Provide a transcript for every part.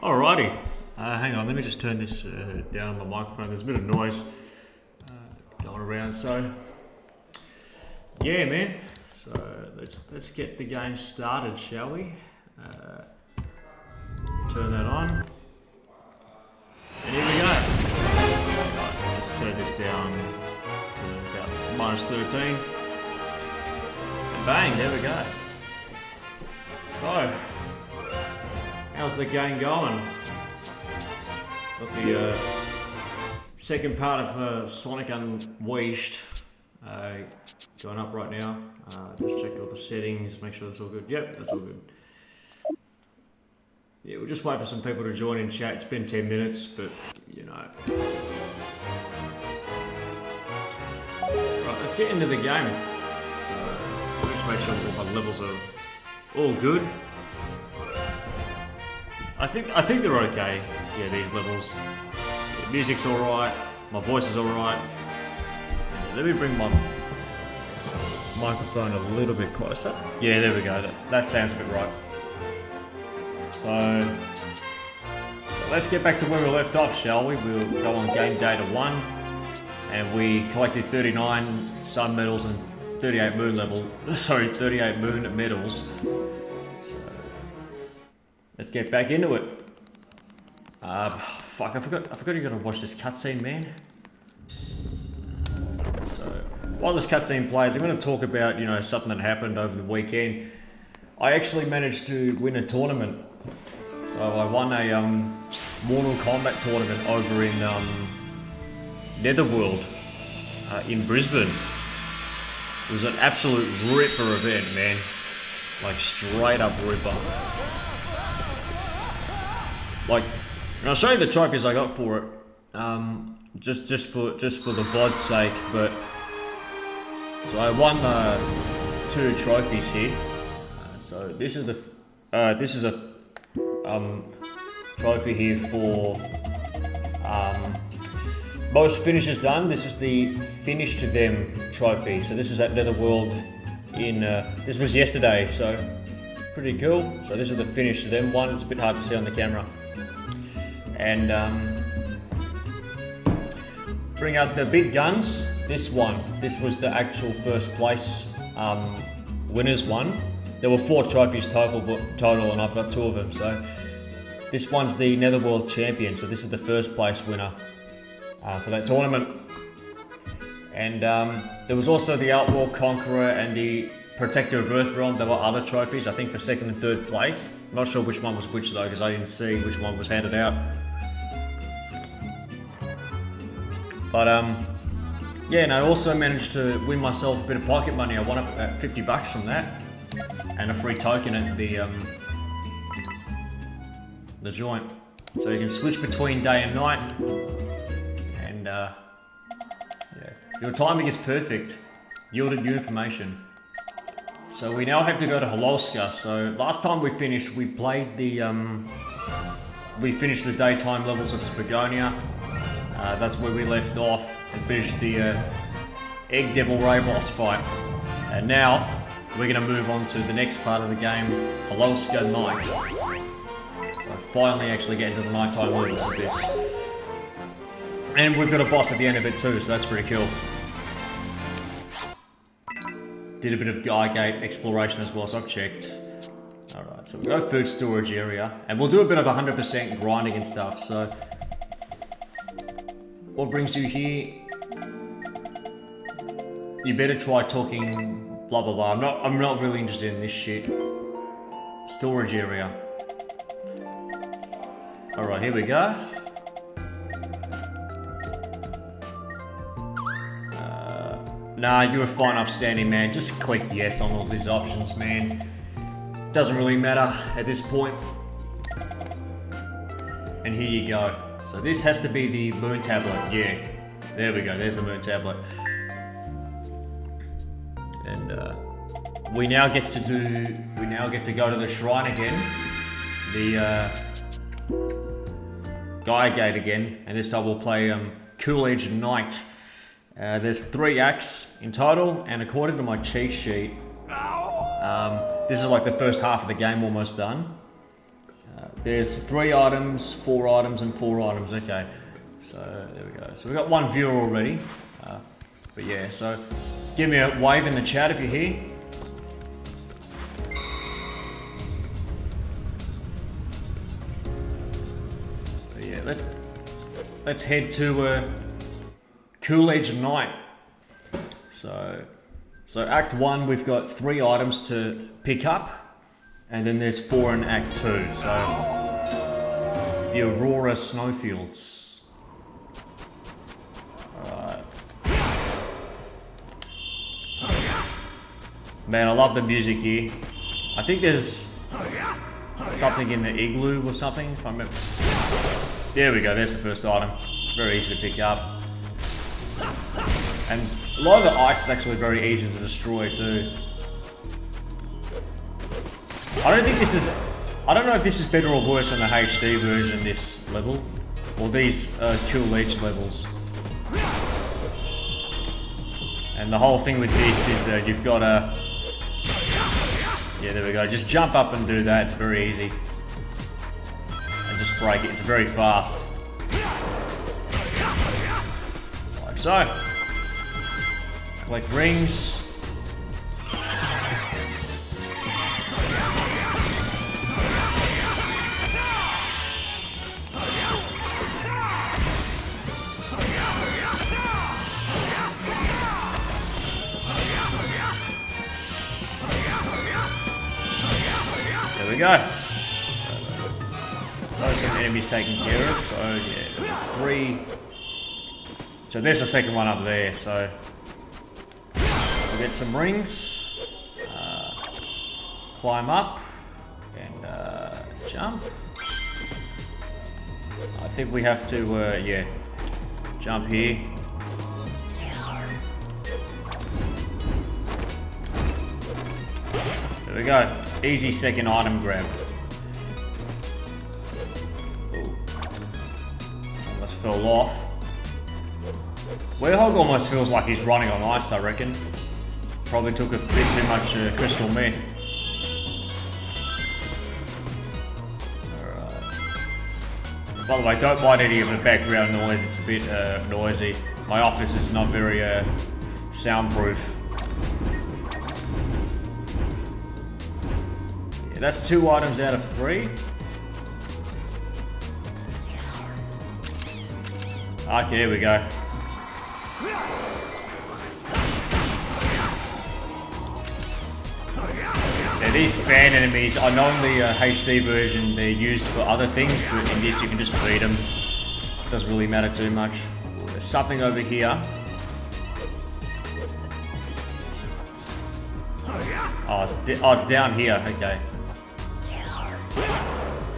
Alrighty, hang on, let me just turn this down on my microphone. There's a bit of noise going around, so yeah, man. So let's get the game started, shall we? Turn that on, and here we go. Right, let's turn this down to about -13, and bang, there we go. So, how's the game going? Got the second part of Sonic Unleashed going up right now. Just check all the settings, make sure that's all good. Yep, that's all good. Yeah, we'll just wait for some people to join in chat. It's been 10 minutes, but you know. Right, let's get into the game. So, let's make sure all my levels are all good. I think they're okay. Yeah, these levels. Yeah, music's alright. My voice is alright. Yeah, let me bring my microphone a little bit closer. Yeah, there we go. That sounds a bit right. So let's get back to where we left off, shall we? We'll go on game data 1, and we collected 39 sun medals and 38 moon medals. So let's get back into it. Fuck, I forgot you gotta watch this cutscene, man. So while this cutscene plays, I'm gonna talk about, you know, something that happened over the weekend. I actually managed to win a tournament. So I won a Mortal Kombat tournament over in Netherworld in Brisbane. It was an absolute ripper event, man. Like straight up ripper. Like, and I'll show you the trophies I got for it. Just for the VOD's sake, but So I won 2 trophies here. So this is a trophy here for most finishes done. This is the finish to them trophy. So this is at Netherworld in this was yesterday. So pretty cool. So this is the finish to them one. It's a bit hard to see on the camera. And bring out the big guns. This was the actual first place winners one. There were 4 trophies total, and I've got 2 of them. So this one's the Netherworld champion. So this is the first place winner for that tournament. And there was also the Outlaw Conqueror and the Protector of Earthrealm. There were other trophies, I think, for 2nd and 3rd place. I'm not sure which one was which though, because I didn't see which one was handed out. But yeah, and I also managed to win myself a bit of pocket money. I won up 50 bucks from that, and a free token at the joint. So you can switch between day and night, and yeah, your timing is perfect. Yielded new information. So we now have to go to Hololska. So last time we finished, we played we finished the daytime levels of Spagonia. That's where we left off and finished the Egg Devil Ray boss fight. And now we're going to move on to the next part of the game, Hololska Night. So finally actually get into the nighttime levels of this. And we've got a boss at the end of it too, so that's pretty cool. Did a bit of Giga exploration as well, so I've checked. Alright, so we've got a food storage area, and we'll do a bit of 100% grinding and stuff, so... What brings you here? You better try talking blah blah blah. I'm not really interested in this shit. Storage area. Alright, here we go. Nah, you're a fine upstanding man. Just click yes on all these options, man. Doesn't really matter at this point. And here you go. So this has to be the moon tablet. Yeah, there we go. There's the moon tablet. And we now get to go to the shrine again, the Gaia Gate again, and this time we'll play Cool Edge Knight. There's 3 acts in total, and according to my cheat sheet, this is like the first half of the game almost done. There's 3 items, 4 items, and 4 items. Okay, so there we go. So we've got 1 viewer already. But yeah, so give me a wave in the chat if you're here. But yeah, let's head to Cool Edge Night. So Act 1, we've got 3 items to pick up, and then there's 4 in Act 2. So the Aurora Snowfields. Alright. Man, I love the music here. I think there's something in the igloo or something, if I remember. There we go, there's the first item. Very easy to pick up. And a lot of the ice is actually very easy to destroy too. I don't know if this is better or worse than the HD version, this level. Or these Cool Edge levels. And the whole thing with this is you've got to... Yeah, there we go. Just jump up and do that. It's very easy. And just break it. It's very fast. Like so. Collect rings. There we go. Those are enemies taken care of, so yeah, 3. So there's the second one up there, so we'll get some rings, climb up, and jump. I think we have to, yeah, jump here. There we go. Easy second item grab. Ooh. Almost fell off. Werehog almost feels like he's running on ice, I reckon. Probably took a bit too much crystal meth. Alright. By the way, don't mind any of the background noise, it's a bit noisy. My office is not very soundproof. Yeah, that's 2 items out of 3. Okay, here we go. Yeah, these fan enemies, I know in the HD version they're used for other things, but in this you can just beat them. Doesn't really matter too much. There's something over here. Oh, it's down here, okay.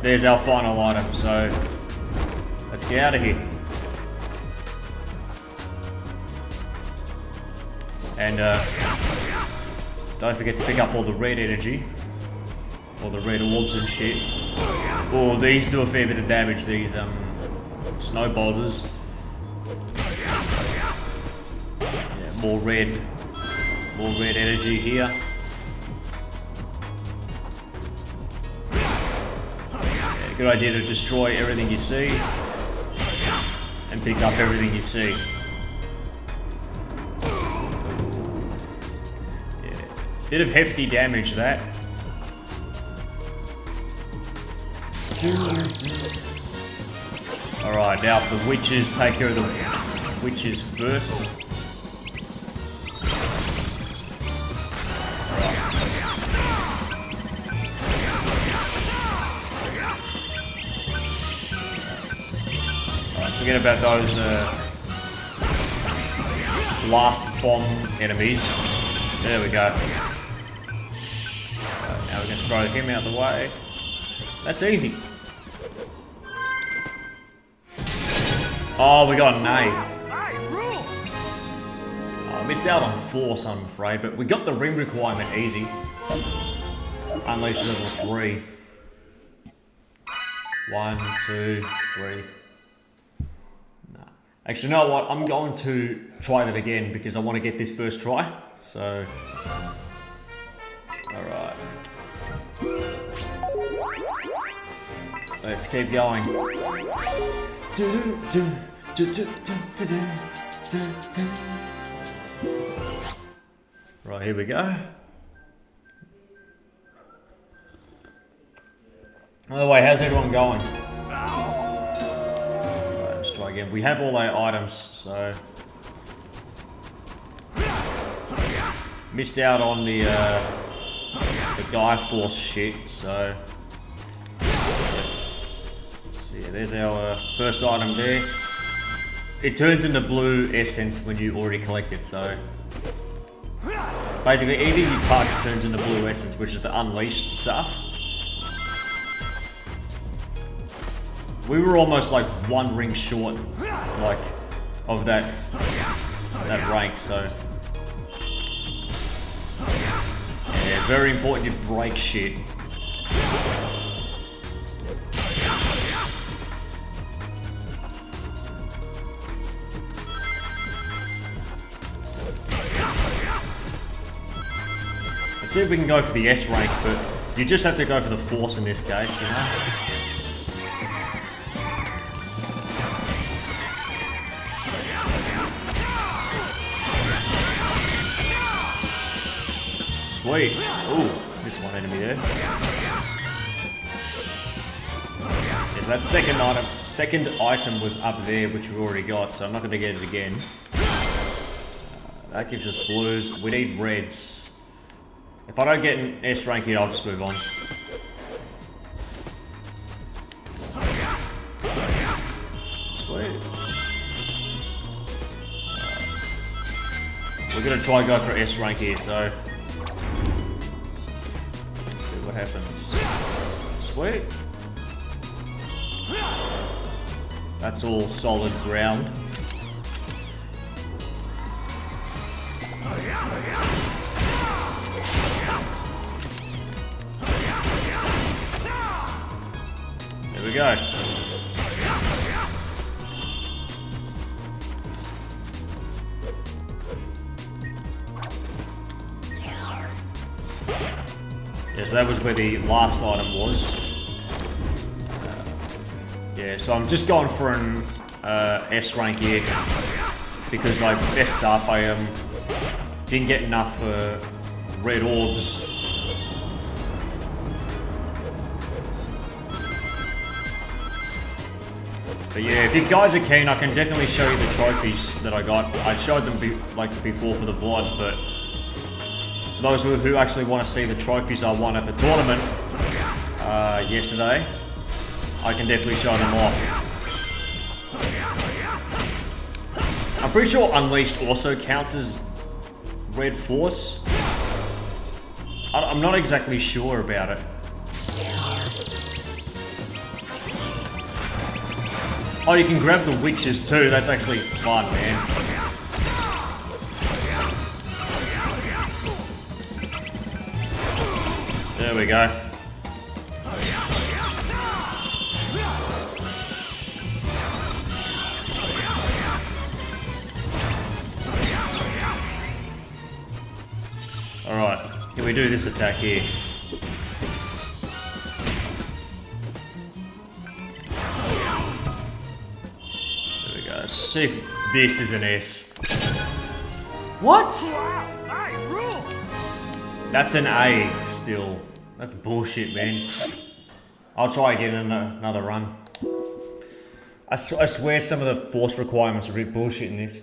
There's our final item, so let's get out of here. And don't forget to pick up all the red energy. All the red orbs and shit. Oh, these do a fair bit of damage, these snow boulders. Yeah, more red energy here. Yeah, good idea to destroy everything you see and pick up everything you see. Bit of hefty damage, that. Alright, now the witches take care of the witches first. Alright, forget about those blast bomb enemies. There we go. Now we can throw him out the way. That's easy. Oh, we got an A. Oh, I missed out on force, I'm afraid, but we got the ring requirement easy. Unleash level 3. 1, 2, 3. Nah. Actually, you know what? I'm going to try that again because I want to get this first try. So, alright. Let's keep going. Right, here we go. By the way, how's everyone going? Right, let's try again. We have all our items, so... Missed out on the Gaia Force shit, so... Yeah, there's our first item there. It turns into blue essence when you already collect it, so... Basically, anything you touch turns into blue essence, which is the unleashed stuff. We were almost like 1 ring short, like, of that rank, so... Yeah, very important you break shit. Let's see if we can go for the S rank, but you just have to go for the force in this case, you know? Sweet. Ooh, missed one enemy there. Yes, that second item was up there, which we already got, so I'm not going to get it again. That gives us blues. We need reds. If I don't get an S rank here, I'll just move on. Sweet. We're going to try and go for S rank here, so... Let's see what happens. Sweet. That's all solid ground. we go. Yes, that was where the last item was. Yeah, so I'm just going for an S rank here because I messed up. I didn't get enough red orbs. But yeah, if you guys are keen, I can definitely show you the trophies that I got. I showed them before for the VOD, but for those who actually want to see the trophies I won at the tournament yesterday, I can definitely show them off. I'm pretty sure Unleashed also counts as Red Force. I'm not exactly sure about it. Oh, you can grab the witches too. That's actually fun, man. There we go. Alright, can we do this attack here? There we go. Let's see if this is an S. What? That's an A still. That's bullshit, man. I'll try again in another run. I swear some of the force requirements are a bit bullshit in this.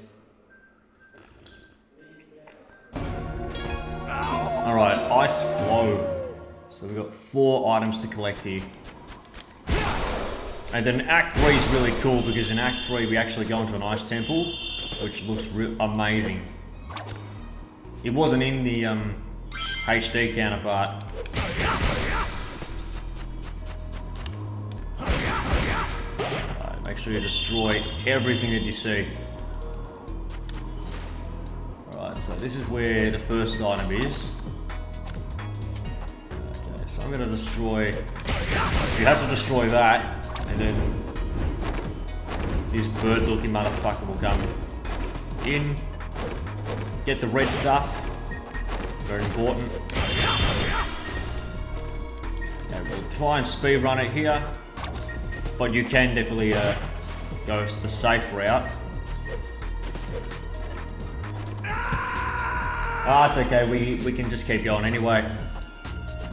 Alright, Ice Flow. So we've got 4 items to collect here. And then Act 3 is really cool because in Act 3 we actually go into an ice temple, which looks amazing. It wasn't in the HD counterpart. Right, make sure you destroy everything that you see. Alright, so this is where the first item is. Okay, so I'm gonna destroy... You have to destroy that, and then this bird-looking motherfucker will come in, get the red stuff. Very important. Okay, we'll try and speedrun it here, but you can definitely go the safe route. Ah, it's okay. We can just keep going anyway.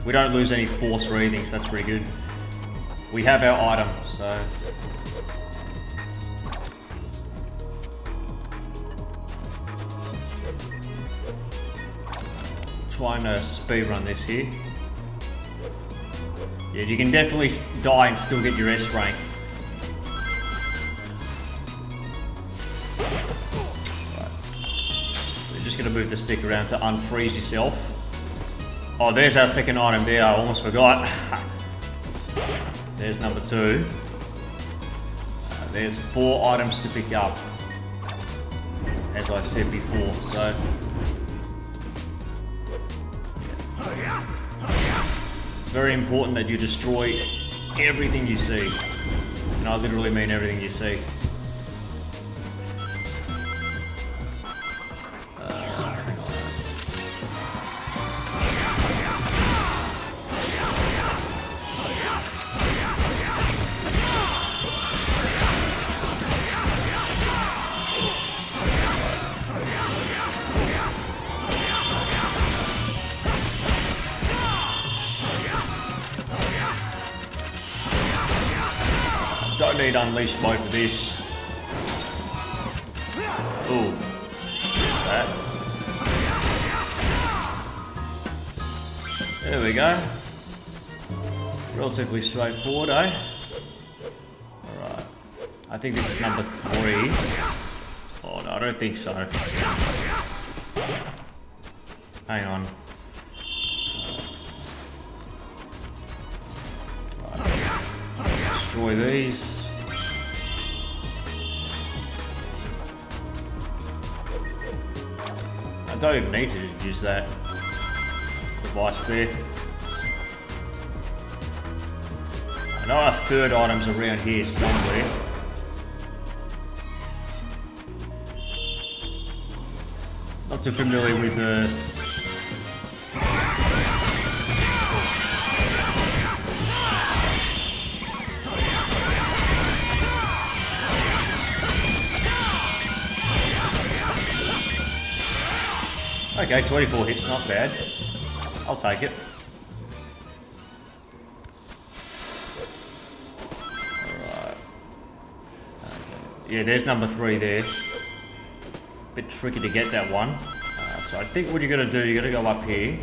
We don't lose any force or anything, so that's pretty good. We have our item, so. Trying to speedrun this here. Yeah, you can definitely die and still get your S rank. Right. So you're just going to move the stick around to unfreeze yourself. Oh, there's our second item there. I almost forgot. There's number 2. There's 4 items to pick up, as I said before. So. Very important that you destroy everything you see. And I literally mean everything you see. Don't need unleash mode for this. Ooh. That. There we go. Relatively straightforward, eh? Alright. I think this is number 3. Oh no, I don't think so. Hang on. Destroy these. I don't even need to use that device there. I know our third item's around here somewhere. Not too familiar with the... Okay, 24 hits, not bad. I'll take it. Alright. Okay. Yeah, there's number 3 there. Bit tricky to get that one. So I think what you're gonna do, you're gonna go up here.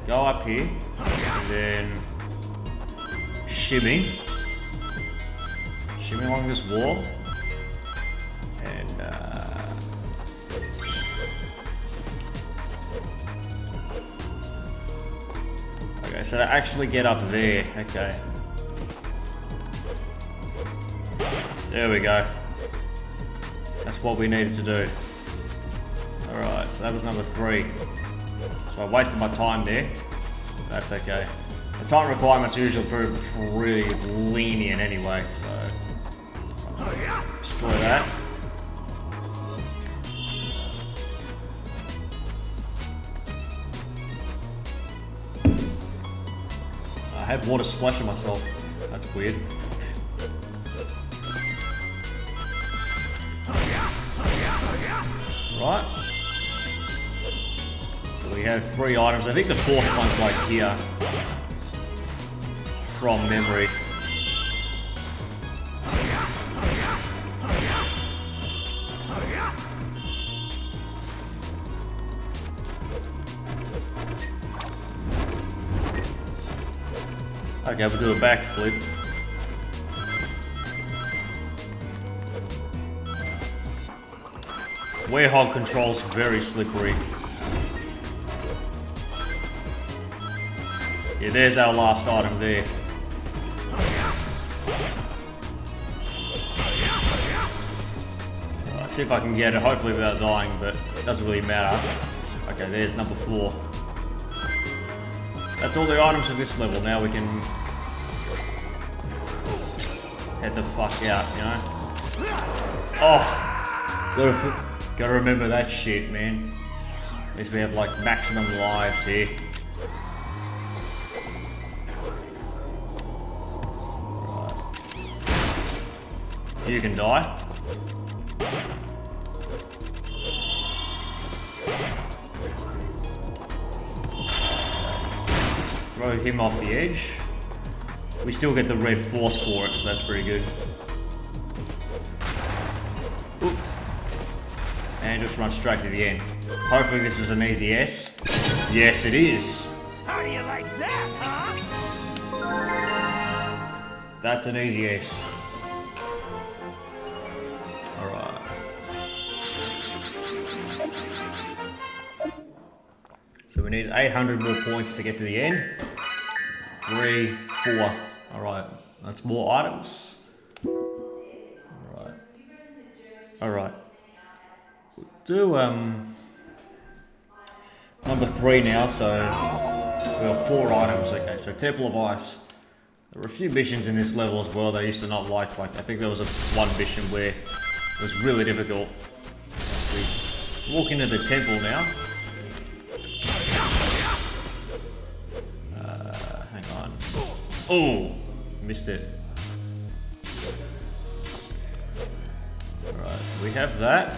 Go up here. And then shimmy. Shimmy along this wall. And okay, so to actually get up there, okay. There we go. That's what we needed to do. Alright, so that was number 3. So I wasted my time there. That's okay. The time requirements are usually pretty lenient anyway, so destroy that. I had water splashing myself. That's weird. Right. So we have 3 items. I think the 4th one's like here. From memory. Okay, we'll do a backflip. Warehog controls very slippery. Yeah, there's our last item there. Let's see if I can get it, hopefully without dying, but it doesn't really matter. Okay, there's number 4. That's all the items of this level. Now we can head the fuck out, you know? Oh! Gotta remember that shit, man. At least we have like maximum lives here. Right. You can die. Throw him off the edge. We still get the red force for it, so that's pretty good. Oop. And just run straight to the end. Hopefully this is an easy S. Yes, it is. How do you like that, huh? That's an easy S. Alright. So we need 800 more points to get to the end. 3, 4. Alright, that's more items. Alright. Alright. Do number 3 now, so we have 4 items. Okay, so Temple of Ice. There were a few missions in this level as well that I used to not like I think there was one mission where it was really difficult. We walk into the temple now. Hang on. Oh, missed it. Alright, so we have that.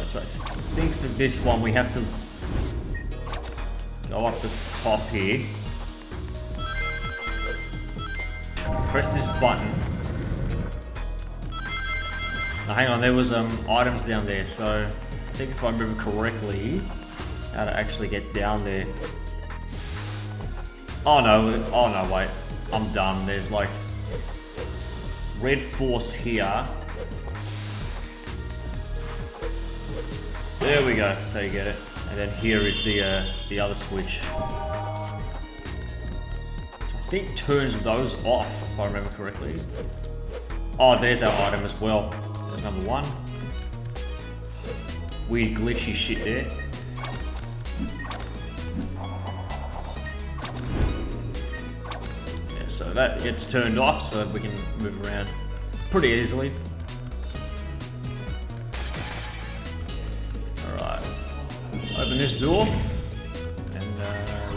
So I think for this one we have to go up the top here. Press this button. Now hang on, there was items down there, so I think if I remember correctly, how to actually get down there. Oh no, wait. I'm dumb. There's like red force here. There we go, that's how you get it. And then here is the other switch. I think turns those off, if I remember correctly. Oh, there's our item as well. There's number 1. Weird glitchy shit there. So that gets turned off so we can move around pretty easily. Alright. Open this door. And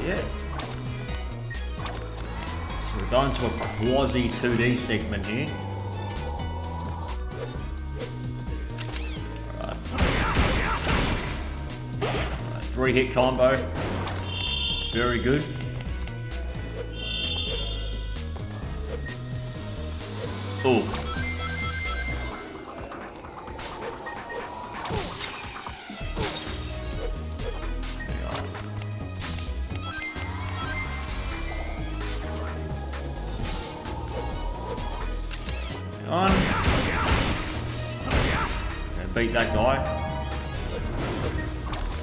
yeah. So we're going to a quasi 2D segment here. Alright. 3-hit combo. Very good. Oh. On. And beat that guy.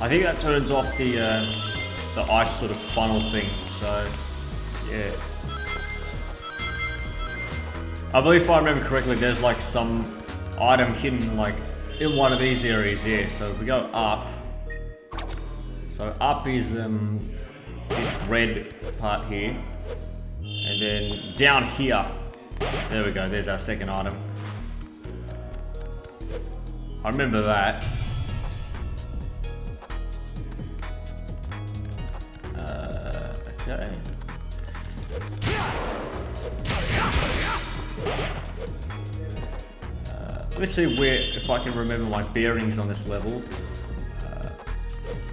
I think that turns off the ice sort of funnel thing. So yeah. I believe if I remember correctly, there's like some item hidden like in one of these areas. Yeah. So if we go up. So up is this red part here, and then down here. There we go, there's our second item. I remember that. Okay. Let me see where, if I can remember my bearings on this level.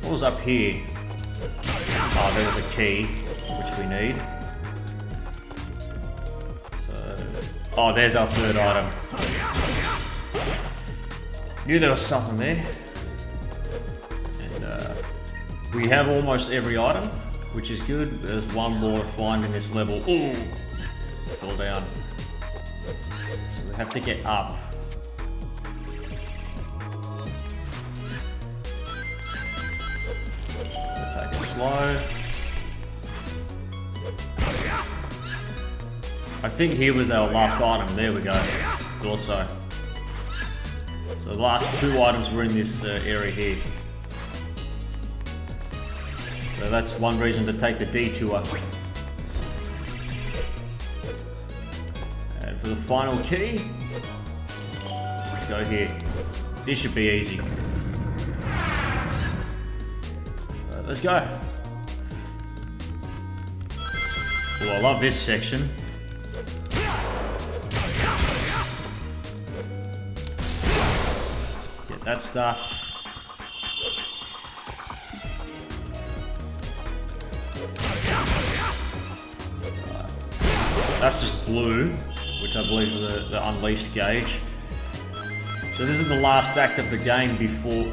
What was up here? Oh, there was a key, which we need. Oh, there's our third item. Knew there was something there. And we have almost every item, which is good. There's one more to find in this level. Ooh! Fell down. So we have to get up. We'll take it slow. I think here was our last item. There we go. Thought so. So the last two items were in this area here. So that's one reason to take the detour. And for the final key, let's go here. This should be easy. So let's go. Oh, I love this section. That stuff. That's just blue, which I believe is the unleashed gauge. So this is the last act of the game before,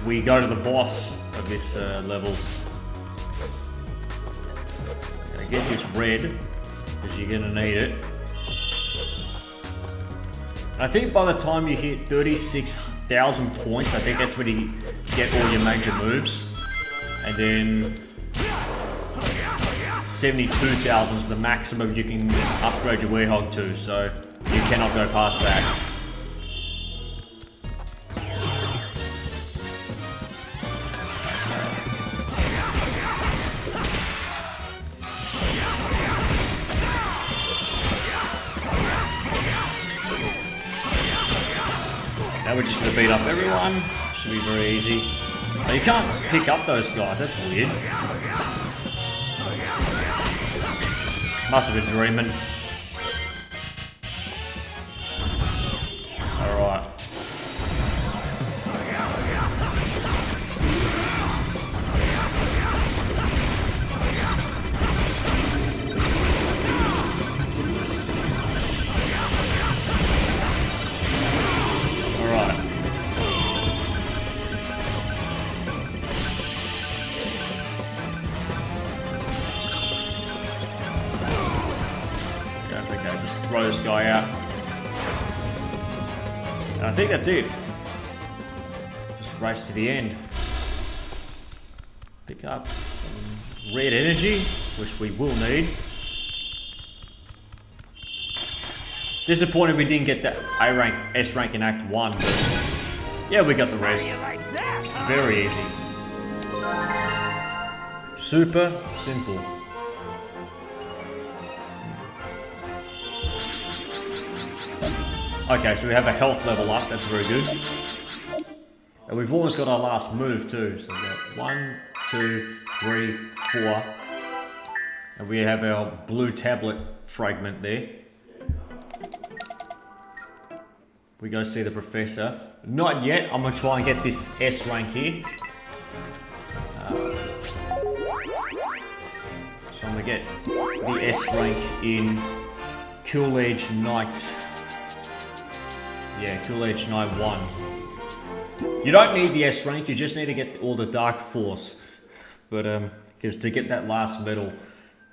we go to the boss of this level. Gonna get this red, because you're gonna need it. I think by the time you hit 36,000 points, I think that's when you get all your major moves. And then 72,000 is the maximum you can upgrade your Werehog to, so you cannot go past that. Now we're just going to beat up everyone. Should be very easy. Now you can't pick up those guys, that's weird. Must have been dreaming. Alright. Throw this guy out. And I think that's it. Just race to the end. Pick up some red energy, which we will need. Disappointed we didn't get that A rank, S rank in Act 1, but yeah, we got the rest. Very easy. Super simple. Okay, so we have a health level up, that's very good. And we've almost got our last move too. So we've got 1, 2, 3, 4. And we have our blue tablet fragment there. We go see the professor. Not yet, I'm gonna try and get this S rank here. So I'm gonna get the S rank in Cool Edge Knight. Yeah, Cool Edge Knight 1. You don't need the S rank, you just need to get all the Dark Force. But, because to get that last medal.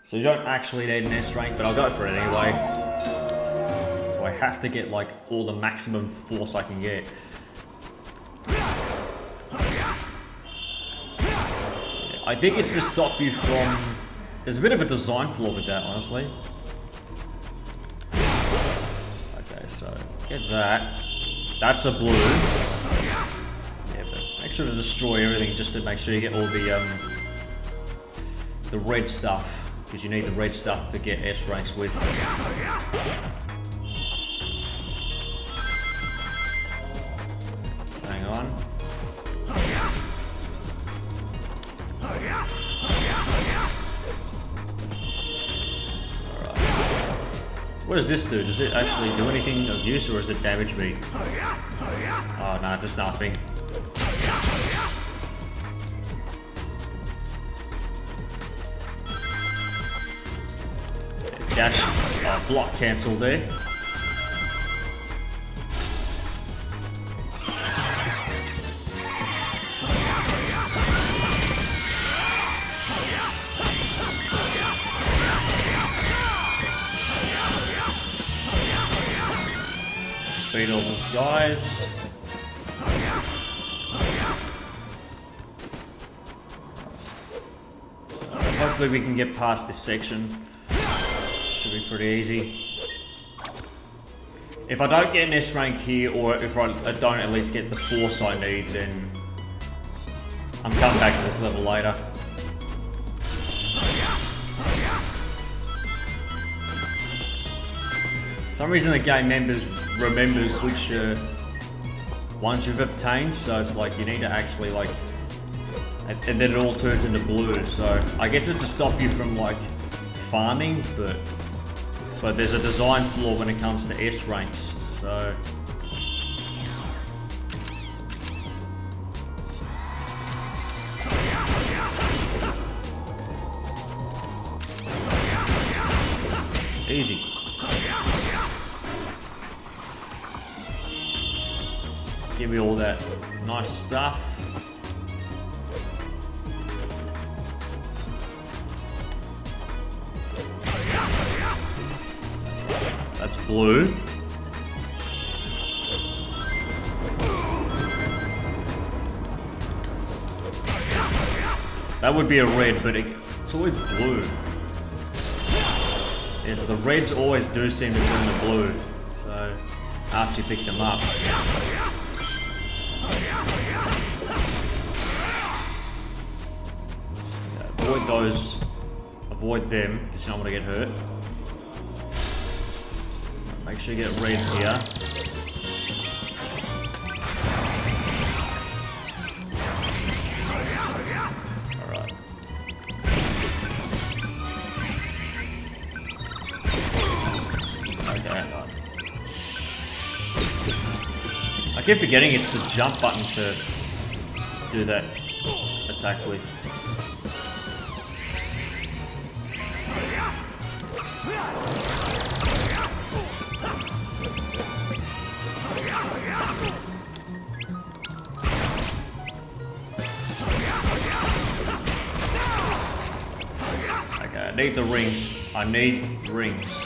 So you don't actually need an S rank, but I'll go for it anyway. So I have to get like all the maximum force I can get. I think it's to stop you from... There's a bit of a design flaw with that, honestly. Okay, so get that. That's a blue. Yeah, but make sure to destroy everything just to make sure you get all the red stuff, because you need the red stuff to get S ranks with. Hang on. What does this do? Does it actually do anything of use, or does it damage me? Oh no, just nothing. Dash, block cancel there. Beat all those guys. Hopefully we can get past this section. Should be pretty easy. If I don't get an S rank here, or if I don't at least get the force I need, then I'm coming back to this level later. For some reason the game remembers which ones you've obtained, so it's like you need to actually like, and then it all turns into blue. So I guess it's to stop you from like farming, but there's a design flaw when it comes to S ranks. So easy. Give me all that nice stuff. That's blue. That would be a red, but it's always blue. Yeah, so the reds always do seem to turn to blue. So after you pick them up. Avoid those. Avoid them, because you don't want to get hurt. Make sure you get reds here. Alright. Okay, right. I keep forgetting it's the jump button to do that attack with. I need the rings. I need rings.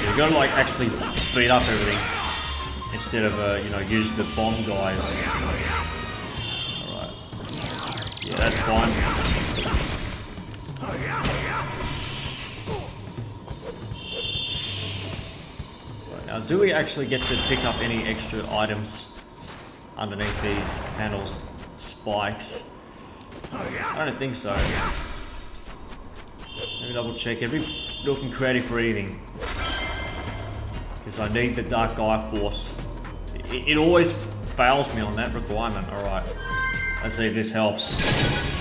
You gotta like actually beat up everything instead of you know, use the bomb guys. Alright. Yeah, that's fine. Right, now Now, do we actually get to pick up any extra items underneath these panels of spikes? I don't think so. Let me double check. Every nook and cranny for anything. Because I need the Dark Gaia Force. It always fails me on that requirement. Alright. Let's see if this helps.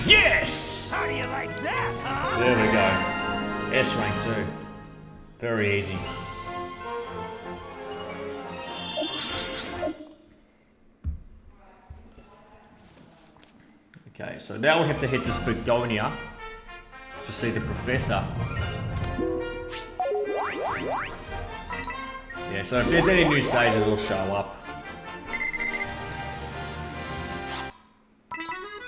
Yes! How do you like that, huh? There we go. S rank too. Very easy. Okay, so now we have to head to Spagonia to see the professor. Yeah, so if there's any new stages, it'll show up.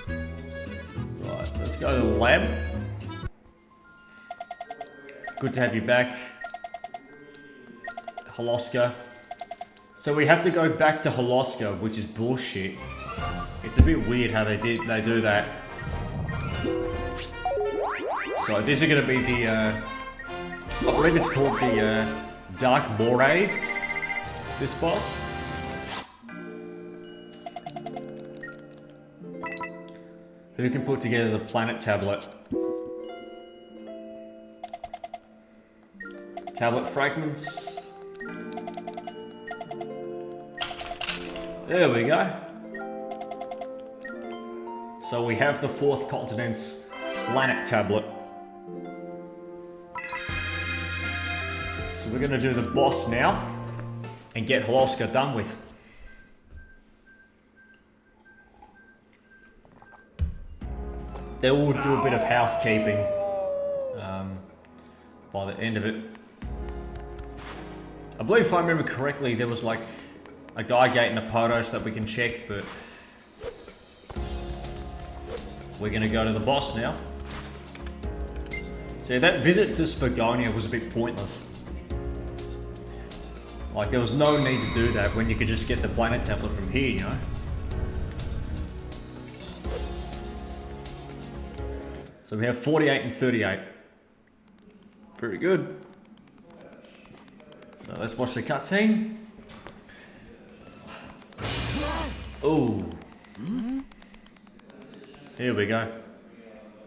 Right, so let's go to the lab. Good to have you back, Holoska. So we have to go back to Holoska, which is bullshit. It's a bit weird how they do that. So this is gonna be the I believe it's called the Dark Moray. This boss. Who can put together the planet tablet? Tablet fragments. There we go. So we have the fourth continent's planet tablet. So we're gonna do the boss now and get Holoska done with. Then we'll do a bit of housekeeping by the end of it. I believe if I remember correctly, there was like a guy gate and a Podos that we can check, but we're gonna go to the boss now. See, that visit to Spagonia was a bit pointless. Like, there was no need to do that when you could just get the planet tablet from here, you know? So we have 48 and 38. Very good. So let's watch the cutscene. Ooh. Here we go.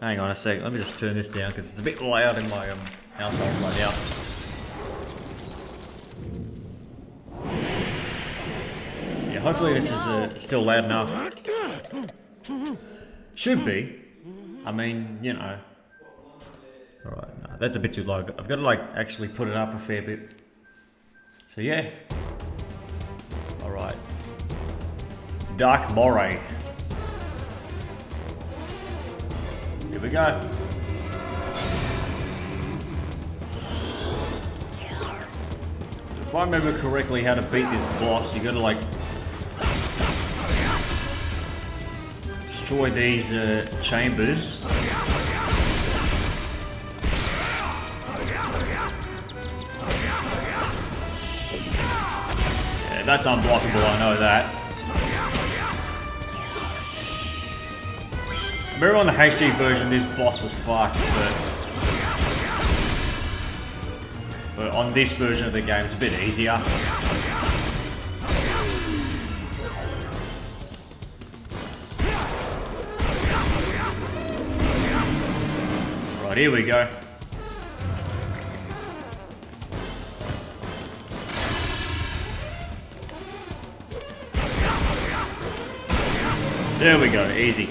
Hang on a sec, let me just turn this down because it's a bit loud in my household right now. Yeah, hopefully this is still loud enough. Should be. I mean, you know. Alright, no, that's a bit too low, but I've got to like actually put it up a fair bit. So yeah. Alright. Dark Moray. Here we go. If I remember correctly how to beat this boss, you gotta like destroy these chambers. Yeah, that's unblockable, I know that. Remember on the HD version, this boss was fucked, but on this version of the game, it's a bit easier. Right, here we go. There we go, easy.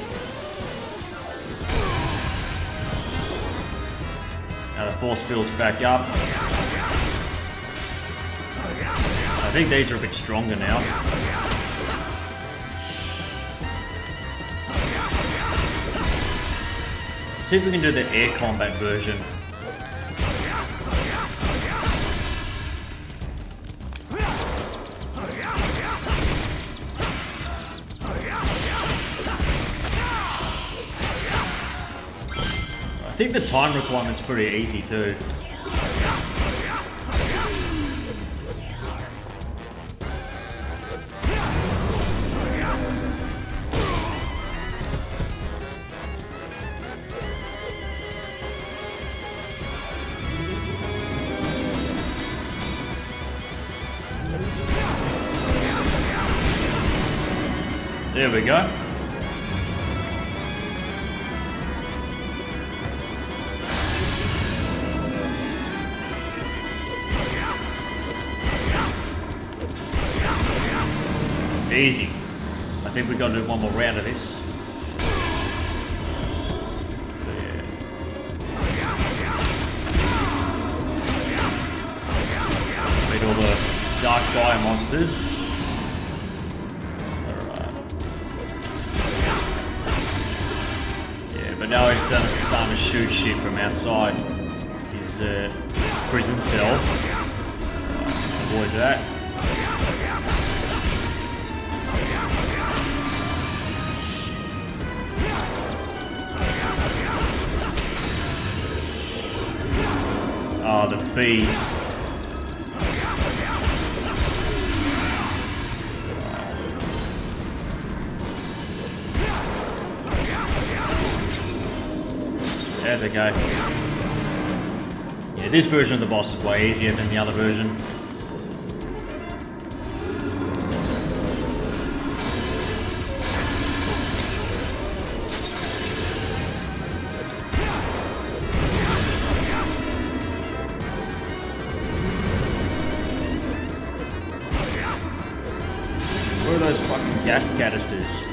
Now the force field's back up. I think these are a bit stronger now. Let's see if we can do the air combat version. I think the time requirement's pretty easy too. There we go. Easy. I think we've got to do one more round of this. So, yeah. Beat all the dark fire monsters. Alright. Yeah, but now he's starting to shoot shit from outside his prison cell. Avoid that. Oh, the bees. There's a go. Yeah, this version of the boss is way easier than the other version. Where are those fucking gas canisters?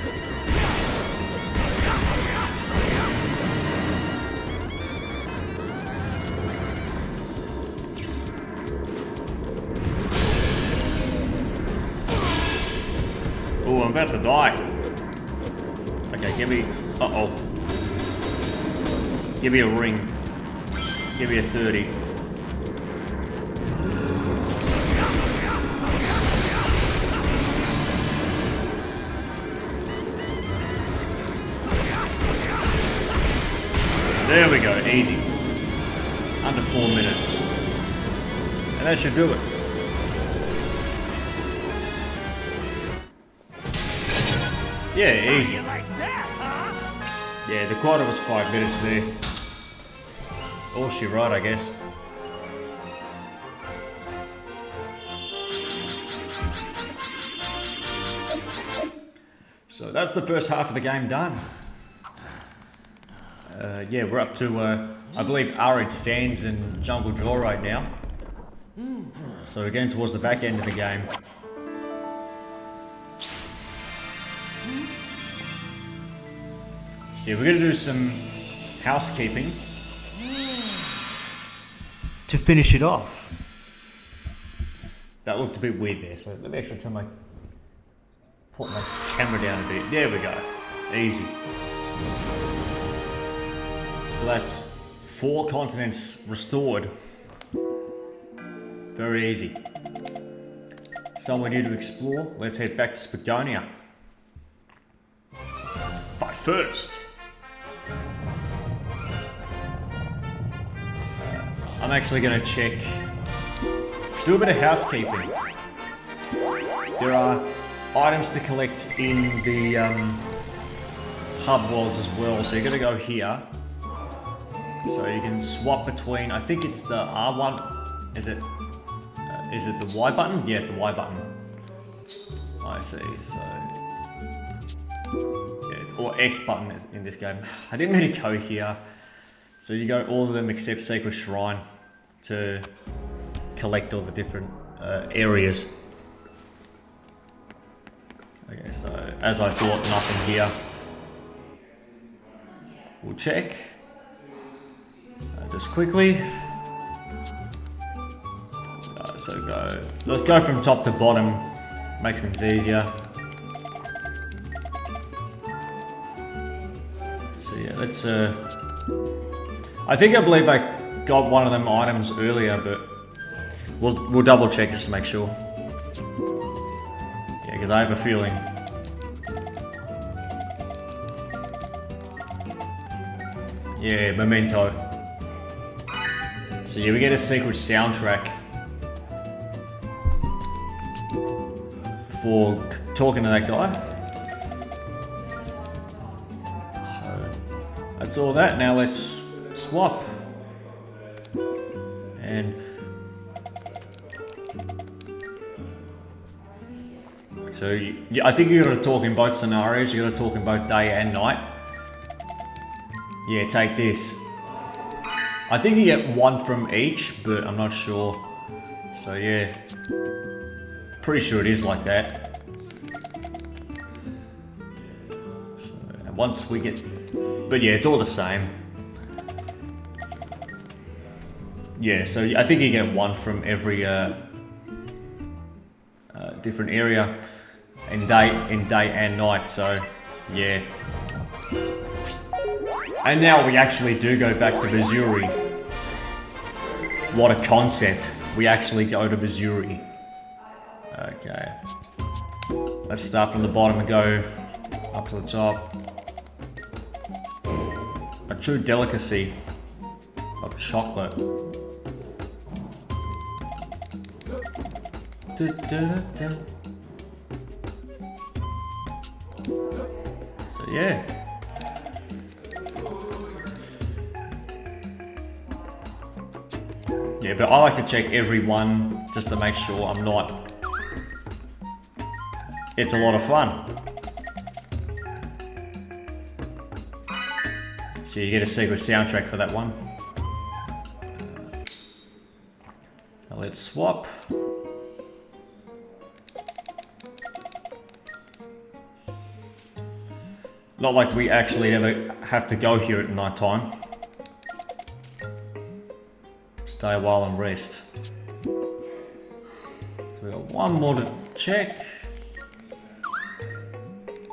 Oh, I'm about to die. Okay, give me... Uh-oh. Give me a ring. Give me a 30. There we go, easy. Under 4 minutes. And that should do it. Yeah, easy. You like that, huh? Yeah, the quota was 5 minutes there. All she wrote, I guess. So that's the first half of the game done. Yeah, we're up to, I believe, Arid Sands and Jungle Joyride now. So we're getting towards the back end of the game. So yeah, we're going to do some housekeeping to finish it off. That looked a bit weird there, so let me actually put my camera down a bit. There we go. Easy. So that's 4 continents restored. Very easy. Somewhere new to explore. Let's head back to Spagonia. But first, I'm actually going to check, do a bit of housekeeping. There are items to collect in the hub worlds as well, so you're going to go here. So you can swap between, I think it's the R1, is it the Y button? Yes, the Y button. I see, so, yeah, or X button in this game. I didn't mean to go here. So you go all of them except Sacred Shrine to collect all the different areas. Okay, so as I thought, nothing here. We'll check. Just quickly. So let's go from top to bottom, makes things easier. So yeah, let's I believe I got one of them items earlier, but we'll double check just to make sure. Yeah, because I have a feeling. Yeah, Memento. So yeah, we get a secret soundtrack for talking to that guy. So that's all that. Now let's swap. And So I think you gotta talk in both scenarios. You gotta talk in both day and night. Yeah, take this. I think you get one from each, but I'm not sure. So yeah, pretty sure it is like that. So, and once we get, but yeah, it's all the same. Yeah, so I think you get one from every different area in day and night. So yeah. And now we actually do go back to Missouri. What a concept. We actually go to Missouri. Okay. Let's start from the bottom and go up to the top. A true delicacy of chocolate. So yeah. Yeah, but I like to check every one just to make sure I'm not. It's a lot of fun. So you get a secret soundtrack for that one. Now let's swap. Not like we actually ever have to go here at night time. Stay a while and rest. So we got one more to check.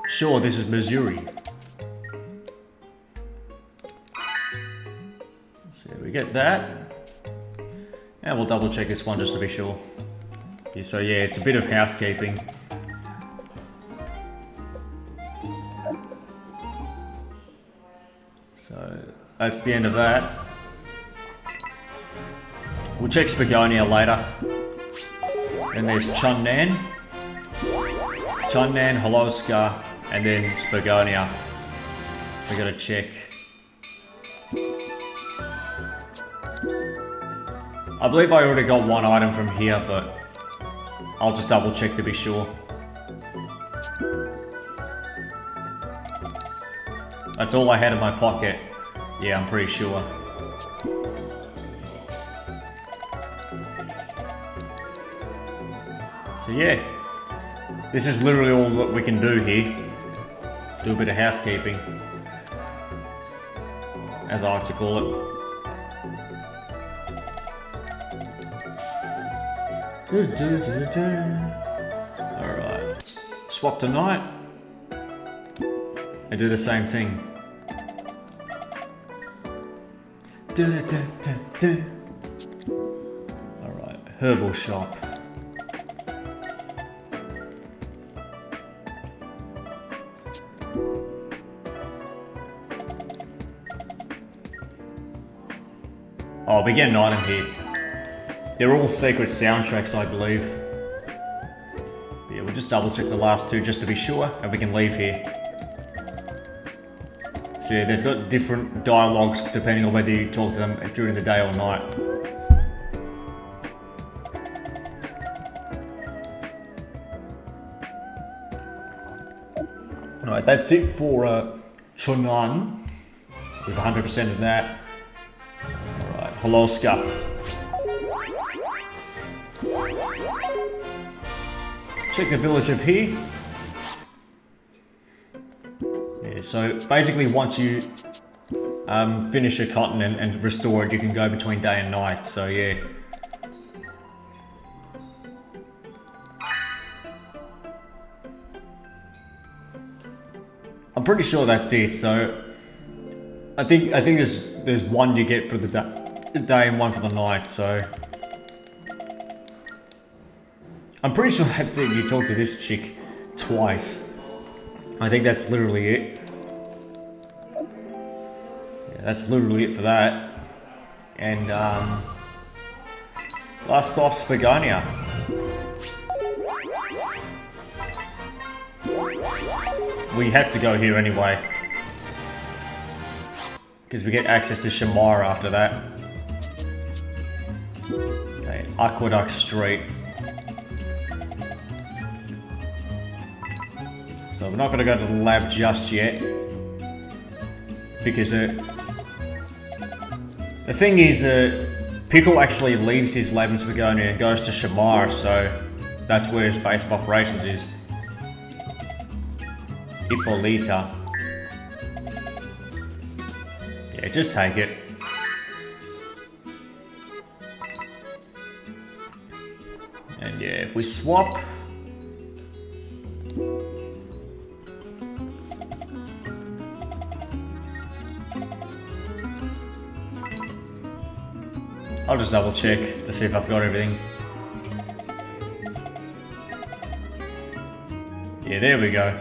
Sure, this is Missouri. So we get that. And we'll double check this one just to be sure. Yeah, so yeah, it's a bit of housekeeping. So that's the end of that. We'll check Spagonia later. Then there's Chunnan, Holoska, and then Spagonia. We gotta check. I believe I already got one item from here, but I'll just double check to be sure. That's all I had in my pocket. Yeah, I'm pretty sure. So yeah, this is literally all that we can do here. Do a bit of housekeeping, as I like to call it. Alright, swap to night, and do the same thing. Alright, herbal shop. Oh, we get an item here. They're all secret soundtracks, I believe. Yeah, we'll just double check the last two just to be sure, and we can leave here. So yeah, they've got different dialogues depending on whether you talk to them during the day or night. Alright, that's it for Chunnan, with 100% of that. Alright, Holoska. Check the village of here. Yeah, so basically once you finish a continent and restore it, you can go between day and night, so yeah. I'm pretty sure that's it, so I think there's one you get for the day and one for the night, so I'm pretty sure that's it. You talk to this chick twice. I think that's literally it. Yeah, that's literally it for that. And last off, Spagonia. We have to go here anyway, because we get access to Shamar after that. Okay, Aqueduct Street. So we're not going to go to the lab just yet. Because the thing is, Pickle actually leaves his lab in Spagonia and goes to Shamar, so that's where his base of operations is. Hippolyta. Yeah, just take it. And yeah, if we swap... I'll just double check to see if I've got everything. Yeah, there we go.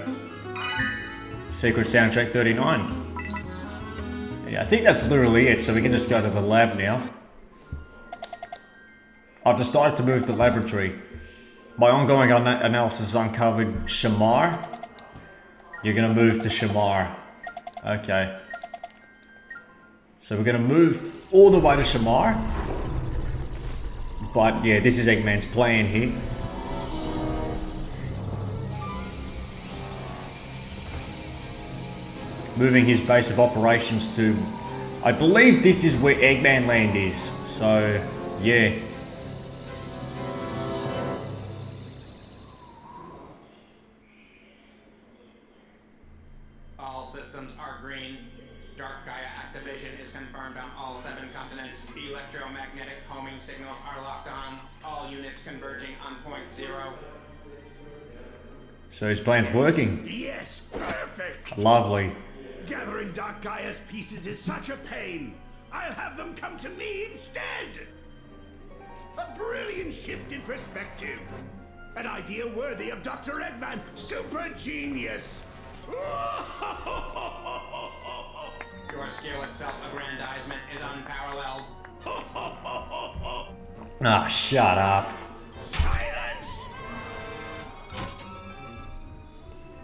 Secret soundtrack 39. Yeah, I think that's literally it, so we can just go to the lab now. I've decided to move the laboratory. My ongoing analysis uncovered Shamar. You're gonna move to Shamar. Okay. So we're gonna move all the way to Shamar. But yeah, this is Eggman's plan here. Moving his base of operations to... I believe this is where Eggman Land is. So, yeah. All systems are green. Dark Gaia activation is confirmed on all 7 continents. Electromagnetic homing signals are locked on. All units converging on point 0. So his plan's working. Yes, perfect. Lovely. Gathering Dark Gaia's pieces is such a pain. I'll have them come to me instead. A brilliant shift in perspective. An idea worthy of Dr. Eggman. Super genius. Your skill at self-aggrandizement is unparalleled. Ah, shut up. Silence!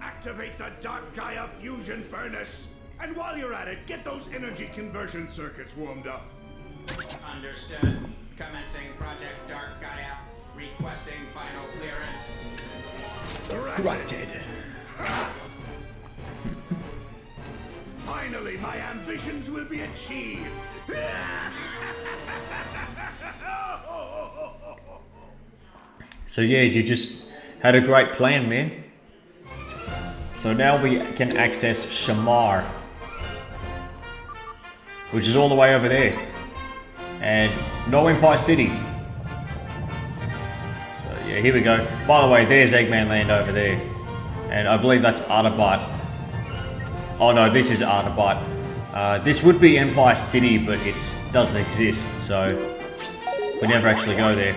Activate the Dark Gaia fusion furnace. And while you're at it, get those energy conversion circuits warmed up. Understood. Commencing Project Dark Gaia. Requesting final clearance. Granted. Finally, my ambitions will be achieved. So yeah, you just had a great plan, man. So now we can access Shamar, which is all the way over there. And no Empire City. So yeah, here we go. By the way, there's Eggman Land over there. And I believe that's Autobot. Oh no, this is Autobot. This would be Empire City, but it doesn't exist, so we never actually go there.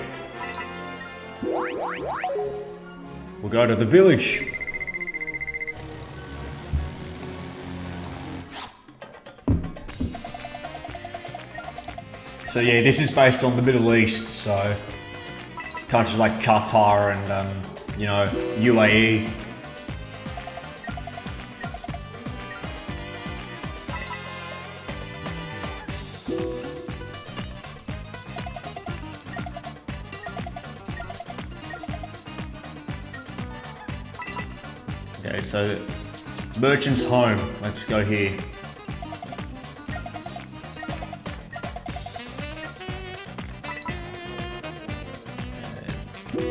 We'll go to the village. So yeah, this is based on the Middle East, so countries like Qatar and, you know, UAE. Okay, so Merchant's Home. Let's go here.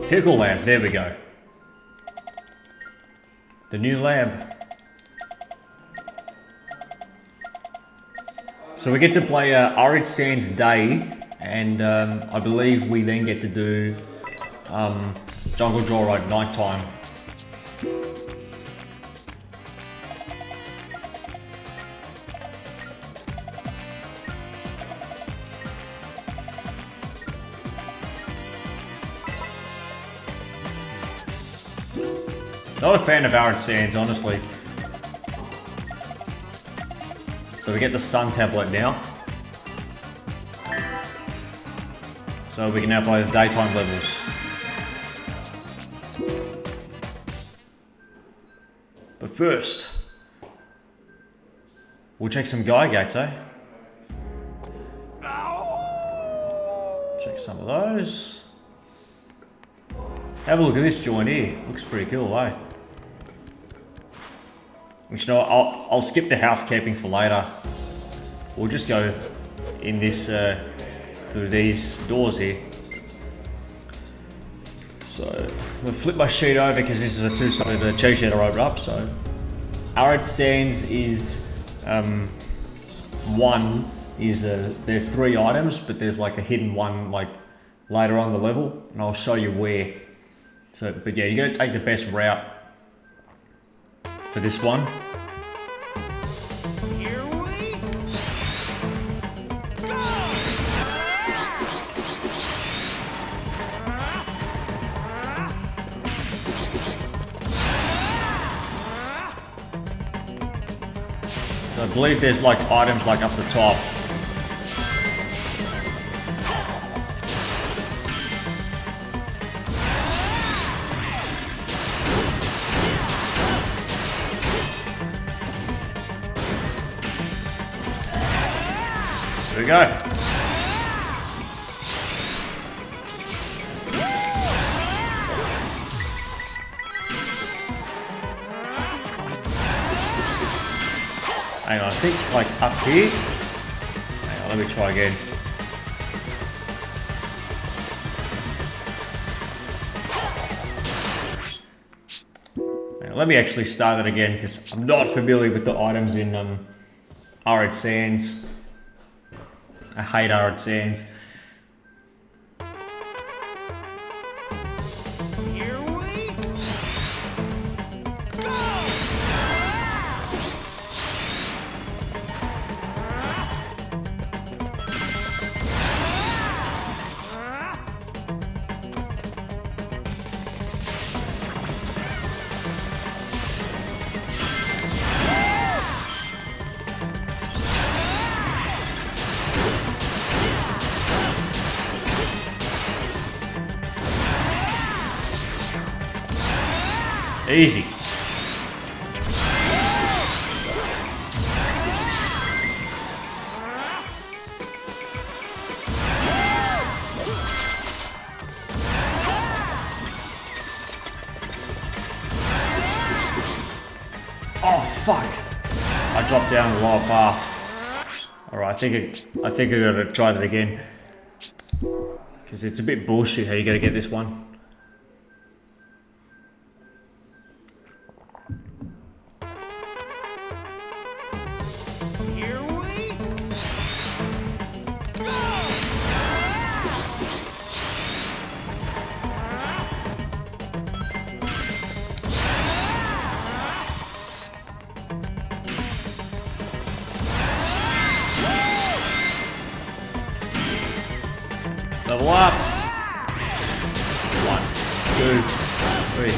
Pickle Lab, there we go. The new lab. So we get to play Arid Sands Day, and I believe we then get to do Jungle Joyride Nighttime. Not a fan of Arid Sands, honestly. So we get the Sun Tablet now. So we can now play the daytime levels. But first, we'll check some Gaia gates, eh? Check some of those. Have a look at this joint here. Looks pretty cool, eh? Which, you know, I'll skip the housekeeping for later. We'll just go in this through these doors here. So I'm gonna flip my sheet over because this is a two-sided cheat sheet I wrote up. So Arid Sands is one is there's 3 items, but there's like a hidden one like later on the level, and I'll show you where. So, but yeah, you're gonna take the best route for this one. Here we go! So I believe there's like items like up the top. There we go. Hang on, I think like up here. Hang on, let me try again. Hang on, let me actually start it again because I'm not familiar with the items in Arid Sands. I hate Arid Sands. Here we go! Easy. Oh fuck! I dropped down the lower path. Alright, I think I gotta try that again. Because it's a bit bullshit how you gotta get this one. Here we go! Level up. 1, 2, 3.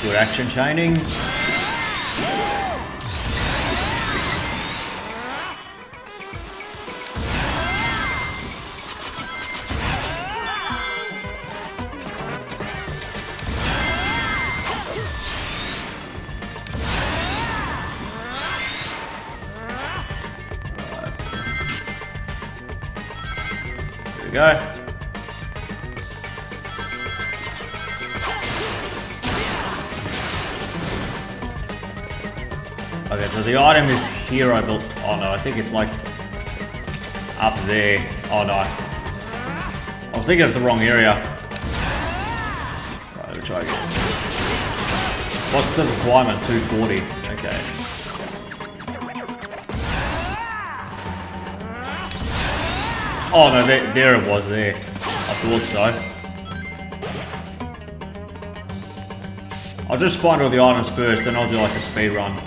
Good action chaining. There we go. Okay, so the item is here, I built. Oh no, I think it's like up there. Oh no. I was thinking of the wrong area. Right, let me try again. What's the requirement? 240. Okay. Oh no, there it was there. I thought so. I'll just find all the items first, then I'll do like a speed run.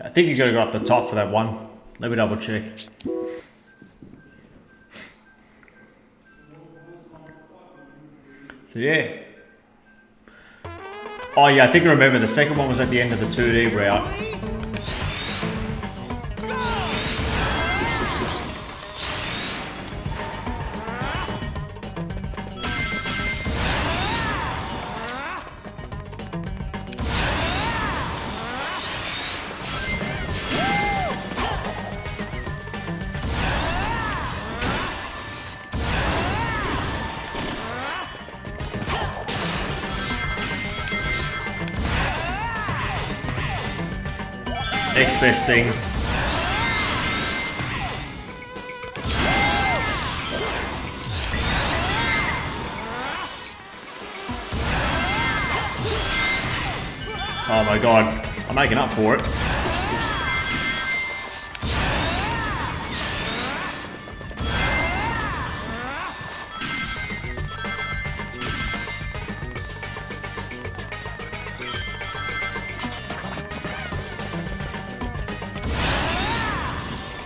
I think you gotta go up the top for that one. Let me double check. So yeah. Oh yeah, I think I remember the second one was at the end of the 2D route. Next best thing. Oh my god, I'm making up for it.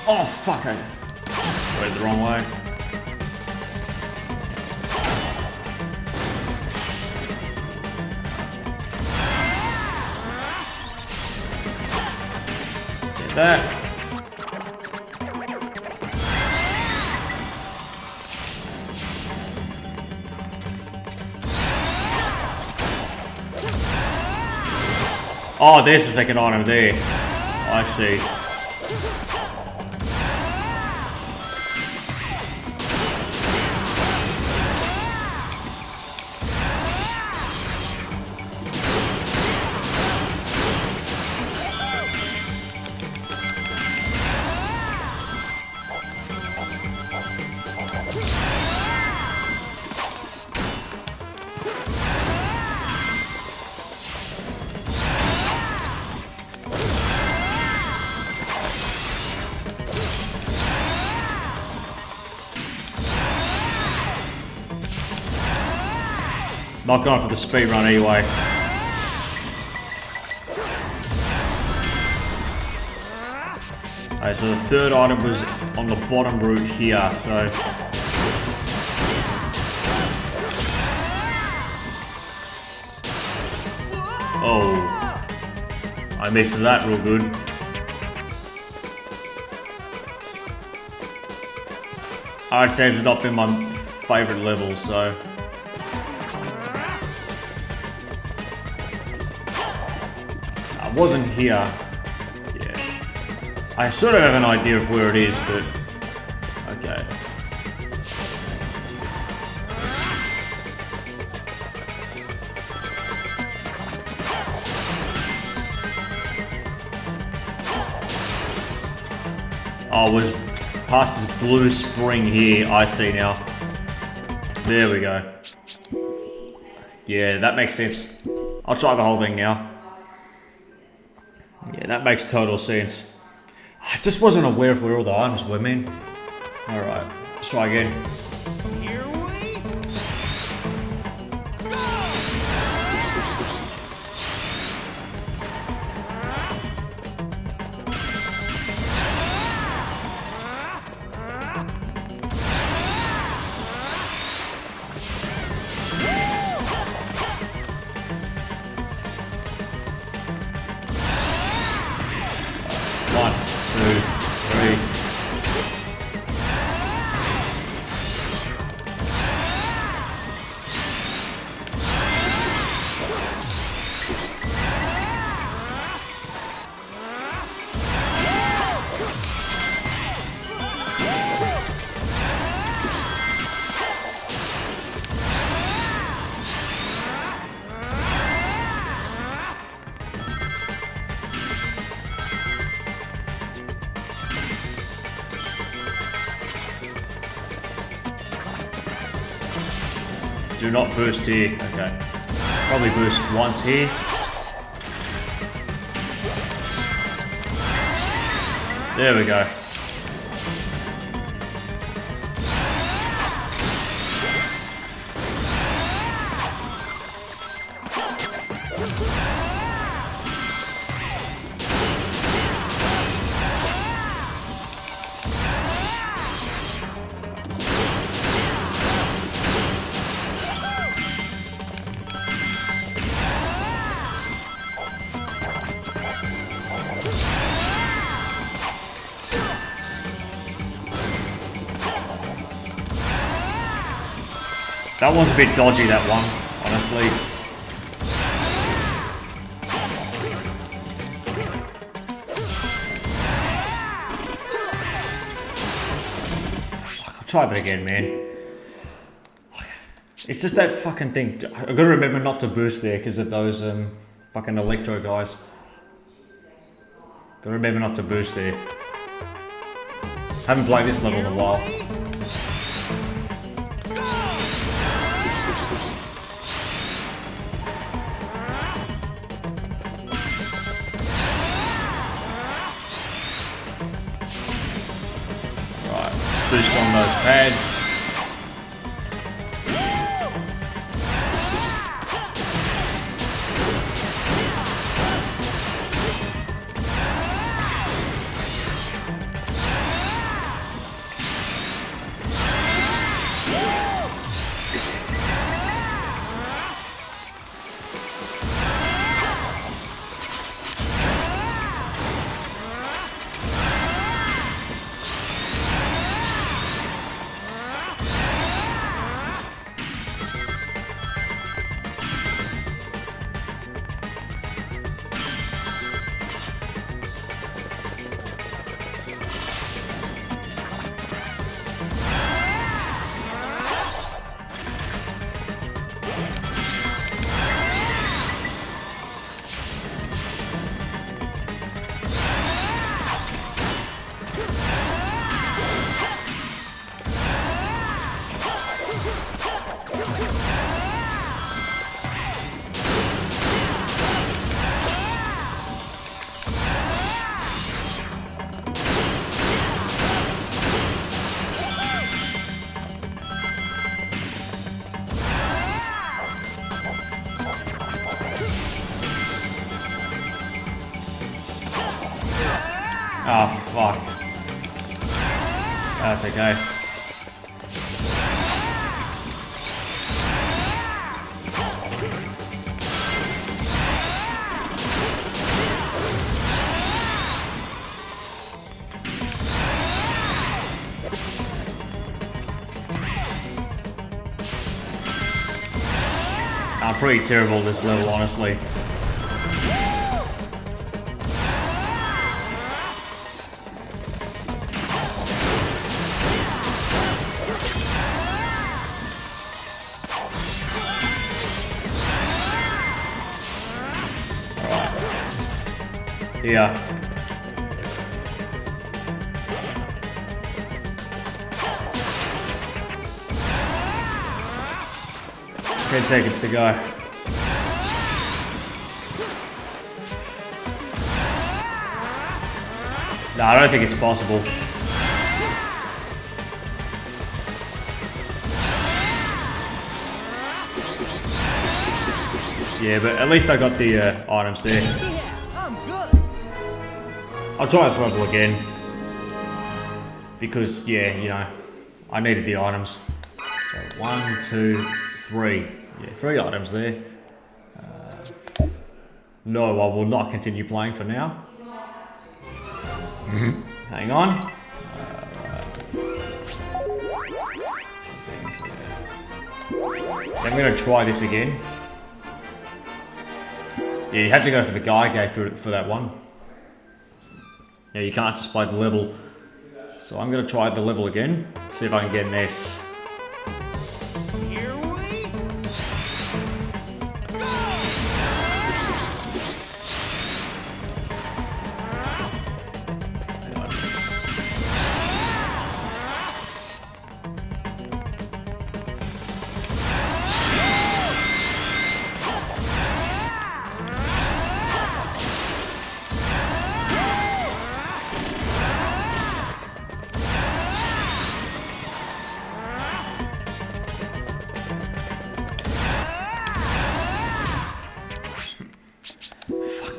Oh fuck, I went the wrong way. Get that. Oh, there's the second item there. I see. Not going for the speed run anyway. Okay, so the third item was on the bottom route here, so... Oh. I missed that real good. I'd say it's not been my favourite level, so... I wasn't here. Yeah. I sort of have an idea of where it is, but... Okay. Oh, it was past this blue spring here. I see now. There we go. Yeah, that makes sense. I'll try the whole thing now. Yeah, that makes total sense. I just wasn't aware of where all the items were, man. Alright, let's try again. Do not burst here. Okay. Probably burst once here. There we go. That one's a bit dodgy, that one, honestly. I'll try that again, man. It's just that fucking thing. I gotta remember not to boost there because of those fucking electro guys. Gotta remember not to boost there. Haven't played this level in a while. Right, boost on those pads. Oh, fuck. That's okay. I'm pretty terrible at this level, honestly. Yeah. Ten seconds to go. No, I don't think it's possible. Yeah, but at least I got the items there. I'll try this level again. Because, yeah, you know, I needed the items. So, 1, 2, 3. Yeah, 3 items there. No, I will not continue playing for now. Hang on. Then I'm going to try this again. Yeah, you have to go for the Giga for that one. Yeah, you can't just play the level. So I'm going to try the level again. See if I can get an S.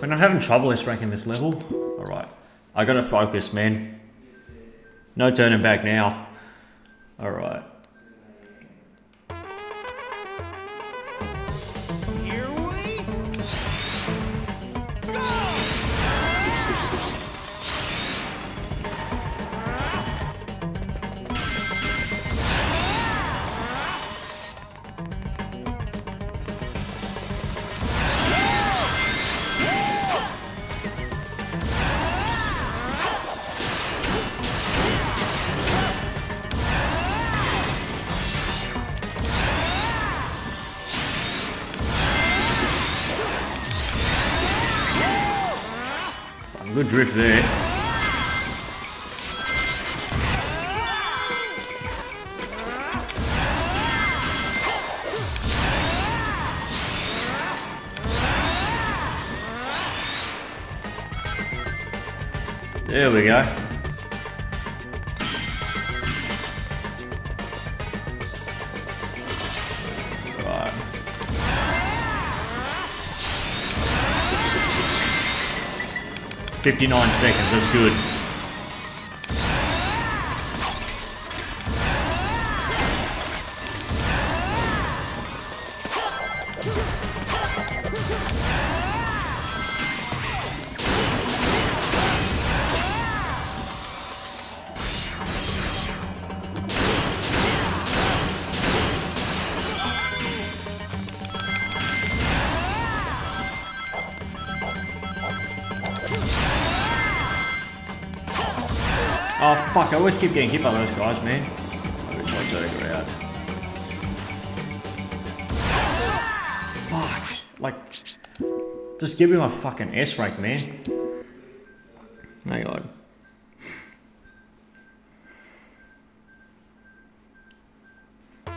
Man, I'm having trouble S-ranking this level. Alright. I gotta focus, man. No turning back now. Alright. Good drift there. There we go. Right. "59 seconds, that's good. Oh fuck, I always keep getting hit by those guys, man. I wish I'd take her out. Fuck. Like, just give me my fucking S rank, man. Hang on.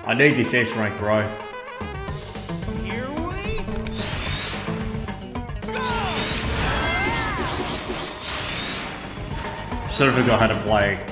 I need this S rank, bro. Here we Sort of forgot how to play.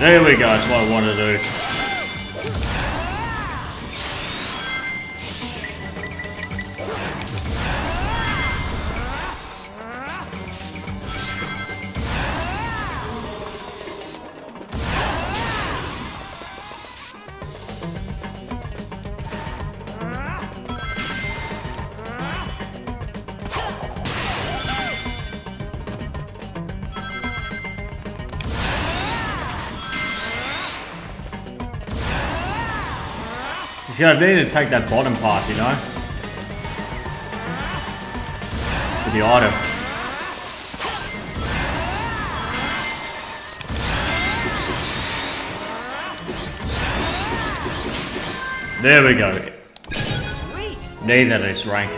There we go, that's what I wanted to do. See, I need to take that bottom path, you know? For the item. There we go. Sweet. Need that S rank.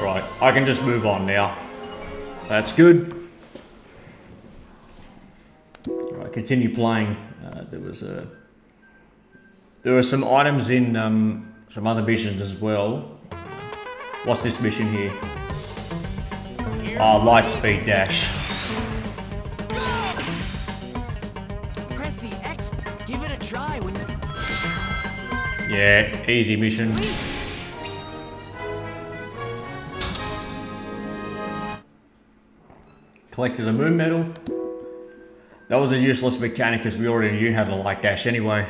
Alright, I can just move on now. That's good. Alright, continue playing. There were some items in some other missions as well. What's this mission here? Oh, light speed dash. Press the X. Give it a try when you... Yeah, easy mission. Collected a moon medal. That was a useless mechanic because we already knew how to light dash anyway.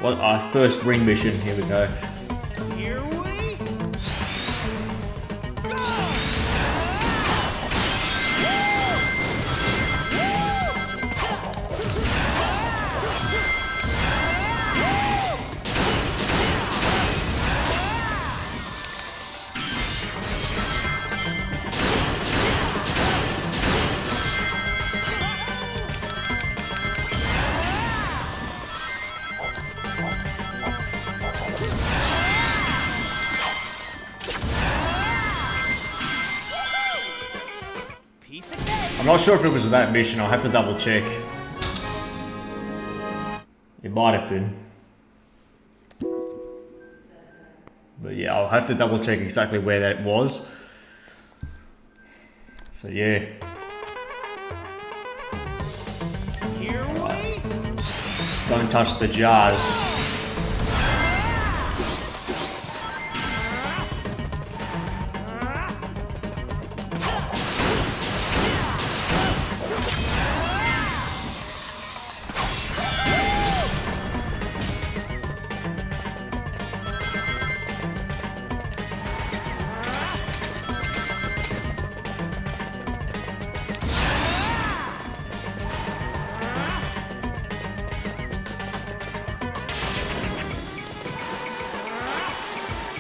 Well, our first ring mission, here we go. Here we go. not sure if it was that mission. I'll have to double check. It might have been. But yeah, I'll have to double check exactly where that was. So yeah. Don't touch the jars.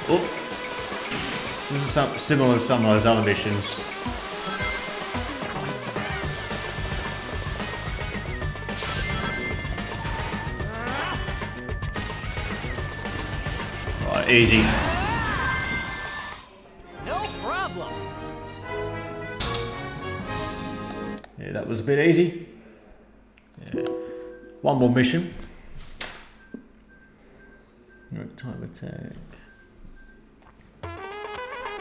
Oh. This is similar to some of those other missions. Right, easy. No problem. Yeah, that was a bit easy. Yeah. One more mission. Time attack.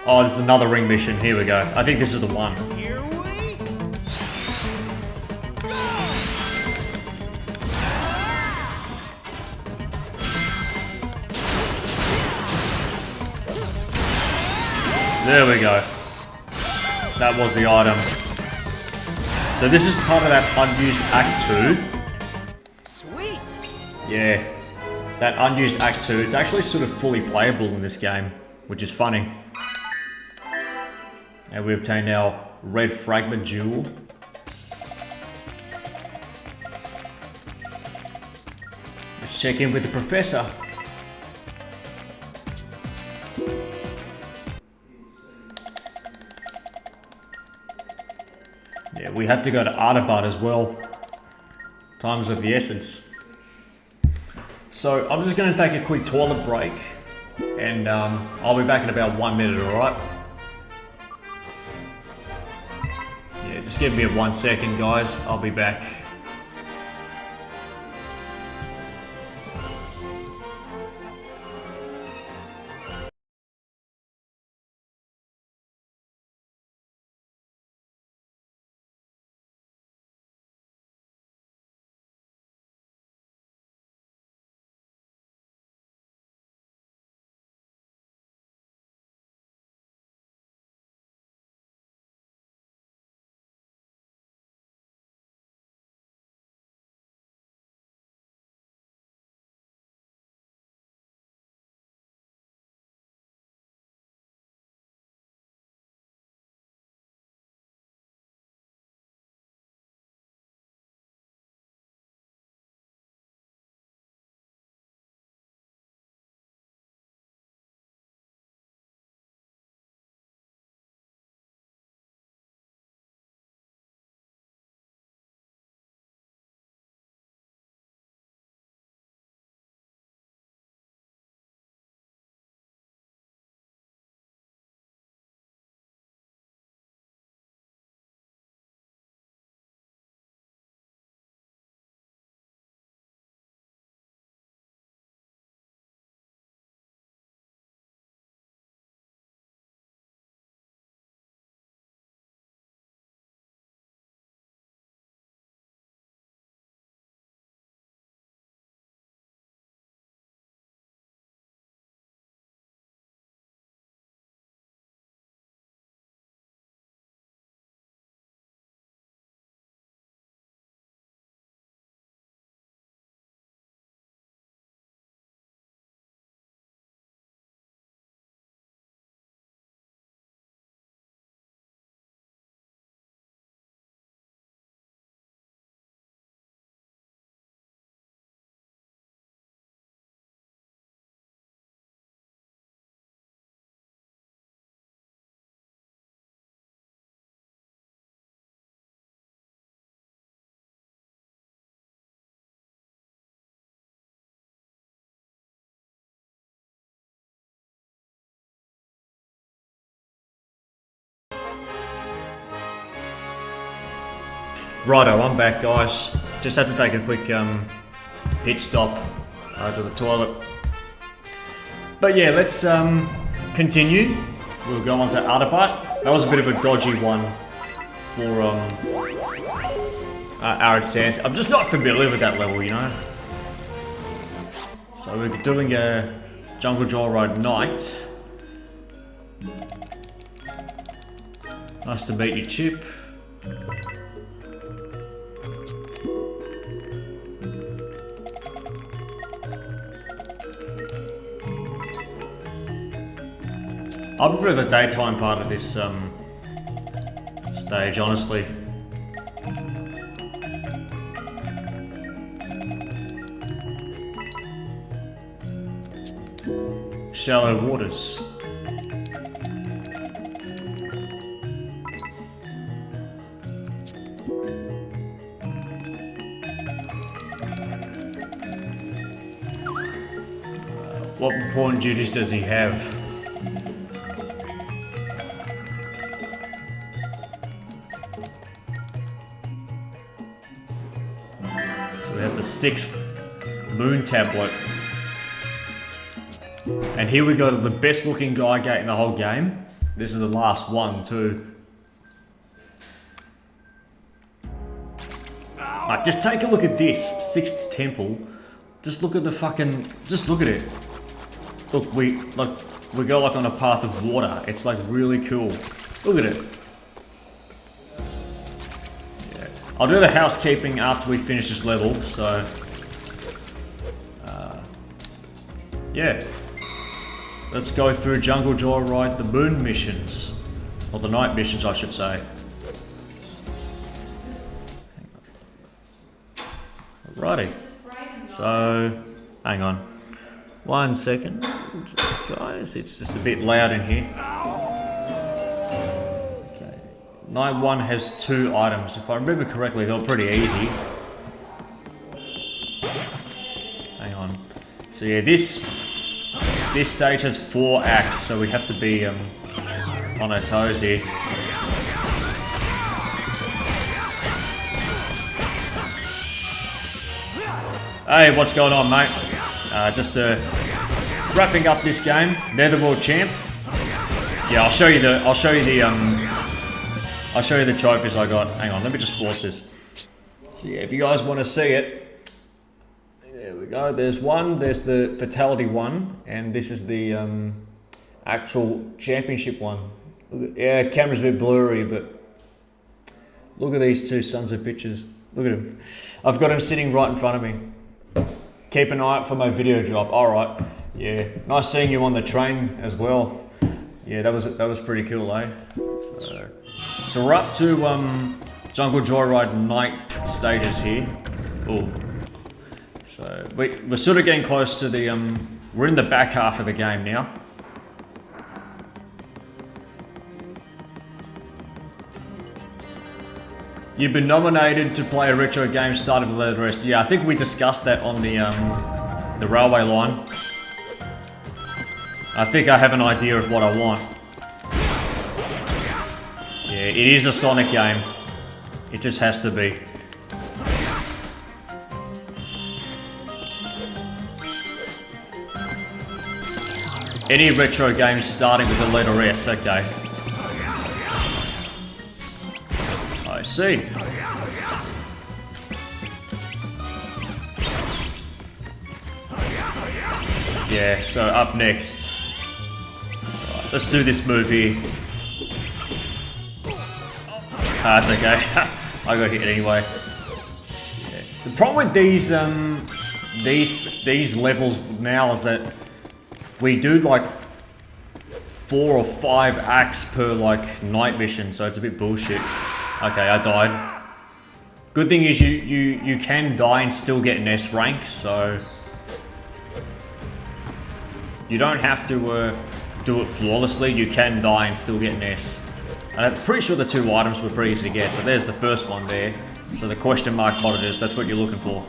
Oh, this is another ring mission. Here we go. I think this is the one. Here we go. There we go. That was the item. So this is part of that unused Act 2. Sweet. Yeah. That unused Act 2. It's actually sort of fully playable in this game, which is funny. And we obtained our red fragment jewel. Let's check in with the professor. Yeah, we have to go to Artabat as well. Time's of the essence. So I'm just going to take a quick toilet break. And I'll be back in about 1 minute, alright? Yeah, just give me 1 second, guys. I'll be back. Righto, I'm back, guys. Just had to take a quick pit stop to the toilet. But yeah, let's continue. We'll go on to Adabat. That was a bit of a dodgy one for Arid Sands. I'm just not familiar with that level, you know. So we're doing a Jungle Joyride Night. Nice to meet you, Chip. I prefer the daytime part of this stage, honestly. Shallow waters. What important duties does he have? So we have the 6th moon tablet. And here we go to the best looking Guy gate in the whole game. This is the last one too. Right, just take a look at this 6th temple. Just look at the fucking, just look at it. Look, we go like on a path of water. It's like really cool. Look at it. Yeah. I'll do the housekeeping after we finish this level, so yeah. Let's go through Jungle Joyride, the moon missions. Or the night missions, I should say. Alrighty. So, hang on. 1 second. Guys, it's just a bit loud in here. Okay. Night 1 has 2 items. If I remember correctly, they were pretty easy. Hang on. So yeah, this stage has 4 acts, so we have to be on our toes here. Hey, what's going on, mate? Just wrapping up this game. They're the world champ. Yeah, I'll show you the trophies I got. Hang on, let me just pause this. So yeah, if you guys want to see it. There we go, there's one, there's the Fatality one, and this is the actual championship one. Yeah, camera's a bit blurry, but look at these two sons of bitches. Look at them. I've got them sitting right in front of me. Keep an eye out for my video drop. Alright, yeah, nice seeing you on the train as well. Yeah, that was pretty cool, eh? So we're up to Jungle Joyride night stages here. Oh. So we're sort of getting close to the we're in the back half of the game now. You've been nominated to play a retro game started with the rest. Yeah, I think we discussed that on the railway line. I think I have an idea of what I want. Yeah, it is a Sonic game. It just has to be. Any retro game starting with the letter S, okay. I see. Yeah, so up next. Right, let's do this movie. Ah, it's okay. I got hit anyway. Yeah. The problem with these levels now is that we do like 4 or 5 acts per like night mission, so it's a bit bullshit. Okay, I died. Good thing is you can die and still get an S rank, so you don't have to do it flawlessly. You can die and still get an S. And I'm pretty sure the 2 items were pretty easy to get. So there's the first one there. So the question mark monitors, that's what you're looking for.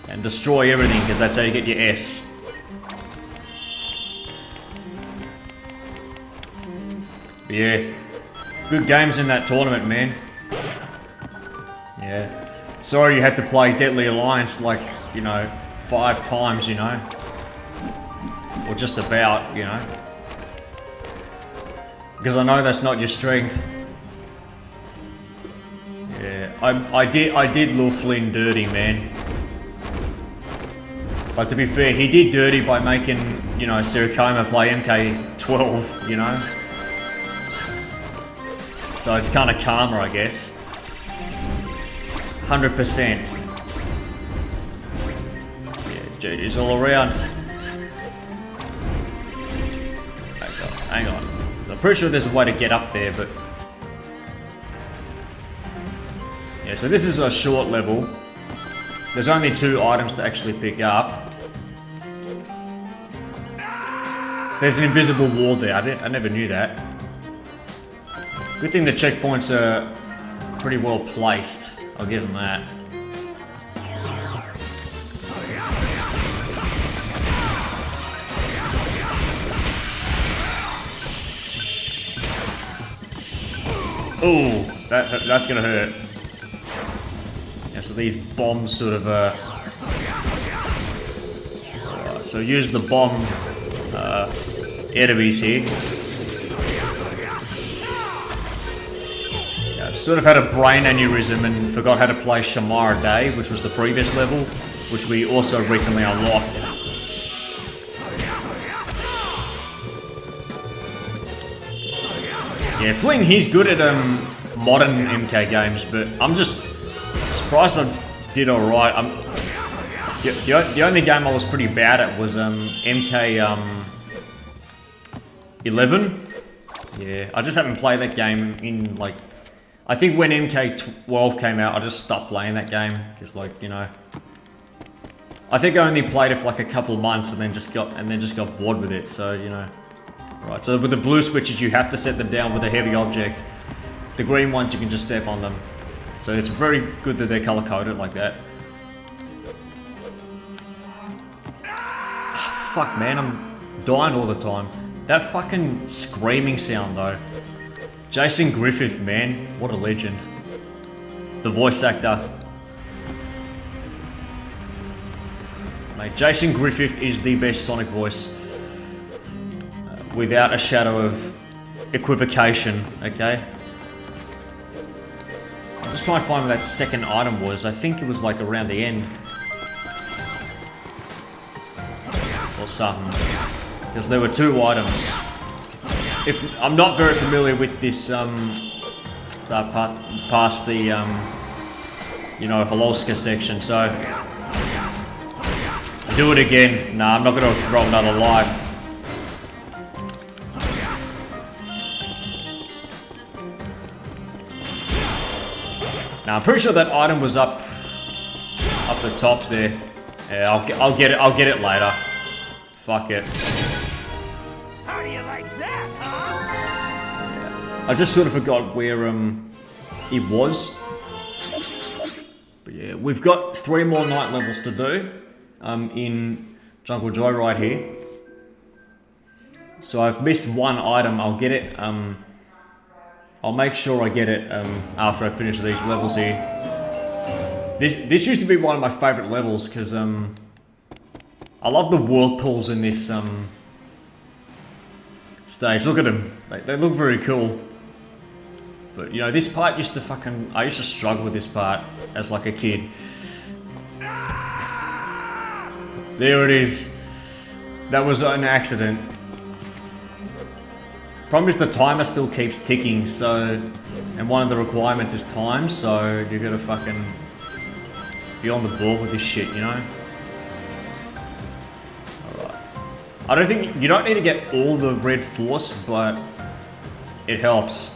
And destroy everything, because that's how you get your S. But yeah. good games in that tournament, man. Yeah. Sorry you had to play Deadly Alliance like, you know, 5 times, you know. Or just about, you know. Because I know that's not your strength. Yeah, I did Lil Flynn dirty, man. But to be fair, he did dirty by making, you know, Sirikoma play MK12, you know. So it's kind of karma, I guess. 100%. Yeah, GG's all around. Hang on. I'm pretty sure there's a way to get up there, but... Yeah, so this is a short level. There's only 2 items to actually pick up. There's an invisible wall there. I never knew that. Good thing the checkpoints are pretty well placed. I'll give them that. Ooh, that's gonna hurt. Yeah, so these bombs sort of so use the bomb enemies here. Yeah, I sort of had a brain aneurysm and forgot how to play Shamara Day, which was the previous level, which we also recently unlocked. Yeah, Flynn, he's good at modern MK games, but I'm just surprised I did alright. The only game I was pretty bad at was MK 11. Yeah, I just haven't played that game in like... I think when MK 12 came out, I just stopped playing that game, because like, you know... I think I only played it for like a couple of months and then just got bored with it, so you know... Right, so with the blue switches you have to set them down with a heavy object. The green ones you can just step on them. So it's very good that they're color coded like that. Oh, fuck man, I'm dying all the time. That fucking screaming sound though. Jason Griffith, man, what a legend. The voice actor. Mate, Jason Griffith is the best Sonic voice. Without a shadow of equivocation, okay? I'm just trying to find where that second item was. I think it was like around the end. Or something. Because there were 2 items. I'm not very familiar with this, start past the, you know, Hololska section, so... Do it again. Nah, I'm not gonna throw another life. Now, I'm pretty sure that item was up the top there. Yeah, I'll get it later. Fuck it. How do you like that, huh? I just sort of forgot where it was. But yeah, we've got 3 more night levels to do in Jungle Joyride here. So I've missed 1 item. I'll get it. I'll make sure I get it after I finish these levels here. This used to be one of my favourite levels because I love the whirlpools in this stage. Look at them; they look very cool. But you know, this part used to I used to struggle with this part as like a kid. There it is. That was an accident. Problem is the timer still keeps ticking, so... And one of the requirements is time, so you gotta fucking... be on the ball with this shit, you know? Alright. I don't think... You don't need to get all the red force, but... it helps.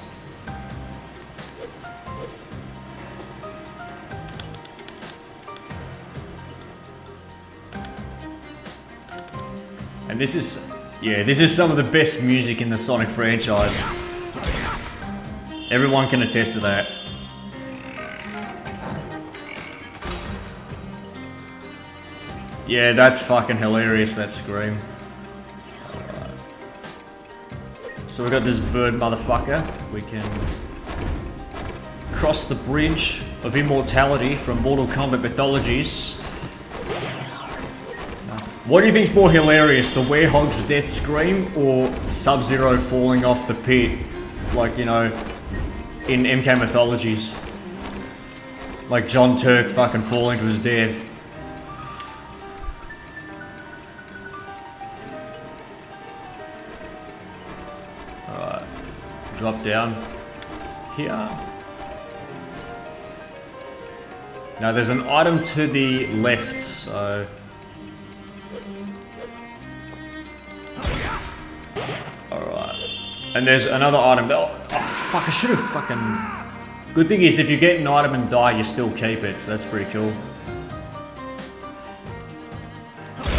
And this is... Yeah, this is some of the best music in the Sonic franchise. Everyone can attest to that. Yeah, that's fucking hilarious, that scream. So we got this bird motherfucker. We can cross the bridge of immortality from Mortal Kombat mythologies. What do you think's more hilarious, the Werehog's death scream or Sub-Zero falling off the pit, like, you know, in MK mythologies? Like John Turk fucking falling to his death. Alright, drop down here. Now there's an item to the left, so... Alright. And there's another item. Oh, fuck, I should have fucking... Good thing is, if you get an item and die, you still keep it, so that's pretty cool.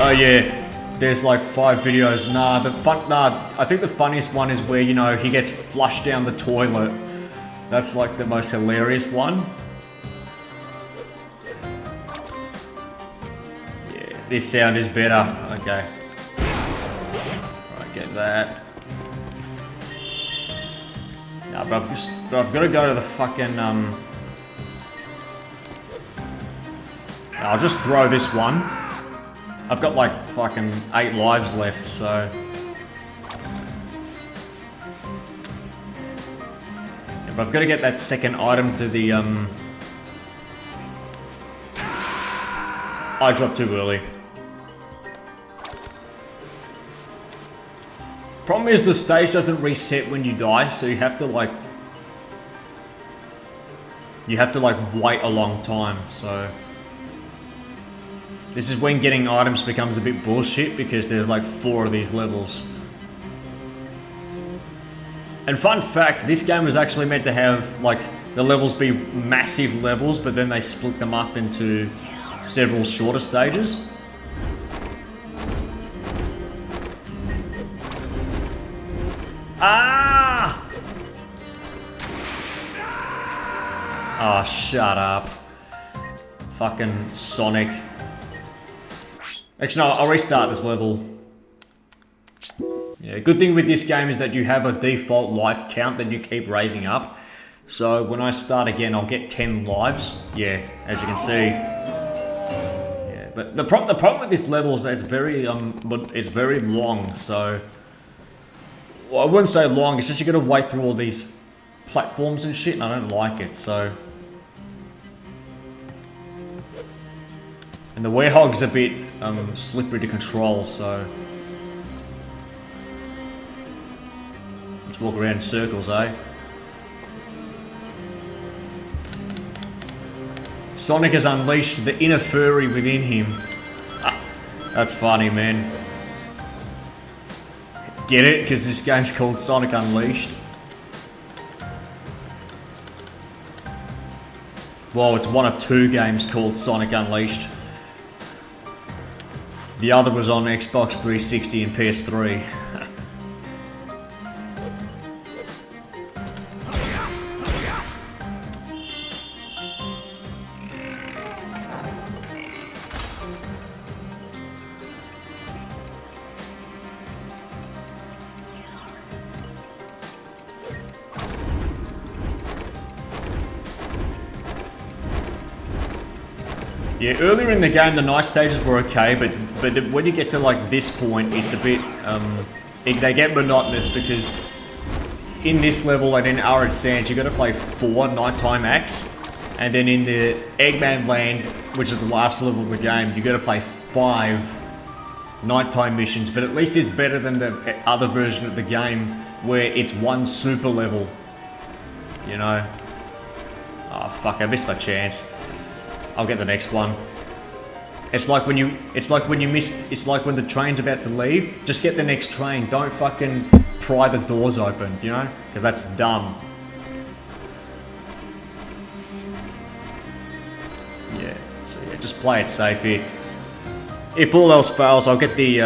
Oh yeah, there's like 5 videos. I think the funniest one is where, you know, he gets flushed down the toilet. That's like the most hilarious one. Yeah, this sound is better. Okay. Alright, get that. Nah, but I've got to go to the fucking, I'll just throw this one. I've got like fucking 8 lives left, so... Yeah, but I've got to get that second item to the, I dropped too early. Problem is the stage doesn't reset when you die, so you have to like wait a long time, so this is when getting items becomes a bit bullshit because there's like 4 of these levels. And fun fact, this game was actually meant to have like the levels be massive levels, but then they split them up into several shorter stages. Ah! Oh, shut up. Fucking Sonic. Actually, no, I'll restart this level. Yeah, good thing with this game is that you have a default life count that you keep raising up. So when I start again, I'll get 10 lives. Yeah, as you can see. Yeah, but the problem with this level is that it's very long, so... Well, I wouldn't say long, it's just you gotta wait through all these platforms and shit, and I don't like it, so... And the Werehog's a bit slippery to control, so... Let's walk around in circles, eh? Sonic has unleashed the inner furry within him. Ah, that's funny, man. Get it? Because this game's called Sonic Unleashed. Well, it's one of 2 games called Sonic Unleashed. The other was on Xbox 360 and PS3. Yeah, earlier in the game the night stages were okay, but when you get to like this point, it's a bit, they get monotonous because in this level and in Arid Sands, you got to play 4 nighttime acts, and then in the Eggman Land, which is the last level of the game, you got to play 5 nighttime missions. But at least it's better than the other version of the game where it's 1 super level. You know? Oh fuck! I missed my chance. I'll get the next one. It's like when the train's about to leave, just get the next train. Don't fucking pry the doors open, you know? Because that's dumb. Yeah, so yeah, just play it safe here. If all else fails, I'll get the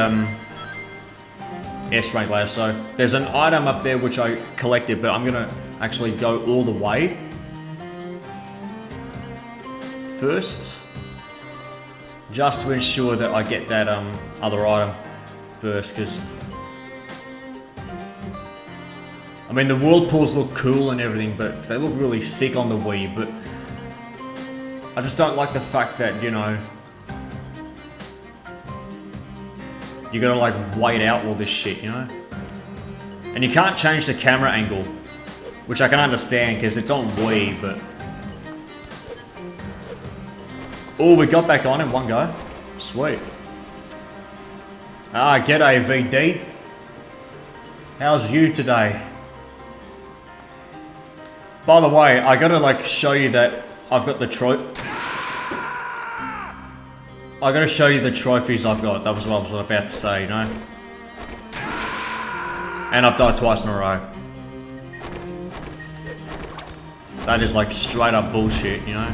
S rank later. So there's an item up there which I collected, but I'm gonna actually go all the way first, just to ensure that I get that other item first, because I mean, the whirlpools look cool and everything, but they look really sick on the Wii, but I just don't like the fact that, you know, you gotta like wait out all this shit, you know? And you can't change the camera angle, which I can understand because it's on Wii, but... Oh, we got back on in one go. Sweet. Ah, g'day VD. How's you today? By the way, I gotta like show you that I've got the I gotta show you the trophies I've got. That was what I was about to say, you know? And I've died twice in a row. That is like straight up bullshit, you know?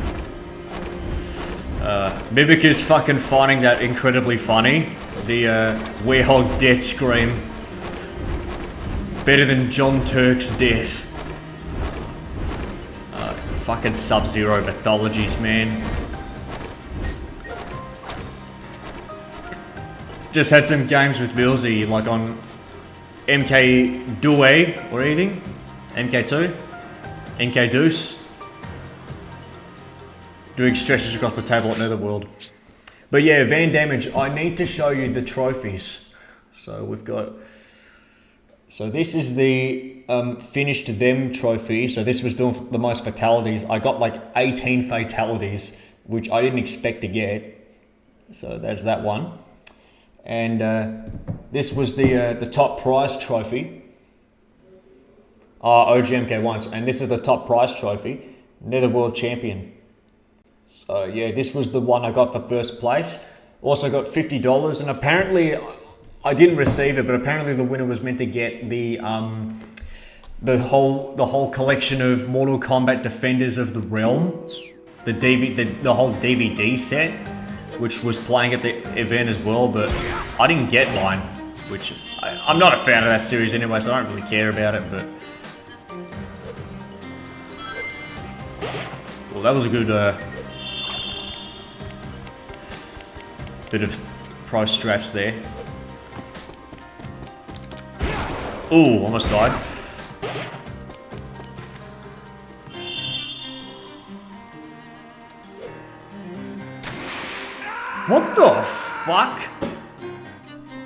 Mimic is fucking finding that incredibly funny. The Werehog death scream. Better than John Turk's death. Fucking Sub-Zero mythologies, man. Just had some games with Millsy, like on MK2 or anything. MK2? MK Deuce. Doing stretches across the table at Netherworld. But yeah, Van Damage, I need to show you the trophies. So we've got... So this is the finished them trophy. So this was doing the most fatalities. I got like 18 fatalities, which I didn't expect to get. So there's that one. And this was the top prize trophy. OGMK once. And this is the top prize trophy. Netherworld champion. So yeah, this was the one I got for first place. Also got $50, and apparently I didn't receive it, but apparently the winner was meant to get the whole collection of Mortal Kombat Defenders of the Realm, the whole DVD set, which was playing at the event as well. But I didn't get mine, which I'm not a fan of that series anyway, so I don't really care about it. But well, that was a good bit of pro strats there. Ooh, almost died. What the fuck?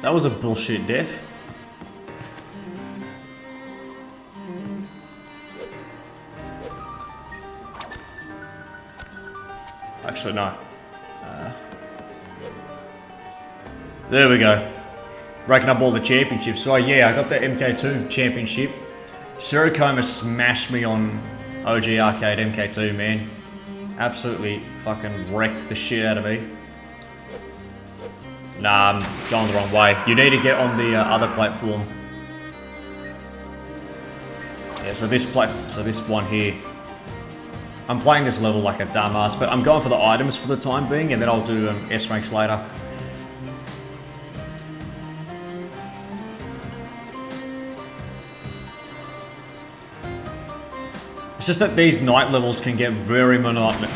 That was a bullshit death. Actually, no. There we go. Racking up all the championships. So yeah, I got the MK2 championship. Suricoma smashed me on OG Arcade MK2, man. Absolutely fucking wrecked the shit out of me. Nah, I'm going the wrong way. You need to get on the other platform. Yeah, so this one here. I'm playing this level like a dumbass, but I'm going for the items for the time being, and then I'll do S ranks later. It's just that these night levels can get very monotonous.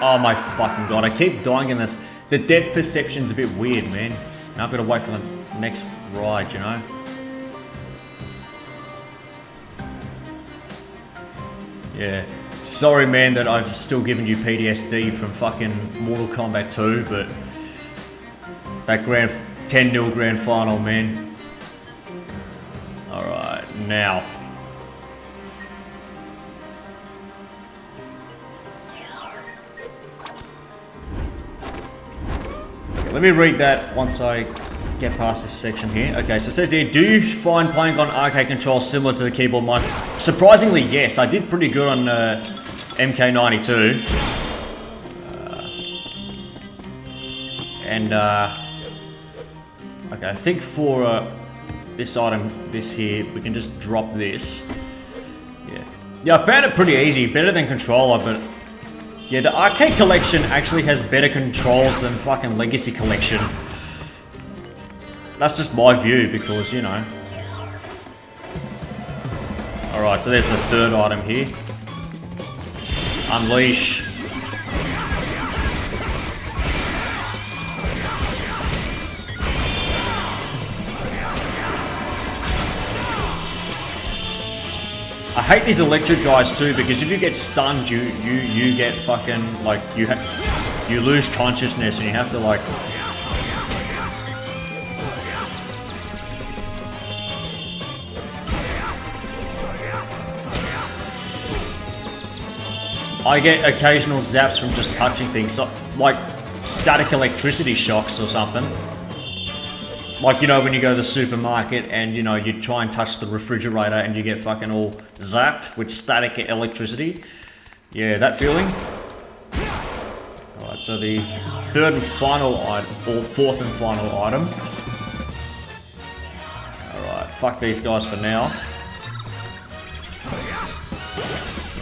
Oh my fucking god, I keep dying in this. The depth perception's a bit weird, man. Now I've got to wait for the next ride, you know? Yeah. Sorry, man, that I've still given you PTSD from fucking Mortal Kombat 2, but that 10-0 grand final, man. Alright, now. Let me read that once I get past this section here. Okay, so it says here, do you find playing on arcade controls similar to the keyboard mic? Surprisingly, yes. I did pretty good on MK92. Okay, I think for this item, this here, we can just drop this. Yeah, I found it pretty easy. Better than controller, but... yeah, the arcade collection actually has better controls than fucking Legacy collection. That's just my view because, you know. Alright, so there's the third item here. Unleash. hate these electric guys too, because if you get stunned, you get fucking like you lose consciousness and you have to like. I get occasional zaps from just touching things, so, like static electricity shocks or something. Like, you know, when you go to the supermarket and, you know, you try and touch the refrigerator and you get fucking all zapped with static electricity. Yeah, that feeling. Alright, so the third and final item, or fourth and final item. Alright, fuck these guys for now.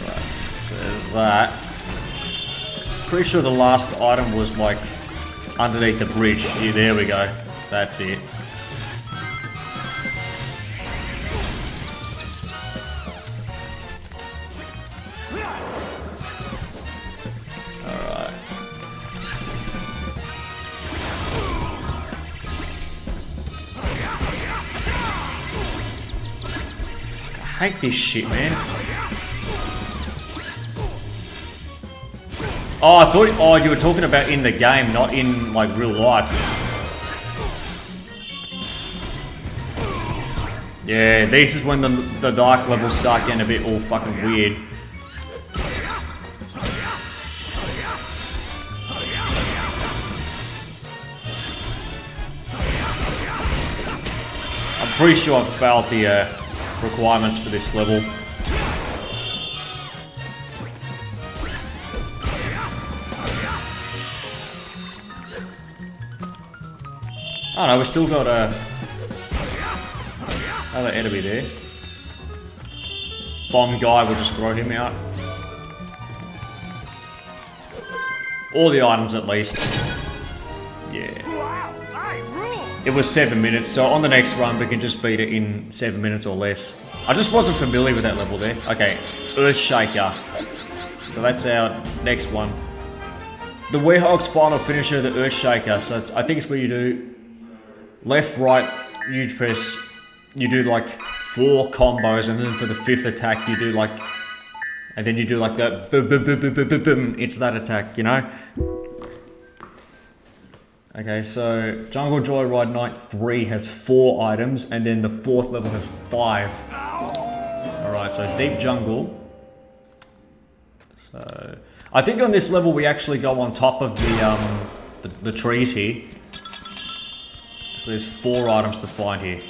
Alright, so there's that. Pretty sure the last item was like underneath the bridge. Yeah, there we go. That's it. Alright. I hate this shit, man. Oh, I thought. Oh, you were talking about in the game, not in like real life. Yeah, this is when the dark levels start getting a bit all fucking weird. I'm pretty sure I've failed the requirements for this level. Oh no, we've still got another enemy there. Bomb guy, we'll just throw him out. All the items at least. Yeah. It was 7 minutes, so on the next run we can just beat it in 7 minutes or less. I just wasn't familiar with that level there. Okay, Earthshaker. So that's our next one. The Werehog's final finisher, the Earthshaker. So I think it's where you do left, right, you press. You do like 4 combos, and then for the 5th attack you do like, and then you do like that boom, boom, boom, boom, boom, boom, boom. It's that attack, you know. Okay, so Jungle Joyride Night 3 has 4 items, and then the 4th level has 5. All right, so Deep Jungle. So I think on this level we actually go on top of the trees here. So there's 4 items to find here.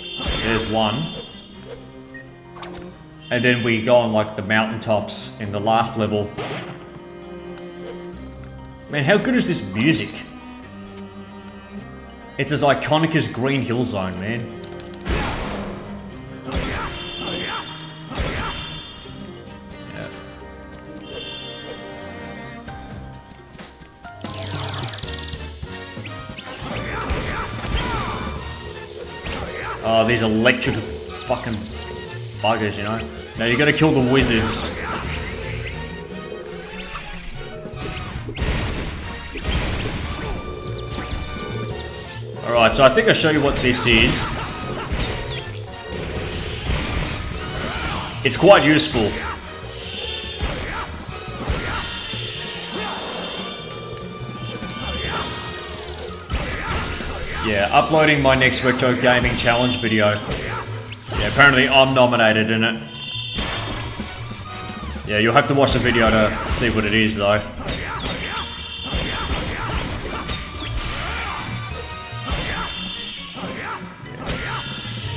There's 1. And then we go on like the mountaintops in the last level. Man, how good is this music? It's as iconic as Green Hill Zone, man. Yeah. Oh, these electric fucking buggers, you know? Now you gotta kill the wizards. Alright, so I think I'll show you what this is. It's quite useful. Yeah, uploading my next retro gaming challenge video. Yeah, apparently I'm nominated in it. Yeah, you'll have to watch the video to see what it is though.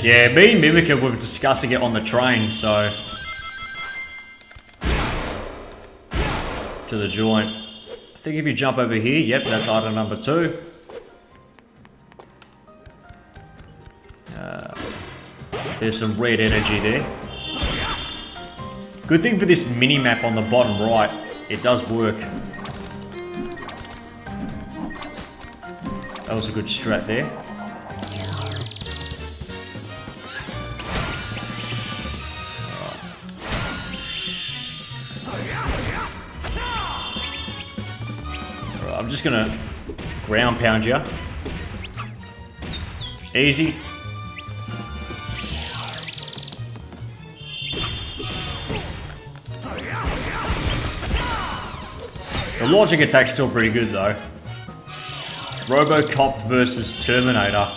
Yeah, me and Mimica were discussing it on the train, so... To the joint. I think if you jump over here, yep, that's item number 2. There's some red energy there. Good thing for this mini-map on the bottom right, it does work. That was a good strat there. Alright, I'm just gonna ground pound you. The launching attack's still pretty good though. RoboCop versus Terminator.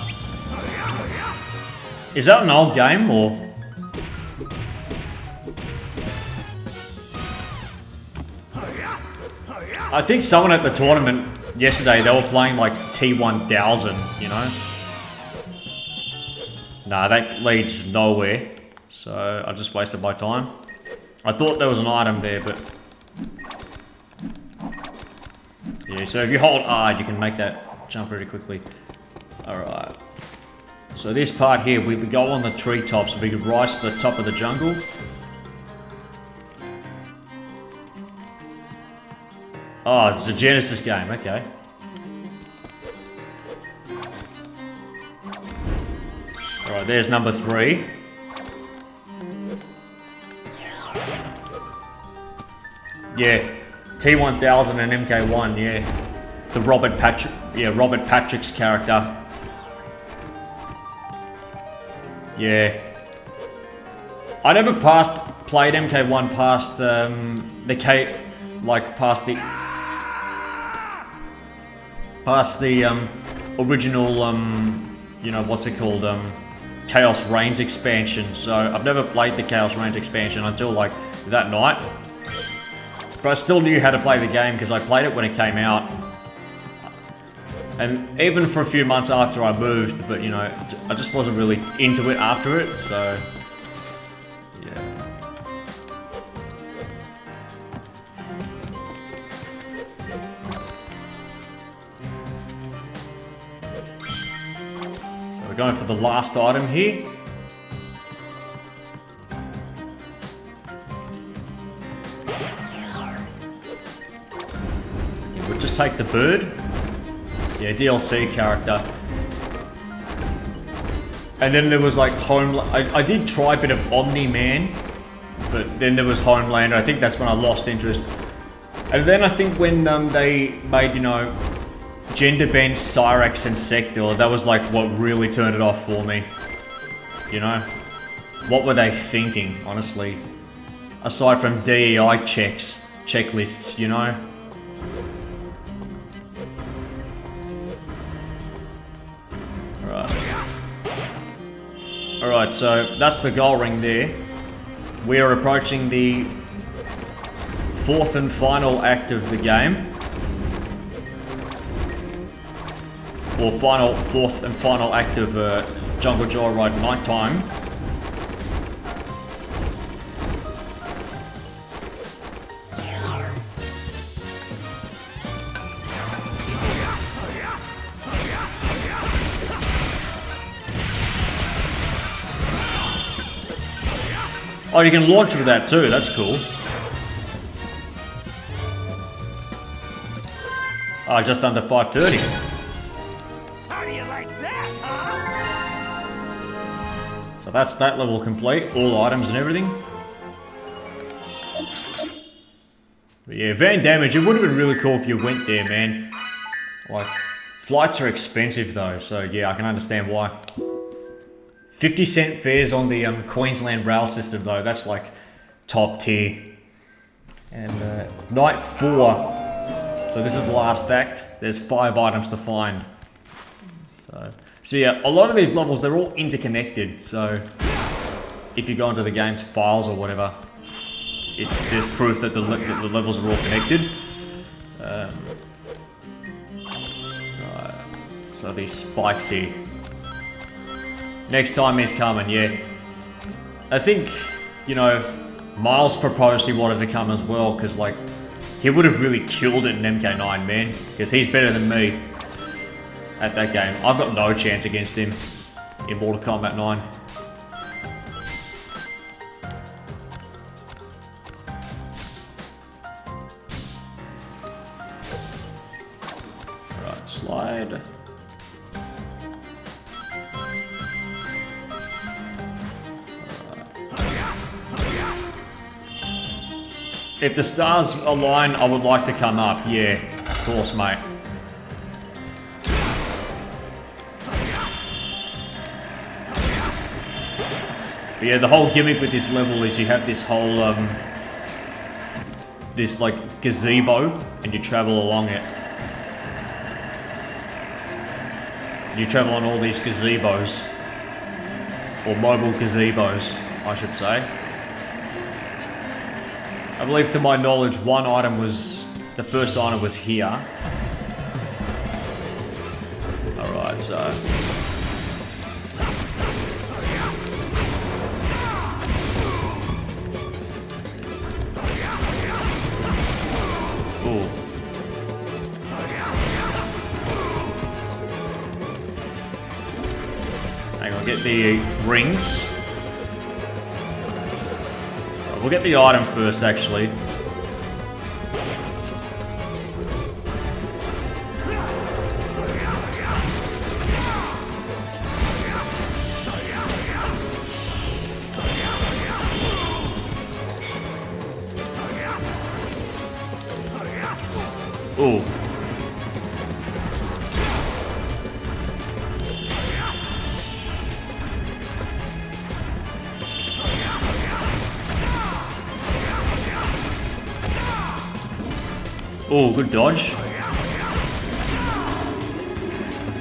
Is that an old game or? I think someone at the tournament yesterday, they were playing like T1000, you know? Nah, that leads nowhere. So I just wasted my time. I thought there was an item there, but... yeah, so if you hold R, you can make that jump really quickly. Alright. So this part here, we go on the treetops, we could rise to the top of the jungle. Oh, it's a Genesis game, okay. Alright, there's number 3. Yeah, T1000 and MK1, yeah. The Robert Patrick's character. Yeah. I never played MK1 past past the original, you know, what's it called, Chaos Reigns expansion. So I've never played the Chaos Reigns expansion until like that night. But I still knew how to play the game because I played it when it came out. And even for a few months after I moved, but you know, I just wasn't really into it after it, so... yeah. So we're going for the last item here. Yeah, we'll just take the bird. Yeah, DLC character. And then there was like I did try a bit of Omni-Man, but then there was Homelander. I think that's when I lost interest. And then I think when they made, you know, gender bend Cyrax and Sector, that was like what really turned it off for me. You know? What were they thinking, honestly? Aside from DEI checklists, you know? Alright, so that's the goal ring there. We are approaching the 4th and final act of the game. Or 4th and final act of Jungle Joyride Nighttime. Oh, you can launch with that too, that's cool. Oh, just under 530. How do you like that, huh? So that's that level complete, all items and everything. But yeah, van damage, it would have been really cool if you went there, man. Like, flights are expensive though, so yeah, I can understand why. 50-cent fares on the Queensland rail system though, that's like top tier. And night 4, so this is the last act, there's 5 items to find. So yeah, a lot of these levels, they're all interconnected, so if you go into the game's files or whatever, there's proof that the levels are all connected. Right, so these spikes here. Next time he's coming, yeah. I think, you know, Miles proposed he wanted to come as well, because, like, he would have really killed it in MK9, man. Because he's better than me at that game. I've got no chance against him in Mortal Kombat 9. Right, slide. If the stars align, I would like to come up. Yeah, of course, mate. But yeah, the whole gimmick with this level is you have this whole, this like gazebo, and you travel along it. You travel on all these gazebos, or mobile gazebos, I should say. I believe, to my knowledge, the first item was here. Alright, so... Ooh. Hang on, get the rings. We'll get the item first, actually. Ooh. Oh, good dodge.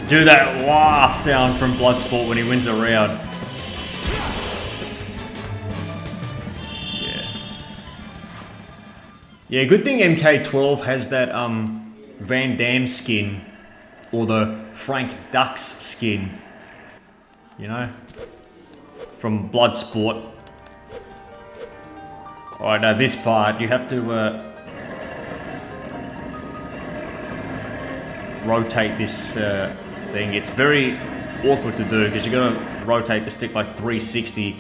Do that wah sound from Bloodsport when he wins a round. Yeah. Yeah, good thing MK12 has that Van Damme skin, or the Frank Dux skin, you know, from Bloodsport. Alright, now this part, you have to rotate this thing. It's very awkward to do because you gotta rotate the stick like 360.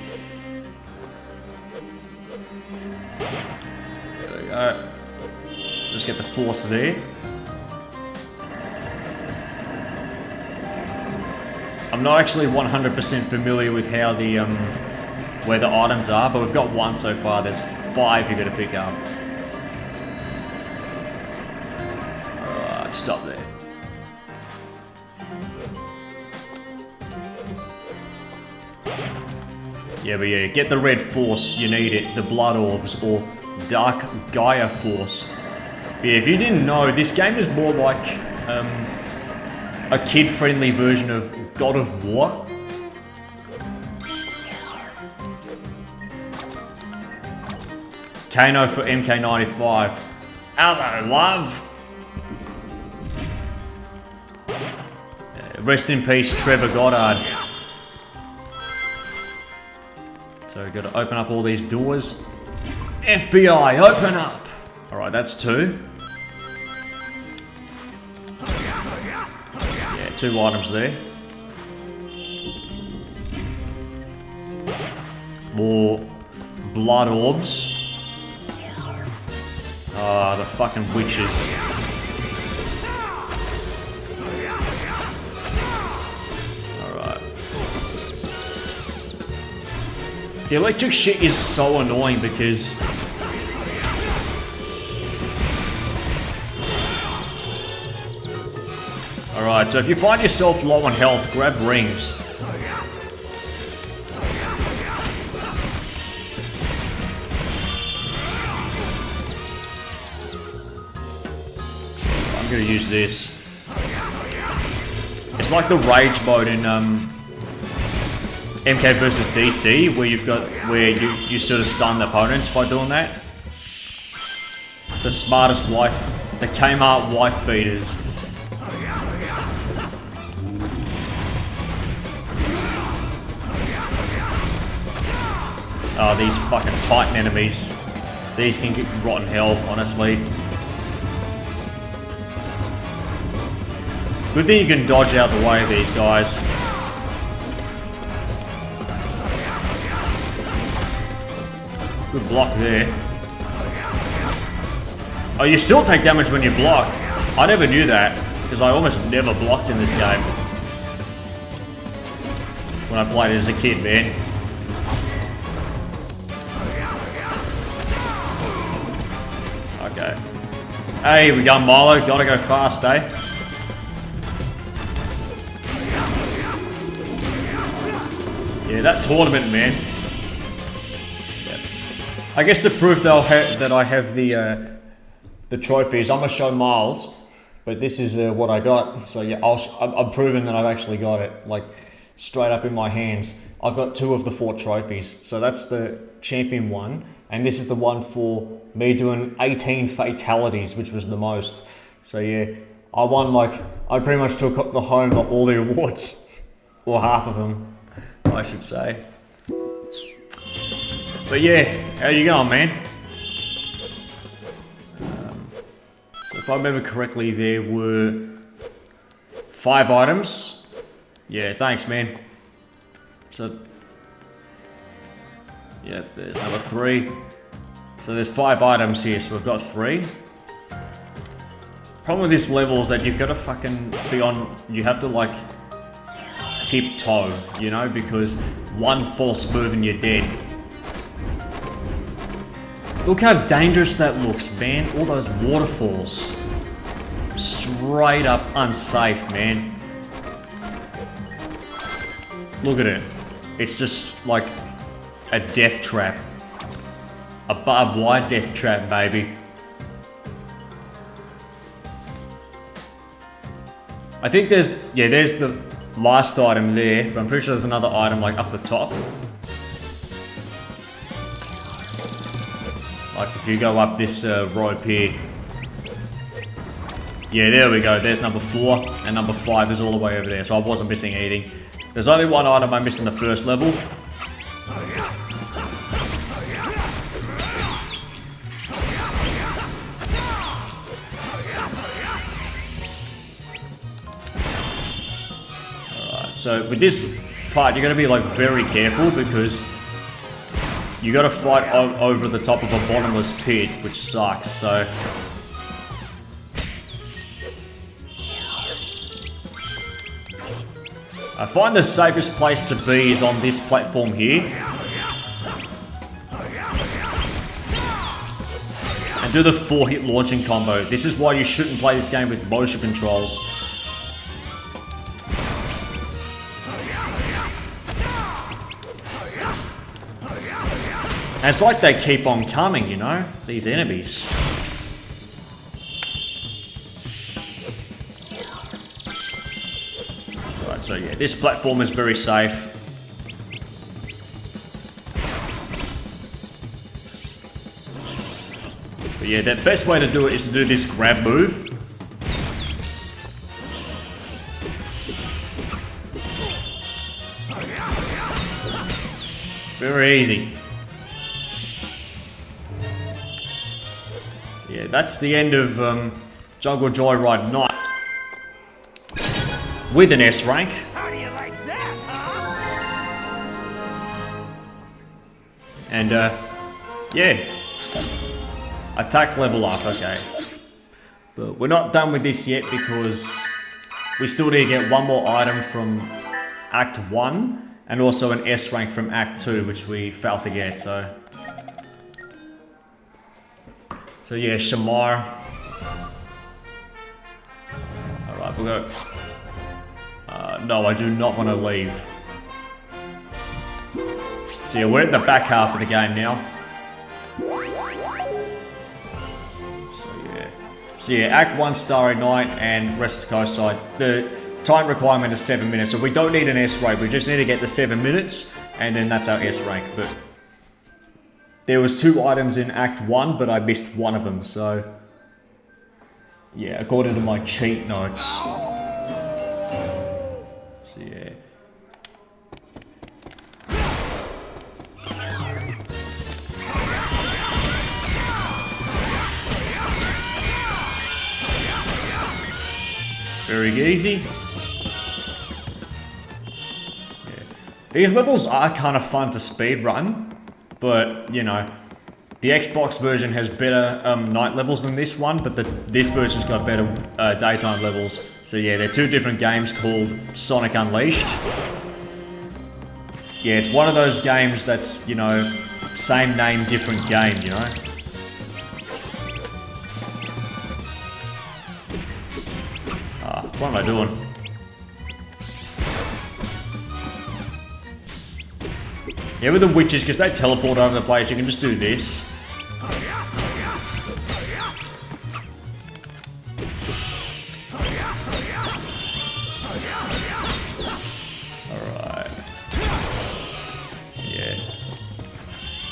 There we go. Just get the force there. I'm not actually 100% familiar with how the where the items are, but we've got one so far. There's 5 you gotta pick up. Alright, stop there. Yeah, but yeah, get the red force, you need it, the blood orbs, or dark Gaia force. But yeah, if you didn't know, this game is more like a kid-friendly version of God of War. Kano for MK95. Hello, love! Rest in peace, Trevor Goddard. So we've got to open up all these doors. FBI, open up! Alright, that's 2. Yeah, 2 items there. More blood orbs. Ah, the fucking witches. The electric shit is so annoying because alright, so if you find yourself low on health, grab rings. I'm gonna use this. It's like the rage mode in MK versus DC, where you sort of stun the opponents by doing that. The smartest wife, the Kmart wife beaters. Oh, these fucking Titan enemies. These can get rotten hell, honestly. Good thing you can dodge out the way of these guys. Good block there. Oh, you still take damage when you block. I never knew that, because I almost never blocked in this game. When I played it as a kid, man. Okay. Hey, we got Milo. Gotta go fast, eh? Yeah, that tournament, man. I guess the proof that I have the the trophies. I'm gonna show Miles, but this is what I got. So yeah, I'm proving that I've actually got it, like straight up in my hands. I've got 2 of the 4 trophies. So that's the champion one, and this is the one for me doing 18 fatalities, which was the most. So yeah, I won, like, I pretty much took the home of all the awards, or half of them, I should say. But yeah, how you going, man? So if I remember correctly, there were 5 items. Yeah, thanks, man. So, yeah, there's number 3. So there's 5 items here, so we've got 3. Problem with this level is that you've got to fucking be on, you have to like tiptoe, you know, because one false move and you're dead. Look how dangerous that looks, man. All those waterfalls. Straight up unsafe, man. Look at it. It's just like a death trap. A barbed wire death trap, baby. I think there's the last item there, but I'm pretty sure there's another item like up the top. Like if you go up this rope here. Yeah, there we go. There's number 4, and number 5 is all the way over there, so I wasn't missing anything. There's only one item I missed in the first level. So with this part, you're going to be like very careful because you got to fight over the top of a bottomless pit, which sucks. So I find the safest place to be is on this platform here, and do the 4-hit launching combo. This is why you shouldn't play this game with motion controls. And it's like they keep on coming, you know, these enemies. Right, so yeah, this platform is very safe. But yeah, the best way to do it is to do this grab move. Very easy. Yeah, that's the end of Jungle Joyride Night. With an S rank. How do you like that, huh? And yeah. Attack level up, okay. But we're not done with this yet because we still need to get one more item from Act 1 and also an S rank from Act 2, which we failed to get, so yeah, Shamar. Alright, we'll go. No, I do not want to leave. So yeah, we're at the back half of the game now. So yeah, Act 1 Starry Night and Restless Coast Side. The time requirement is 7 minutes, so we don't need an S rank, we just need to get the 7 minutes, and then that's our S rank. But there was 2 items in Act 1, but I missed one of them, so yeah, according to my cheat notes. So yeah. Very easy. Yeah. These levels are kind of fun to speedrun. But, you know, the Xbox version has better night levels than this one, but this version's got better daytime levels. So yeah, they're 2 different games called Sonic Unleashed. Yeah, it's one of those games that's, you know, same name, different game, you know? What am I doing? Yeah, with the witches, because they teleport over the place, you can just do this.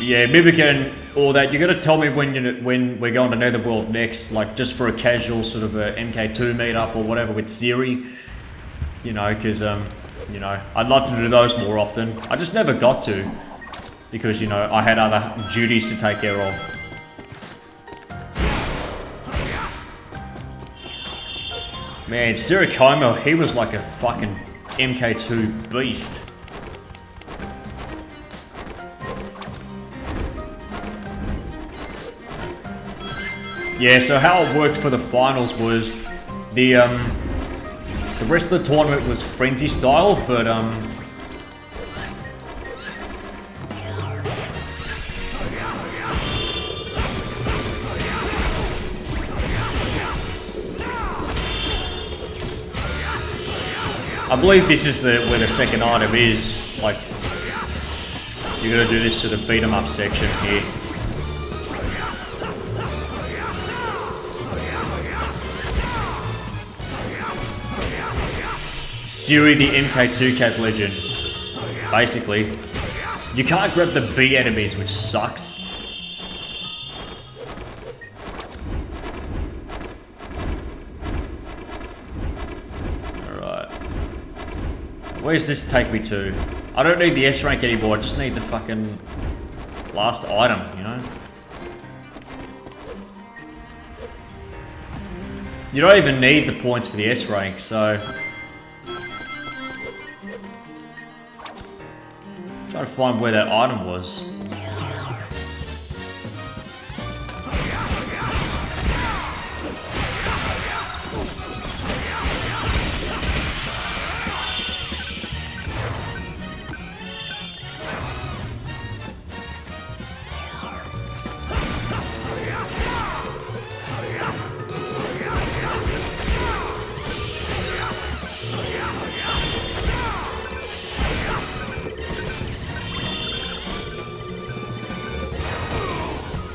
Yeah, Mimic and all that. You got to tell me when we're going to Netherworld next, like just for a casual sort of a MK2 meetup or whatever with Siri. You know, because you know, I'd love to do those more often. I just never got to because you know I had other duties to take care of. Man, Sirikomo, he was like a fucking MK2 beast. Yeah, so how it worked for the finals was the rest of the tournament was frenzy style, but I believe this is where the second item is. Like, you're gonna do this sort of beat 'em up section here. Siri, the MK2 Cat Legend. Basically, you can't grab the B enemies, which sucks. Alright. Where's this take me to? I don't need the S rank anymore, I just need the fucking last item, you know? You don't even need the points for the S rank, so... Trying to find where that item was.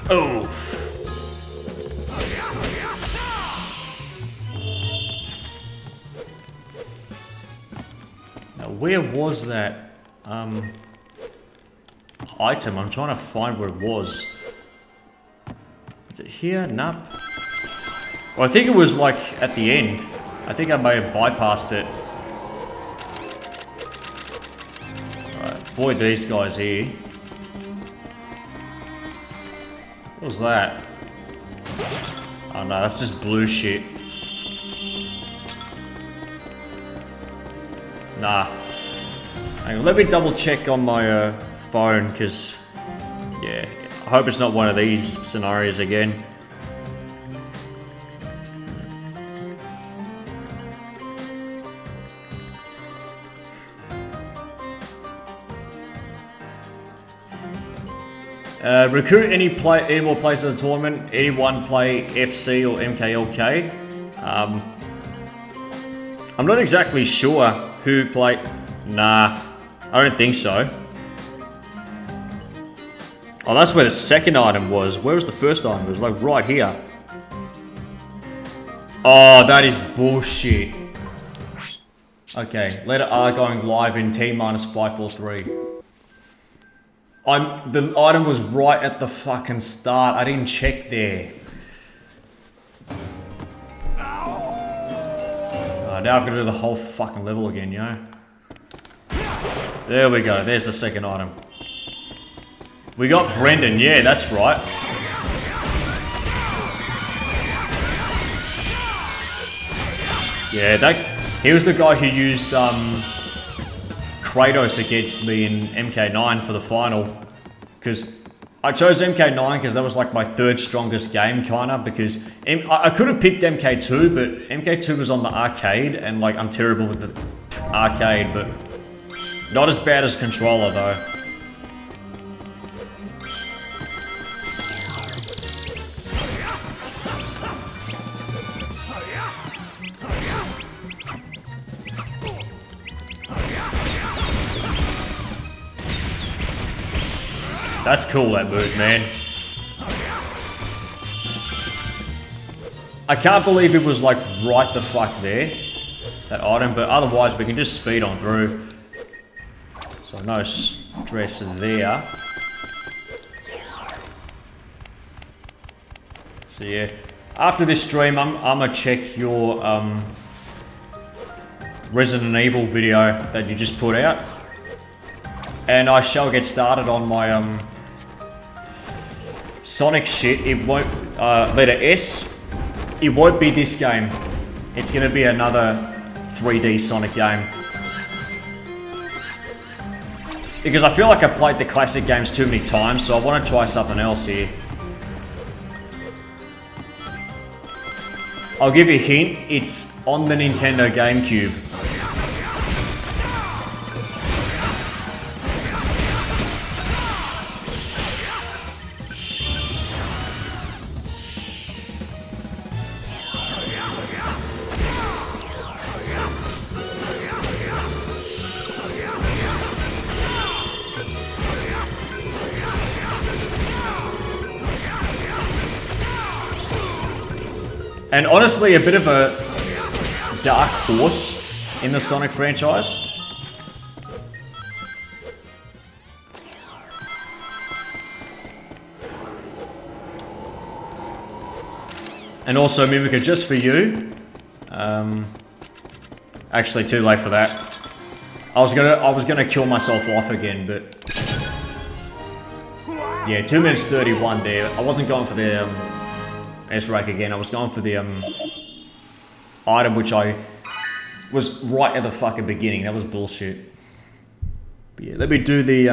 Oh. Now, where was that item? I'm trying to find where it was. Is it here? Nope. Well, I think it was like at the end. I think I may have bypassed it. Alright, avoid these guys here. What was that? Oh no, that's just blue shit. Nah. Hang on, let me double check on my phone, because, yeah, I hope it's not one of these scenarios again. Recruit any more players in the tournament. Anyone play FC or MKLK. I'm not exactly sure who played. Nah, I don't think so. Oh, that's where the second item was. Where was the first item? It was like right here. Oh, that is bullshit. Okay, letter R going live in T-543. The item was right at the fucking start. I didn't check there. Now I've got to do the whole fucking level again, you know? There we go. There's the second item. We got Brendan. Yeah, that's right. Yeah, he was the guy who used Kratos against me in MK9 for the final, because I chose MK9 because that was like my third strongest game, kinda, because I could have picked MK2, but MK2 was on the arcade, and like I'm terrible with the arcade, but not as bad as controller though. That's cool, that move, man. I can't believe it was like right the fuck there, that item, but otherwise we can just speed on through. So no stress there. So yeah, after this stream, I'm gonna check your Resident Evil video that you just put out, and I shall get started on my Sonic shit. It won't letter S. It won't be this game. It's gonna be another 3D Sonic game. Because I feel like I've played the classic games too many times, so I want to try something else here. I'll give you a hint, it's on the Nintendo GameCube. And honestly, a bit of a dark horse in the Sonic franchise. And also, Mimica, just for you. Actually, too late for that. I was gonna kill myself off again, but yeah, 2 minutes 31 there. I wasn't going for the S-Rank again. I was going for the item which I was right at the fucking beginning. That was bullshit. But yeah, let me do the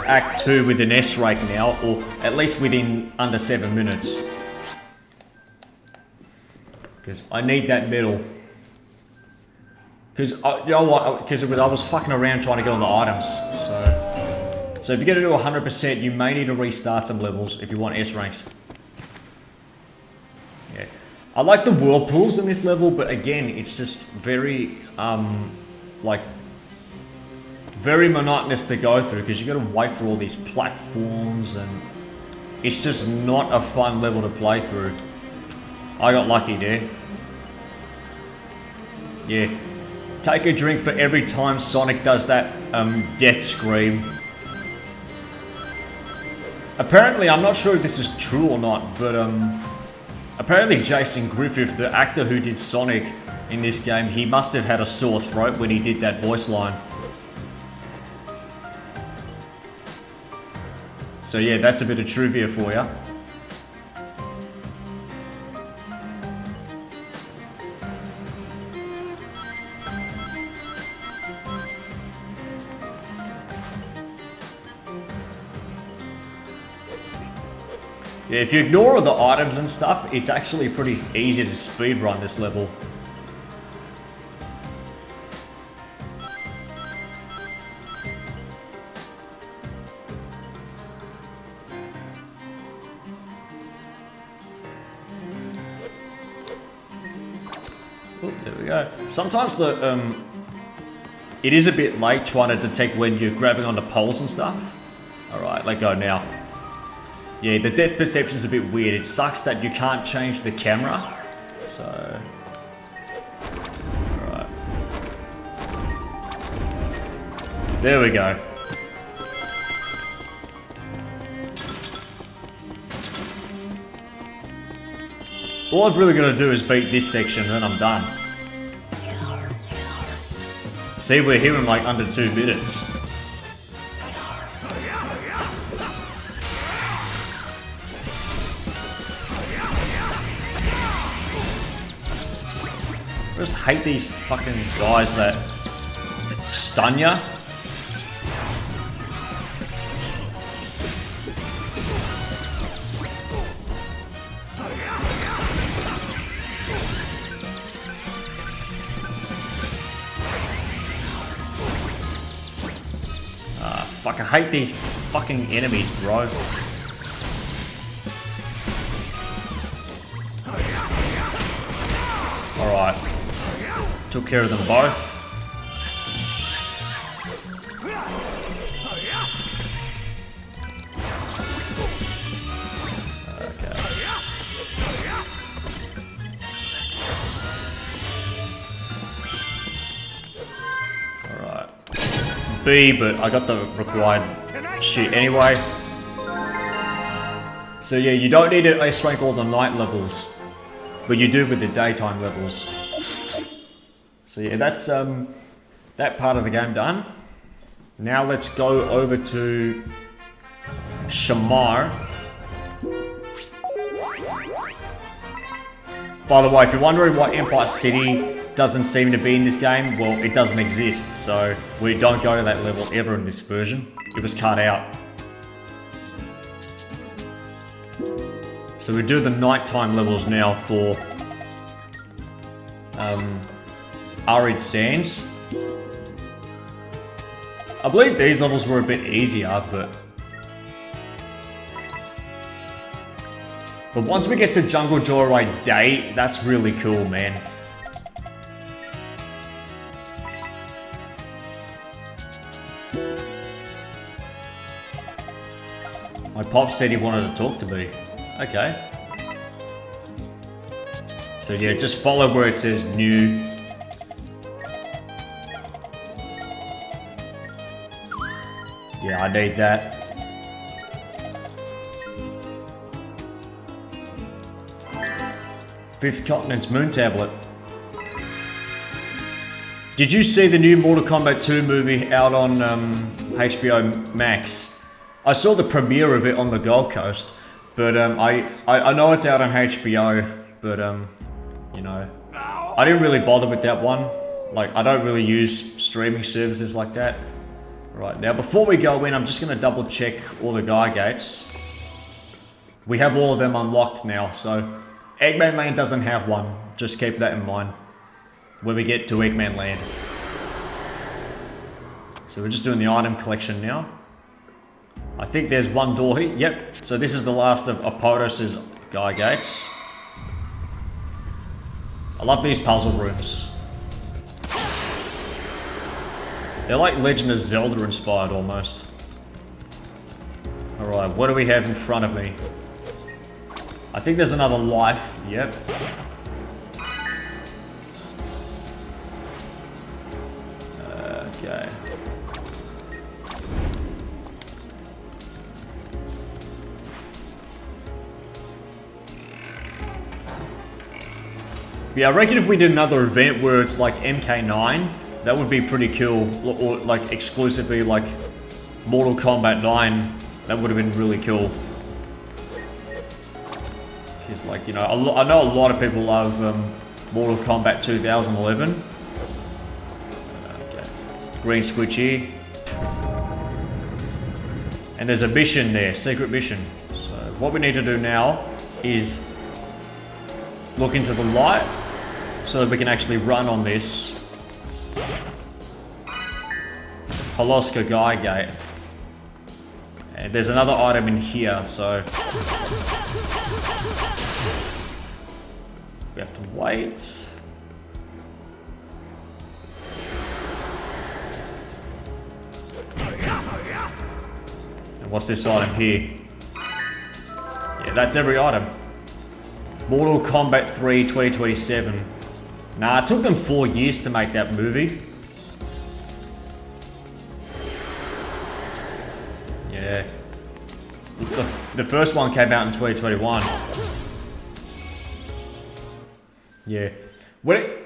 Act 2 with an S-Rank now, or at least within under 7 minutes. Because I need that medal. Because, you know what, because I was fucking around trying to get on the items, so if you're going to do 100%, you may need to restart some levels if you want S ranks. Yeah. I like the whirlpools in this level, but again, it's just very, like, very monotonous to go through, because you got to wait for all these platforms, and it's just not a fun level to play through. I got lucky there. Yeah. Take a drink for every time Sonic does that death scream. Apparently, I'm not sure if this is true or not, but apparently Jason Griffith, the actor who did Sonic in this game, he must have had a sore throat when he did that voice line. So yeah, that's a bit of trivia for you. Yeah, if you ignore all the items and stuff, it's actually pretty easy to speedrun this level. Oh, there we go. Sometimes the it is a bit late trying to detect when you're grabbing onto poles and stuff. Alright, let go now. Yeah, the depth perception's a bit weird. It sucks that you can't change the camera. So... Alright. There we go. All I've really got to do is beat this section and then I'm done. See, we're here in like under 2 minutes. I just hate these fucking guys that stun ya. Fuck, I hate these fucking enemies, bro. Alright. Took care of them both. B, but I got the required shit anyway. So yeah, you don't need to ace rank all the night levels, but you do with the daytime levels. So yeah, that's that part of the game done. Now let's go over to Shamar. By the way, if you're wondering why Empire City doesn't seem to be in this game, well, it doesn't exist, so we don't go to that level ever in this version. It was cut out. So we do the nighttime levels now for Arid Sands. I believe these levels were a bit easier, but once we get to Jungle Joyride Day, that's really cool, man. My pop said he wanted to talk to me. Okay. So yeah, just follow where it says new. Yeah, I need that. Fifth Continent's Moon Tablet. Did you see the new Mortal Kombat 2 movie out on HBO Max? I saw the premiere of it on the Gold Coast, but I know it's out on HBO, but you know, I didn't really bother with that one. Like, I don't really use streaming services like that. Right, now before we go in, I'm just gonna double check all the Gaia gates. We have all of them unlocked now, so Eggman Land doesn't have one. Just keep that in mind when we get to Eggman Land. So we're just doing the item collection now. I think there's one door here. Yep. So this is the last of Apodos's Gaia gates. I love these puzzle rooms. They're like Legend of Zelda inspired almost. Alright, what do we have in front of me? I think there's another life. Yep. Okay. Yeah, I reckon if we did another event where it's like MK9, that would be pretty cool. Or like exclusively like Mortal Kombat 9, that would have been really cool. It's like, you know, I know a lot of people love Mortal Kombat 2011. Okay. Green switch here. And there's a mission there, secret mission. So what we need to do now is look into the light so that we can actually run on this Holoska Gaia gate. And there's another item in here, so we have to wait. And what's this item here? Yeah, that's every item. Mortal Kombat 3 2027. Nah, it took them 4 years to make that movie. Yeah. The first one came out in 2021. Yeah.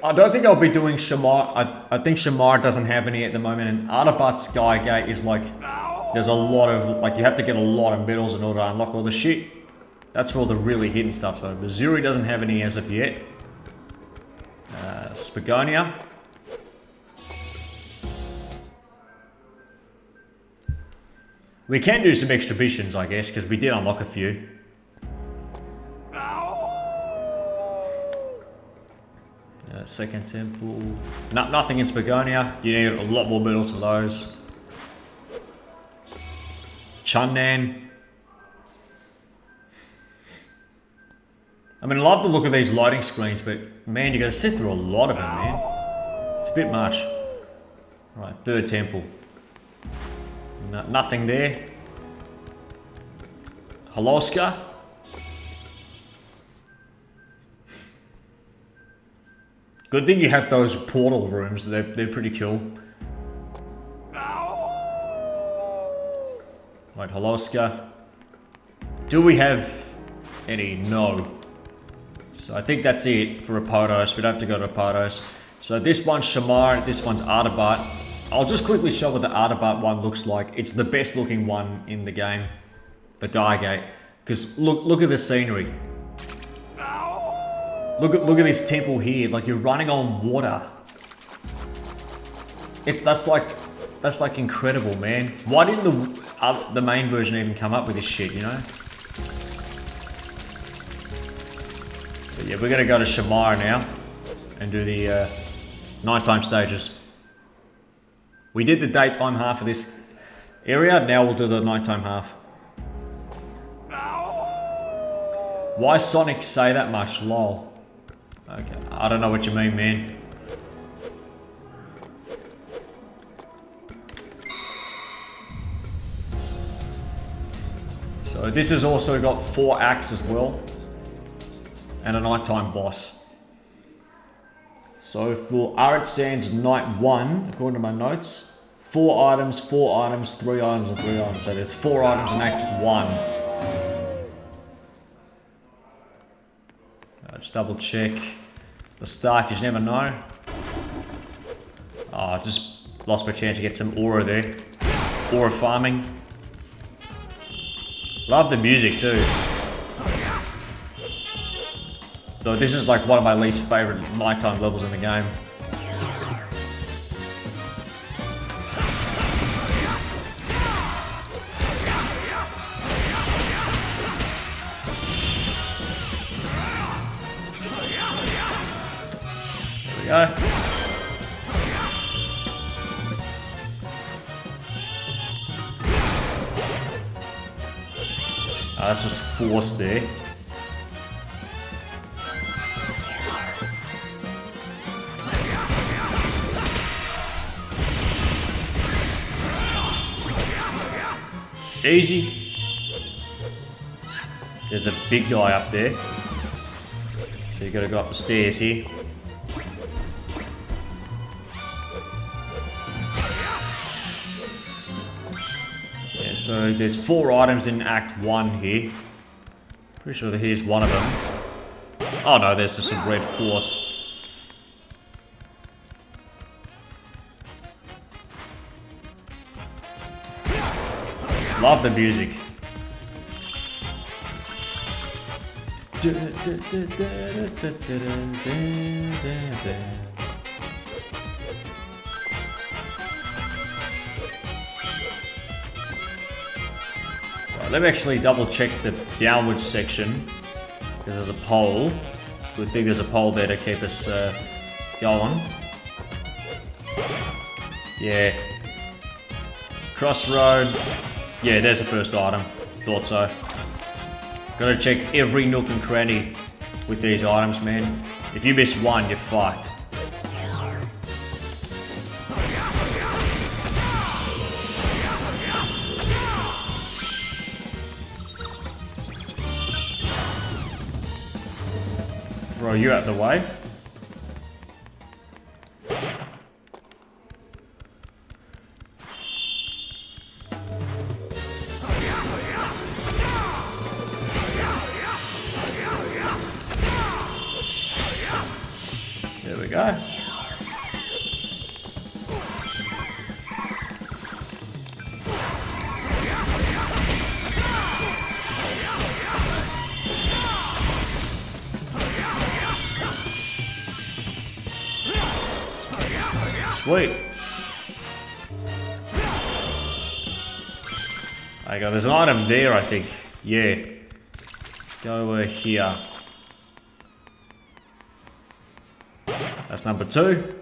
I don't think I'll be doing Shamar. I think Shamar doesn't have any at the moment, and Artabat's Gaia Gate is like, there's a lot of, like, you have to get a lot of medals in order to unlock all the shit. That's for all the really hidden stuff. So Missouri doesn't have any as of yet. Spagonia. We can do some extra missions, I guess, because we did unlock a few. Second temple. Nothing in Spagonia. You need a lot more medals for those. Chunnan. I mean, I love the look of these lighting screens, but man, you gotta sit through a lot of them, man. It's a bit much. Right, third temple. Nothing there. Holoska. Good thing you have those portal rooms. They're pretty cool. Right, Holoska. Do we have any? No. So I think that's it for Apodos. We don't have to go to Apodos. So this one's Shamar, this one's Artabat. I'll just quickly show what the Artabat one looks like. It's the best looking one in the game. The Gaigate. Because look at the scenery. Look at this temple here. Like you're running on water. That's like incredible, man. Why didn't the main version even come up with this shit, you know? But yeah, we're gonna go to Shamar now and do the nighttime stages. We did the daytime half of this area, now we'll do the nighttime half. Why Sonic say that much? Lol. Okay, I don't know what you mean, man. So this has also got 4 acts as well. And a nighttime boss. So for Arid Sands Night 1, according to my notes, 4 items, 4 items, 3 items, and 3 items. So there's 4 items in Act 1. Just double check. The Stark, you never know. Oh, I just lost my chance to get some aura there. Aura farming. Love the music too. Though this is like one of my least favorite nighttime levels in the game. There we go. Oh, that's just force there. Easy. There's a big guy up there. So you gotta go up the stairs here. Yeah, so there's 4 items in Act 1 here. Pretty sure that here's one of them. Oh no, there's just some red force. Love the music. Right, let me actually double check the downwards section because there's a pole. Good thing there's a pole there to keep us going. Yeah. Crossroad. Yeah, there's the first item. Thought so. Gotta check every nook and cranny with these items, man. If you miss one, you're fucked. Throw you out the way. There we go. Sweet. There you go. There's an item there, I think. Yeah. Go over here. That's number 2.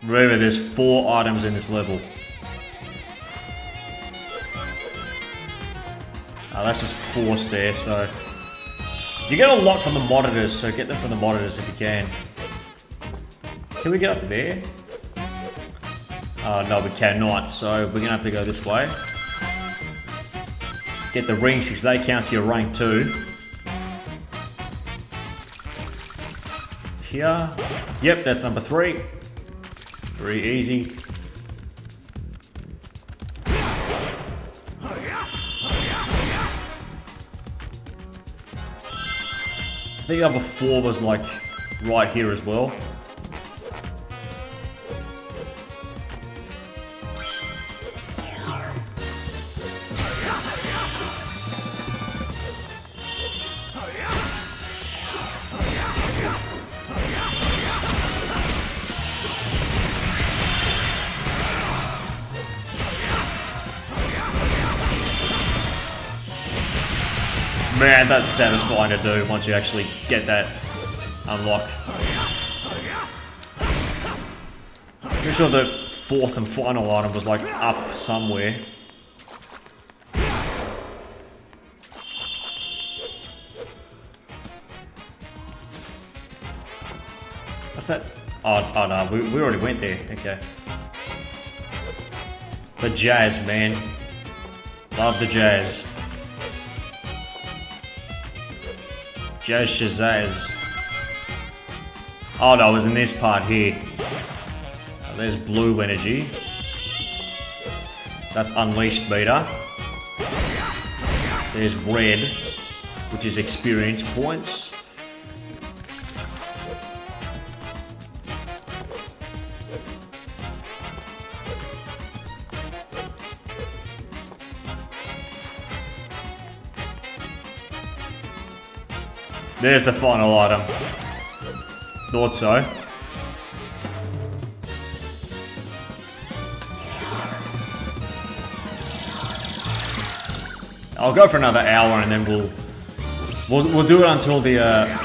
Remember, there's 4 items in this level. Oh, that's just force there, so... You get a lot from the monitors, so get them from the monitors if you can. Can we get up there? Oh, no, we cannot, so we're gonna have to go this way. Get the rings, because they count to your rank too. Here. Yep, that's number 3. Very easy. think number 4 was like right here as well. Man, that's satisfying to do once you actually get that unlocked. Pretty sure the 4th and final item was like up somewhere. What's that? Oh no, we already went there. Okay. The jazz, man. Love the jazz. Jazz Shazazz. Oh no, it was in this part here. Oh, there's blue energy. That's unleashed meter. There's red, which is experience points. There's the final item. Thought so. I'll go for another hour and then we'll do it until the Alright.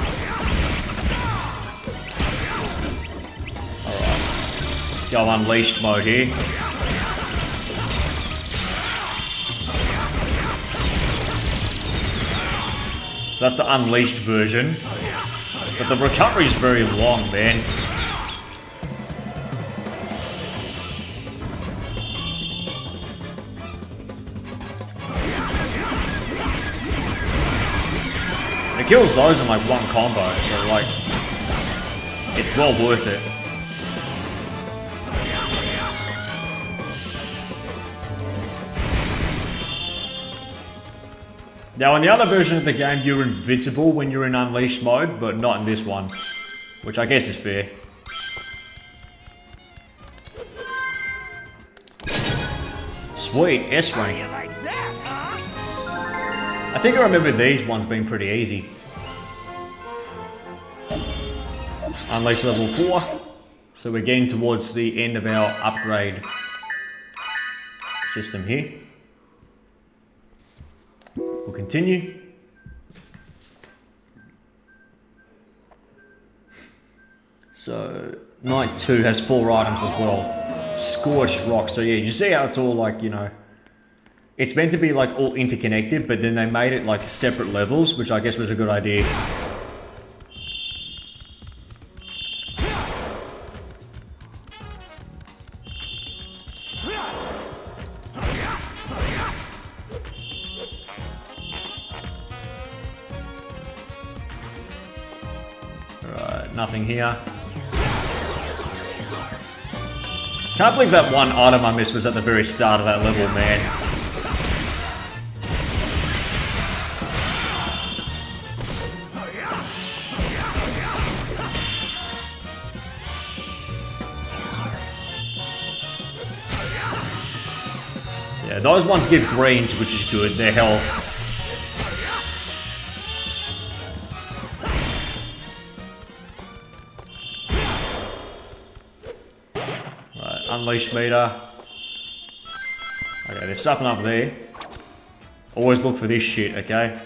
Go unleashed mode here. So that's the unleashed version. But the recovery is very long, man. It kills those in like one combo, so like, it's well worth it. Now in the other version of the game, you're invincible when you're in unleashed mode, but not in this one, which I guess is fair. Sweet, S rank. I think I remember these ones being pretty easy. Unleash level 4. So we're getting towards the end of our upgrade system here. We'll continue. So, Night 2 has 4 items as well. Scorched Rock. So yeah, you see how it's all like, you know, it's meant to be like all interconnected, but then they made it like separate levels, which I guess was a good idea. Alright, nothing here. Can't believe that one item I missed was at the very start of that level, man. Yeah, those ones give greens, which is good. Their health. Right, unleash meter. Okay, there's something up there. Always look for this shit, okay?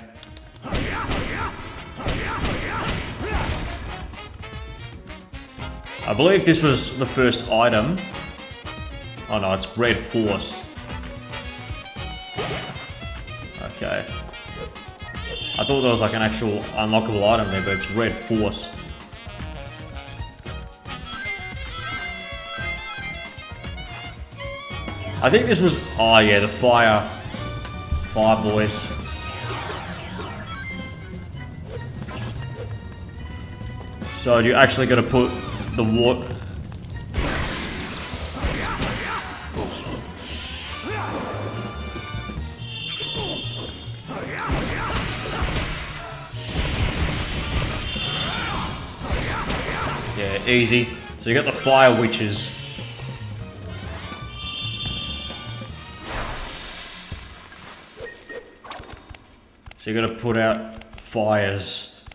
I believe this was the first item. Oh no, it's Red Force. Okay. I thought there was like an actual unlockable item there, but it's Red Force. I think this was, oh yeah, the fire boys. So you actually got to put the water. easy. So you got the fire witches. So you got to put out fires.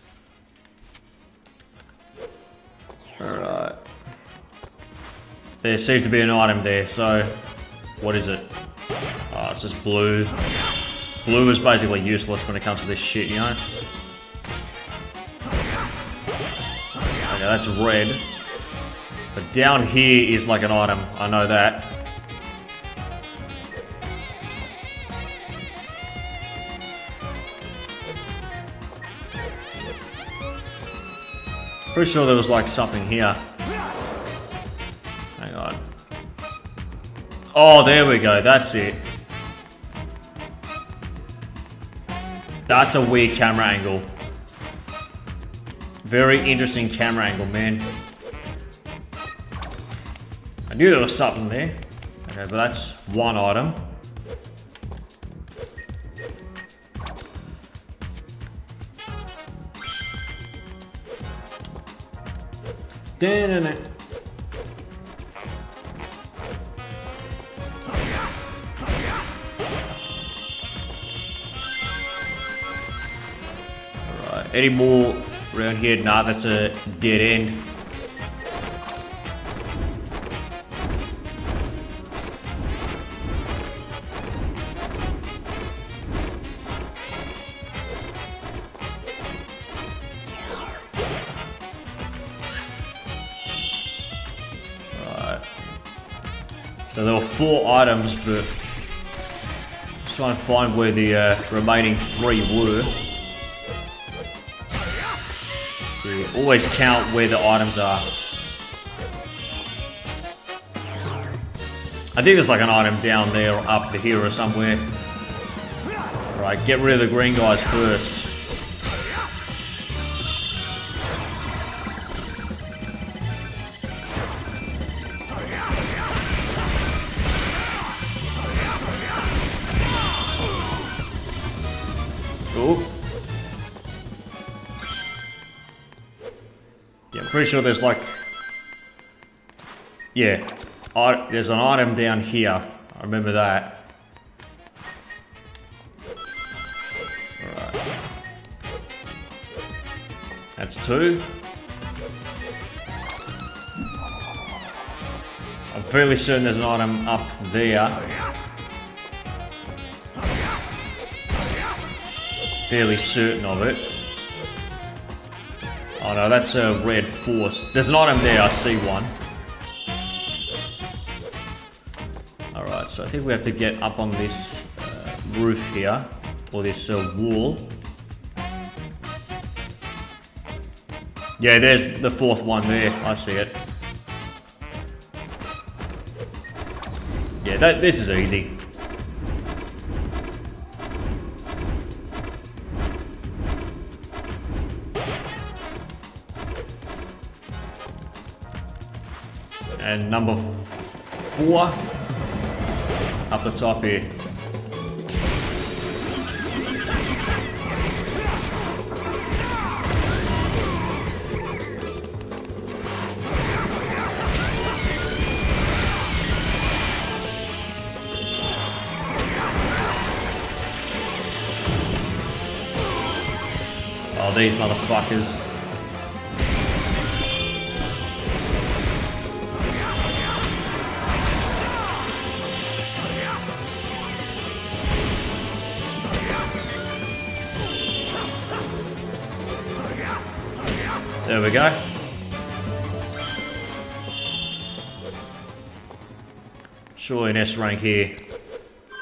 Alright. There seems to be an item there, so what is it? Oh, it's just blue. Blue is basically useless when it comes to this shit, you know? Okay, that's red. But down here is like an item, I know that. Pretty sure there was like something here. Hang on. Oh, there we go, that's it. That's a weird camera angle. Very interesting camera angle, man. I knew there was something there. Okay, but that's one item. Da-na-na. Alright, any more around here? Nah, that's a dead end. So there were 4 items, but just trying to find where the remaining 3 were. So you always count where the items are. I think there's like an item down there or up here or somewhere. Right, get rid of the green guys first. Yeah, I'm pretty sure there's like... Yeah, there's an item down here. I remember that. Alright. That's 2. I'm fairly certain there's an item up there. Fairly certain of it. Oh no, that's a red force. There's an item there, I see one. Alright, so I think we have to get up on this roof here. Or this wall. Yeah, there's the 4th one there. I see it. Yeah, this is easy. And number 4 up the top here. Oh, these motherfuckers. There we go. Surely an S rank here.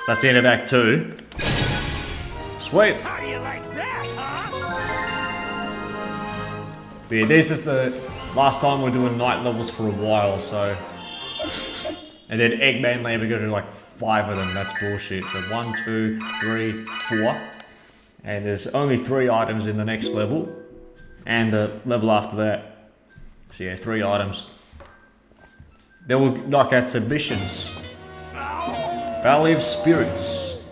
That's the end of Act 2. Sweet. How do you like that, huh? But yeah, this is the last time we're doing night levels for a while, so... And then Eggman Land, we're gonna do like 5 of them, that's bullshit. So 1, 2, 3, 4. And there's only 3 items in the next level. And the level after that. So yeah, 3 items. Then we'll knock out submissions. Valley of Spirits.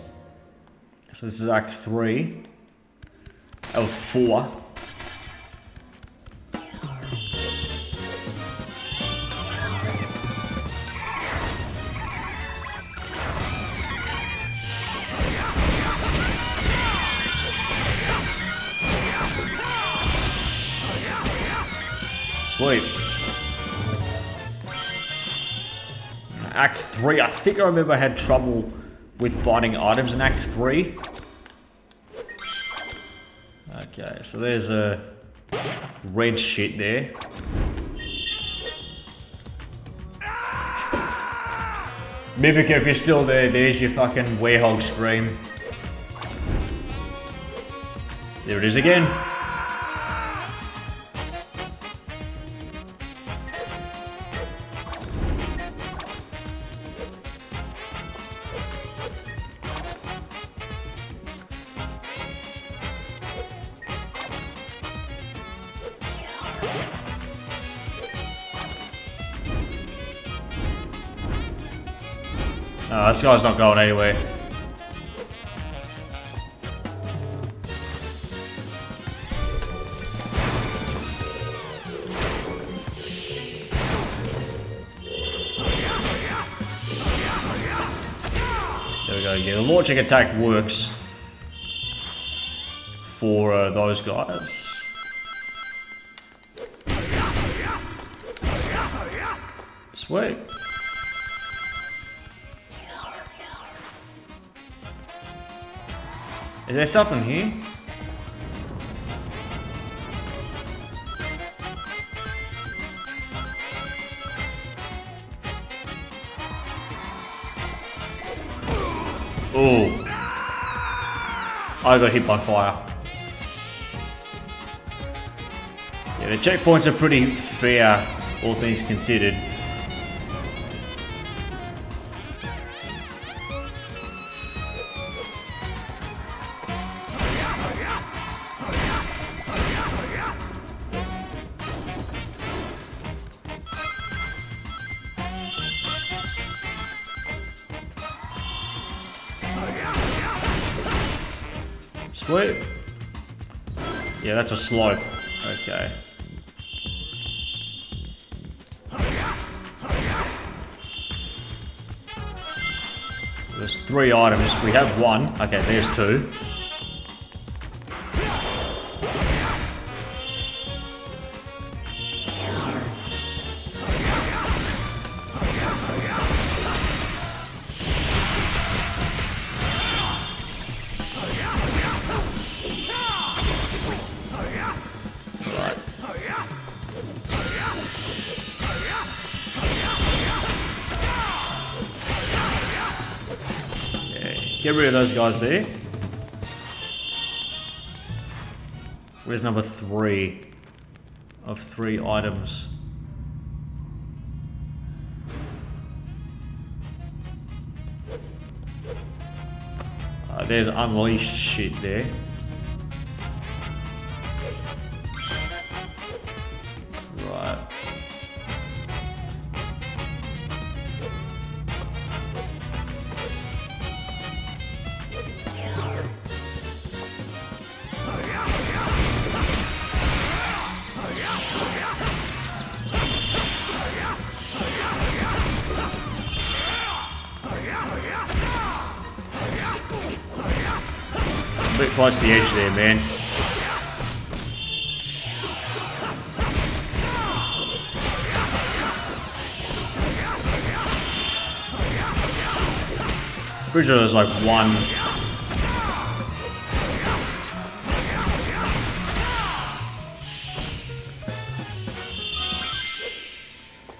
So this is Act 3 of 4. Sweet. Act 3. I think I remember I had trouble with finding items in Act 3. Okay, so there's a red shit there. Mimic, if you're still there, there's your fucking werehog scream. There it is again. This guy's not going anywhere. There we go. Yeah, the launching attack works for those guys. Sweet. Is there something here? Oh. I got hit by fire. Yeah, the checkpoints are pretty fair, all things considered. Sweet. Yeah, that's a slope. Okay. There's 3 items. We have 1. Okay, there's 2. Get rid of those guys there. Where's number 3 of 3 items? There's unleashed shit there. Right. A bit close to the edge there, man. Pretty sure there's like 1.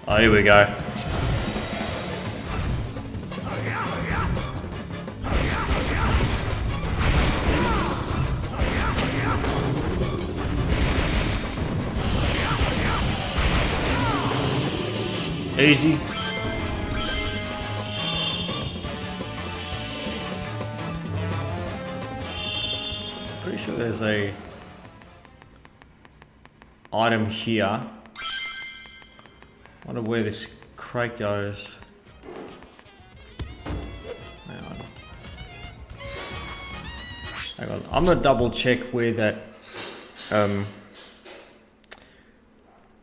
Oh, here we go. Easy. Pretty sure there's a item here. Wonder where this crate goes. Hang on. I'm gonna double check where that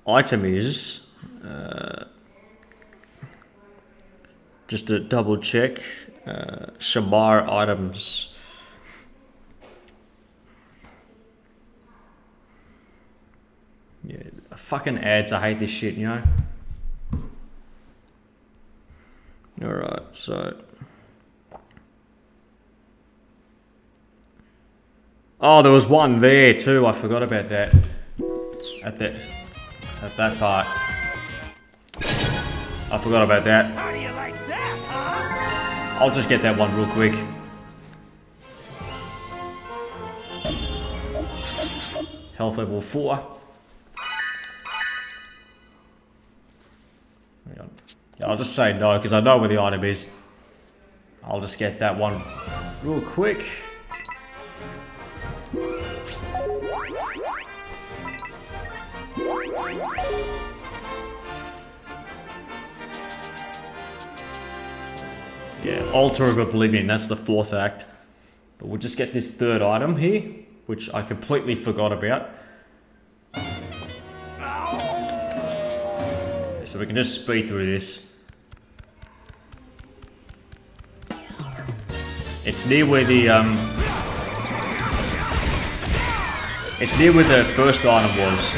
item is. Just to double check. Shamar items. Yeah, I Fucking ads, I hate this shit, you know? Alright, so... Oh, there was one there too, I forgot about that. At that part. I forgot about that. How do you like that, huh? I'll just get that one real quick. Health level 4. Yeah, I'll just say no, because I know where the item is. I'll just get that one real quick. Yeah, Altar of Oblivion, that's the 4th act. But we'll just get this 3rd item here, which I completely forgot about. So we can just speed through this. It's near where the it's near where the first item was.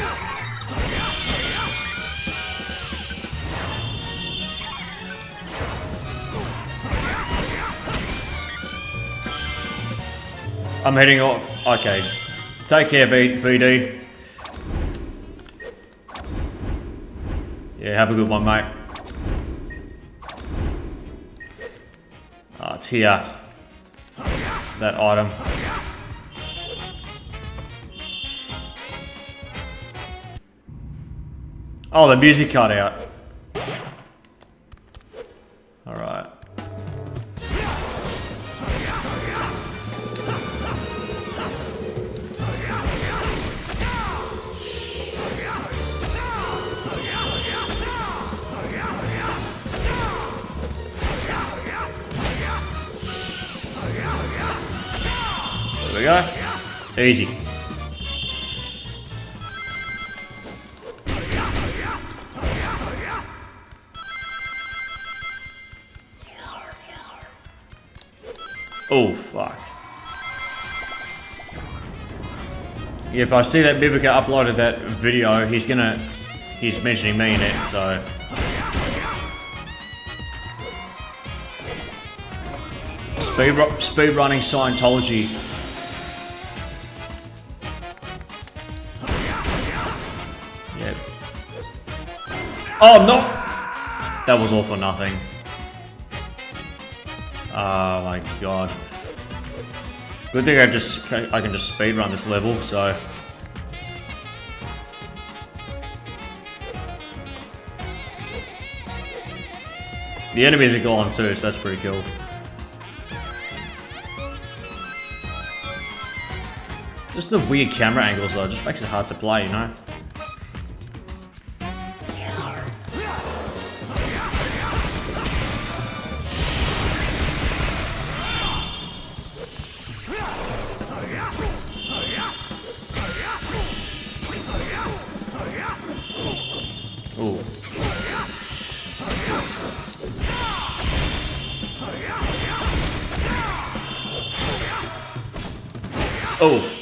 I'm heading off. Okay. Take care, VD. Yeah, have a good one, mate. Oh, it's here. That item. Oh, the music cut out. Alright. There we go. Easy. Oh, fuck. Yeah, if I see that Bibica uploaded that video, he's mentioning me in it, so... Speed running Scientology. Yep. Oh, no! That was all for nothing. Oh my god. Good thing I can just speed run this level, so. The enemies are gone too, so that's pretty cool. Just the weird camera angles though, just makes it hard to play, you know? Ooh. Oh.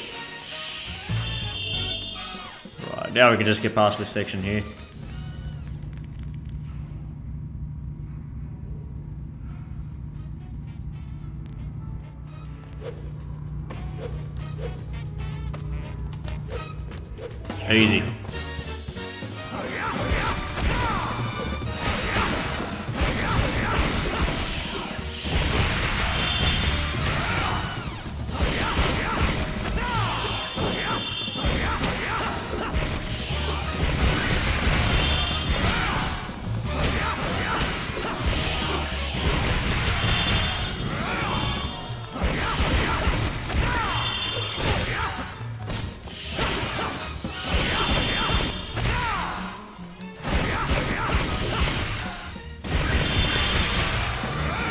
Right, now we can just get past this section here. Easy.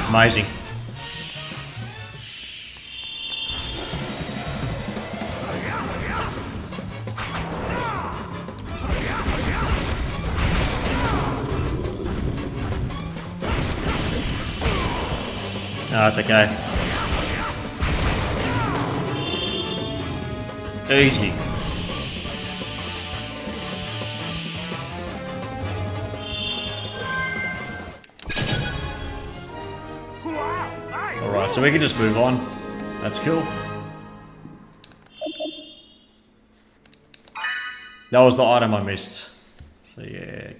Amazing. No, that's okay. Easy. So we can just move on. That's cool. That was the item I missed. So yeah.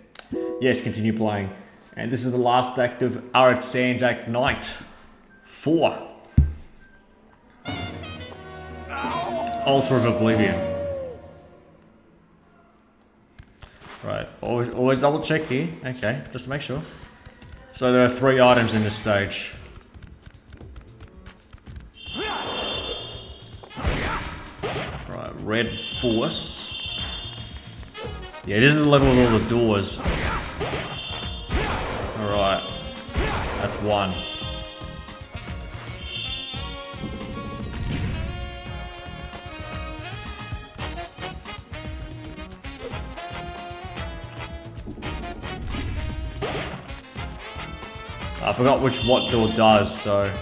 Yes, continue playing. And this is the last act of Arid Sands Act Night 4. Altar of Oblivion. Right, always double check here. Okay, just to make sure. So there are 3 items in this stage. Right, Red Force. Yeah, this is the level with all the doors. Alright, that's 1. I forgot what door does, so...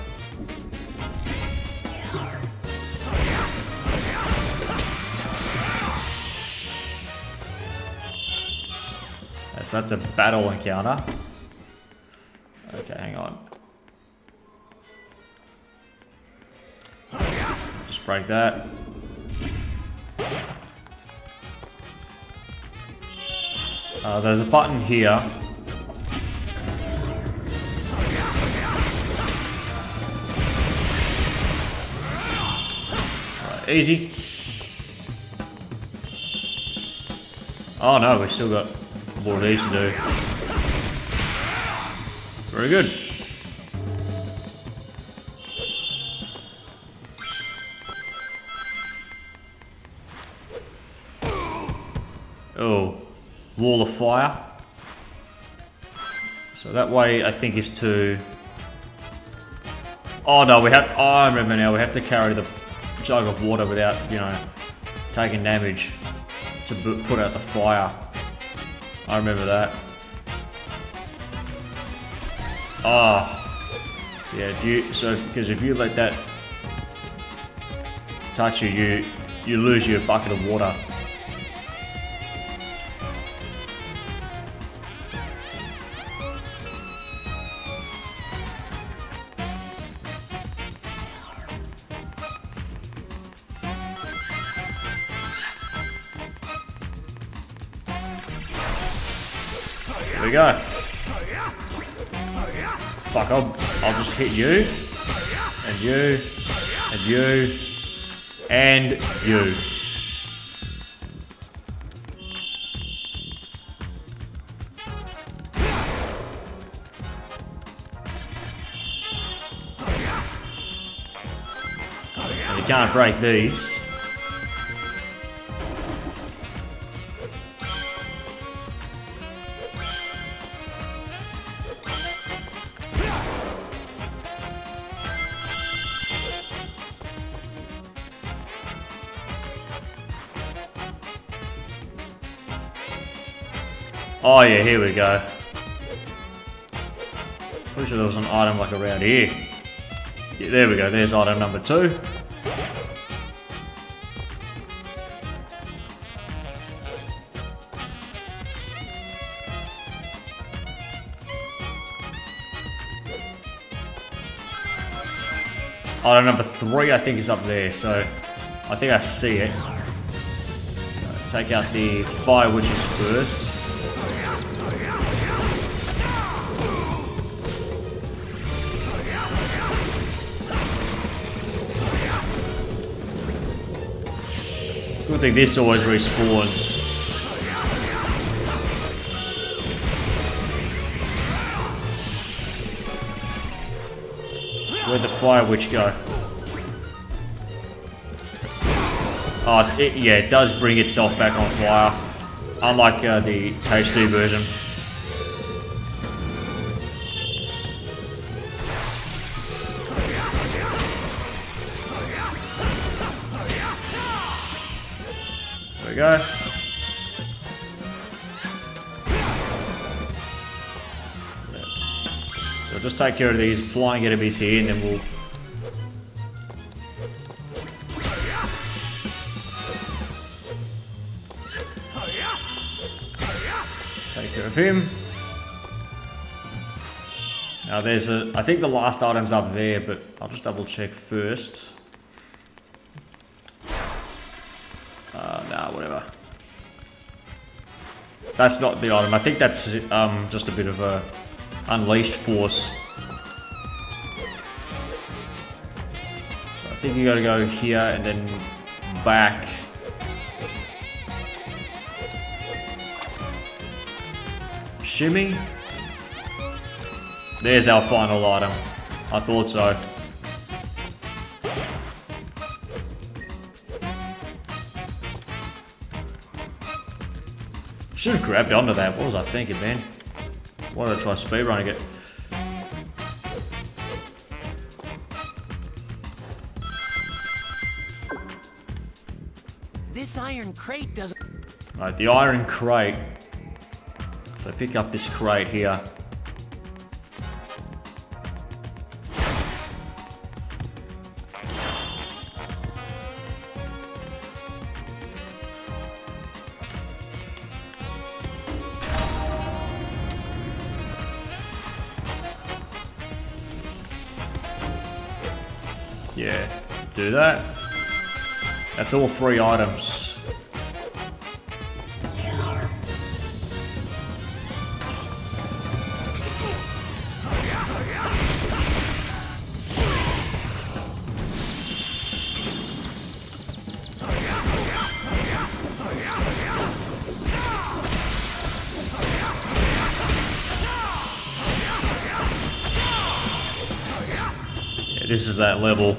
So that's a battle encounter. Okay, hang on. Just break that. There's a button here. Right, easy. Oh no, we still got more of these to do. Very good. Oh, wall of fire. So that way I think is to... Oh no, we have... Oh, I remember now, we have to carry the jug of water without, you know, taking damage to put out the fire. I remember that. Ah, yeah. Because if you let that touch you, you lose your bucket of water. There we go. Fuck, I'll just hit you, and you, and you, and you. And you can't break these. Oh yeah, here we go. Pretty sure there was an item like around here. Yeah, there we go, there's item number 2. Item number 3 I think is up there, so I think I see it. Take out the fire witches first. Good thing this always respawns. Where'd the fire witch go? Oh, yeah, it does bring itself back on fire. Unlike the HD version. There we go. So just take care of these flying enemies here and then we'll... take care of him. There's I think the last item's up there, but I'll just double check first. Nah, whatever. That's not the item. I think that's just a bit of a unleashed force. So I think you gotta go here and then back. Shimmy. There's our final item. I thought so. Should have grabbed onto that. What was I thinking, man? Why did I try speedrunning it? This iron crate doesn't. Right, the iron crate. So pick up this crate here. Yeah, do that. That's all 3 items. Yeah, this is that level.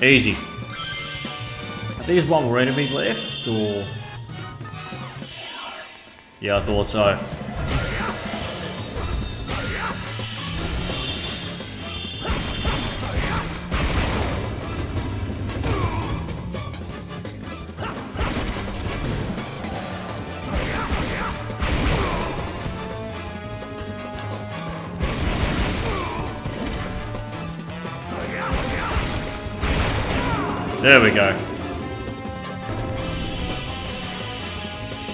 Easy. I think there's one more enemy left, or... Yeah, I thought so. There we go.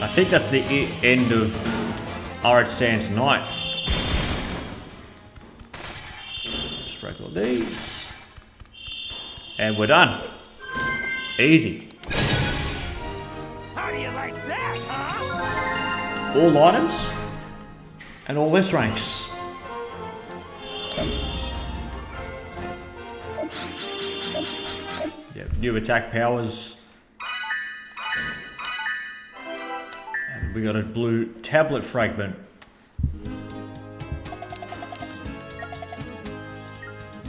I think that's the end of Arid Sands Night. Just break all these. And we're done. Easy. How do you like that, huh? All items and all S ranks. New attack powers. And we got a blue tablet fragment.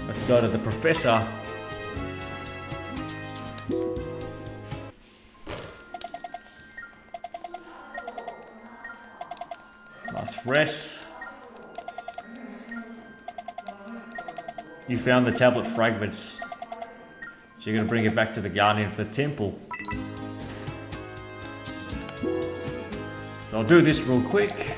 Let's go to the professor. Last rest. You found the tablet fragments. So you're going to bring it back to the Guardian of the Temple. So I'll do this real quick.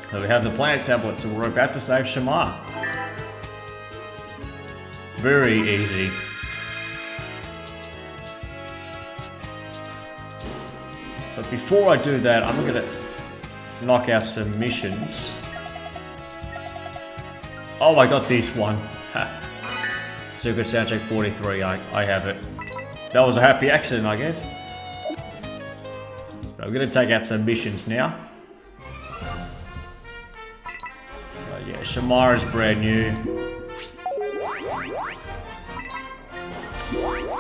So we have the planet tablet, so we're about to save Shamar. Very easy. But before I do that, I'm going to knock out some missions. Oh, I got this one. Secret Soundcheck 43, I have it. That was a happy accident, I guess. So I'm going to take out some missions now. So yeah, Shamar is brand new.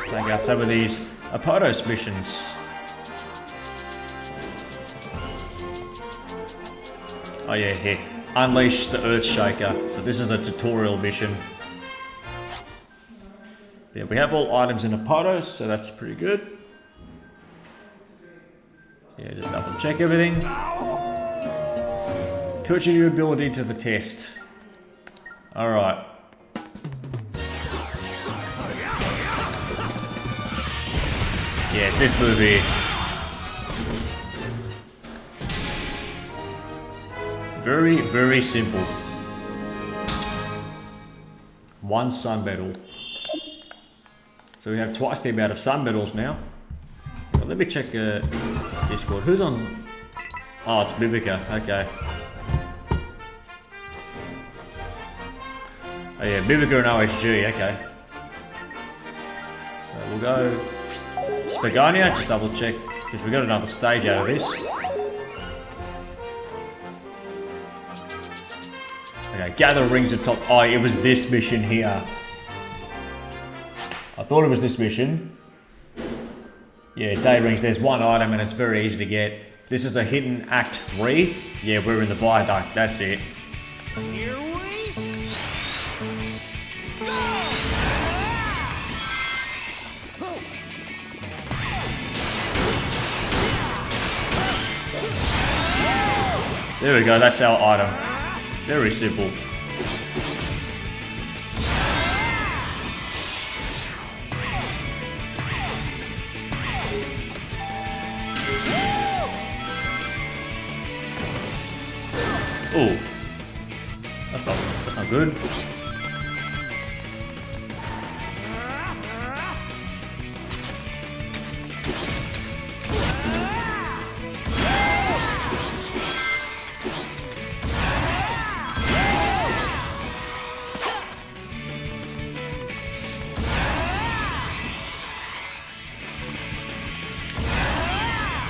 Take out some of these Apodos missions. Oh yeah, here. Unleash the Earthshaker. So this is a tutorial mission. Yeah, we have all items in Apodos, so that's pretty good. Yeah, just double check everything. Putting your ability to the test. Alright. Yes, this move here. Very, very simple. 1 sun medal. So we have twice the amount of sun medals now. Well, let me check Discord. Who's on? Oh, it's Bibica. Okay. Oh yeah, Bibica and OSG. Okay. So we'll go Spagonia. Just double check because we got another stage out of this. Okay, gather rings at top. Oh, it was this mission here. I thought it was this mission. Yeah, day rings. There's 1 item and it's very easy to get. This is a hidden Act 3. Yeah, we're in the viaduct. That's it. Here we go! There we go. That's our item. Very simple. Ooh. That's not good.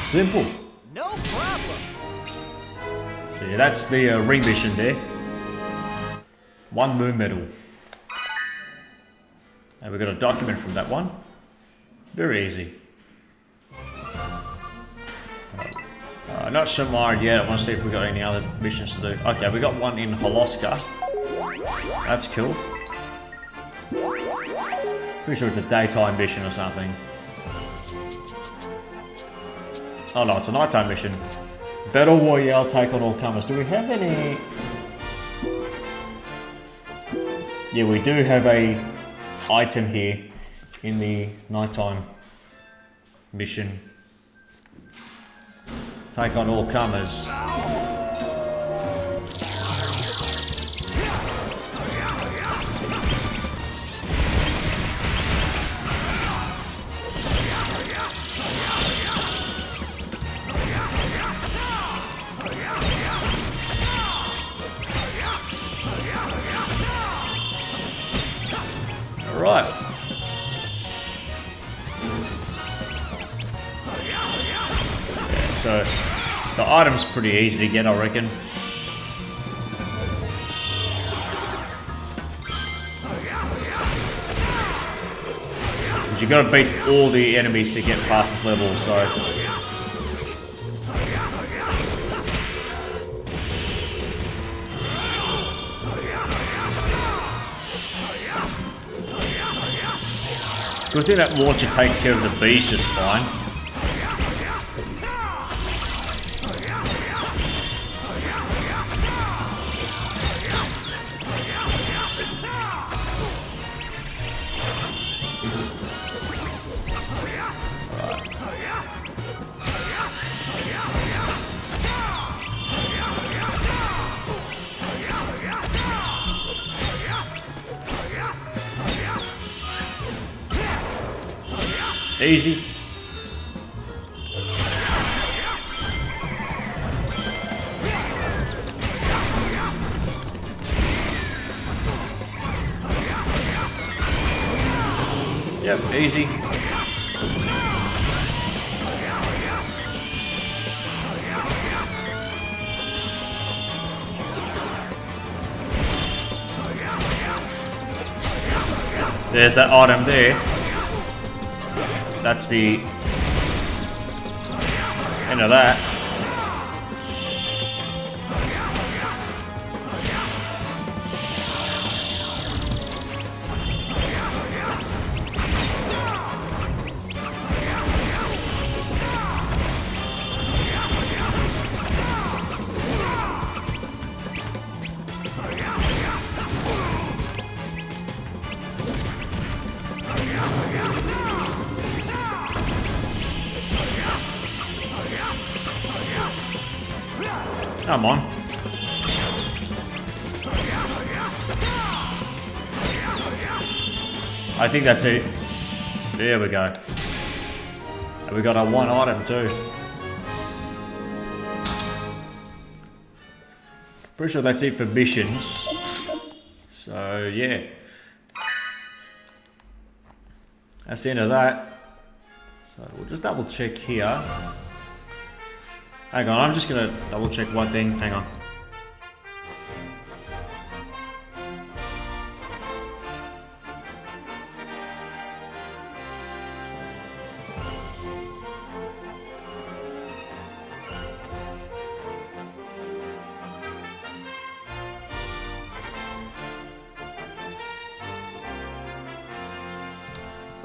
Simple. No problem. So yeah, that's the ring mission there. 1 moon medal. And we got a document from that one. Very easy. Not Shamar yet. I want to see if we got any other missions to do. Okay, we got one in Holoska. That's cool. Pretty sure it's a daytime mission or something. Oh no, it's a nighttime mission. Battle Royale, take on all comers. Do we have any? Yeah, we do have a item here in the nighttime mission. Take on all comers. Right. So the item's pretty easy to get, I reckon. Because you gotta beat all the enemies to get past this level, so. Good thing that launcher takes care of the beast just fine. Easy. Yep, easy. There's that item there. That's the end of that. Come on. I think that's it. There we go. And we got our one item too. Pretty sure that's it for missions. So yeah. That's the end of that. So we'll just double check here. Hang on, I'm just gonna double check one thing. Hang on.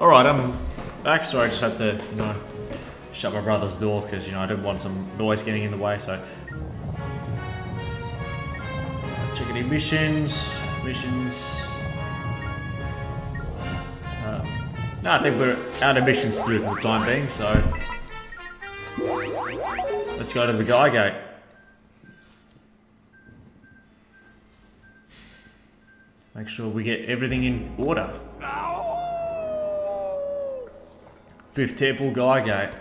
Alright, I'm back. Sorry, I just had to, you know, shut my brother's door because, you know, I didn't want some noise getting in the way, so. Check any missions. No, I think we're out of missions to do for the time being, so. Let's go to the Giga Gate. Make sure we get everything in order. 5th Temple Giga Gate.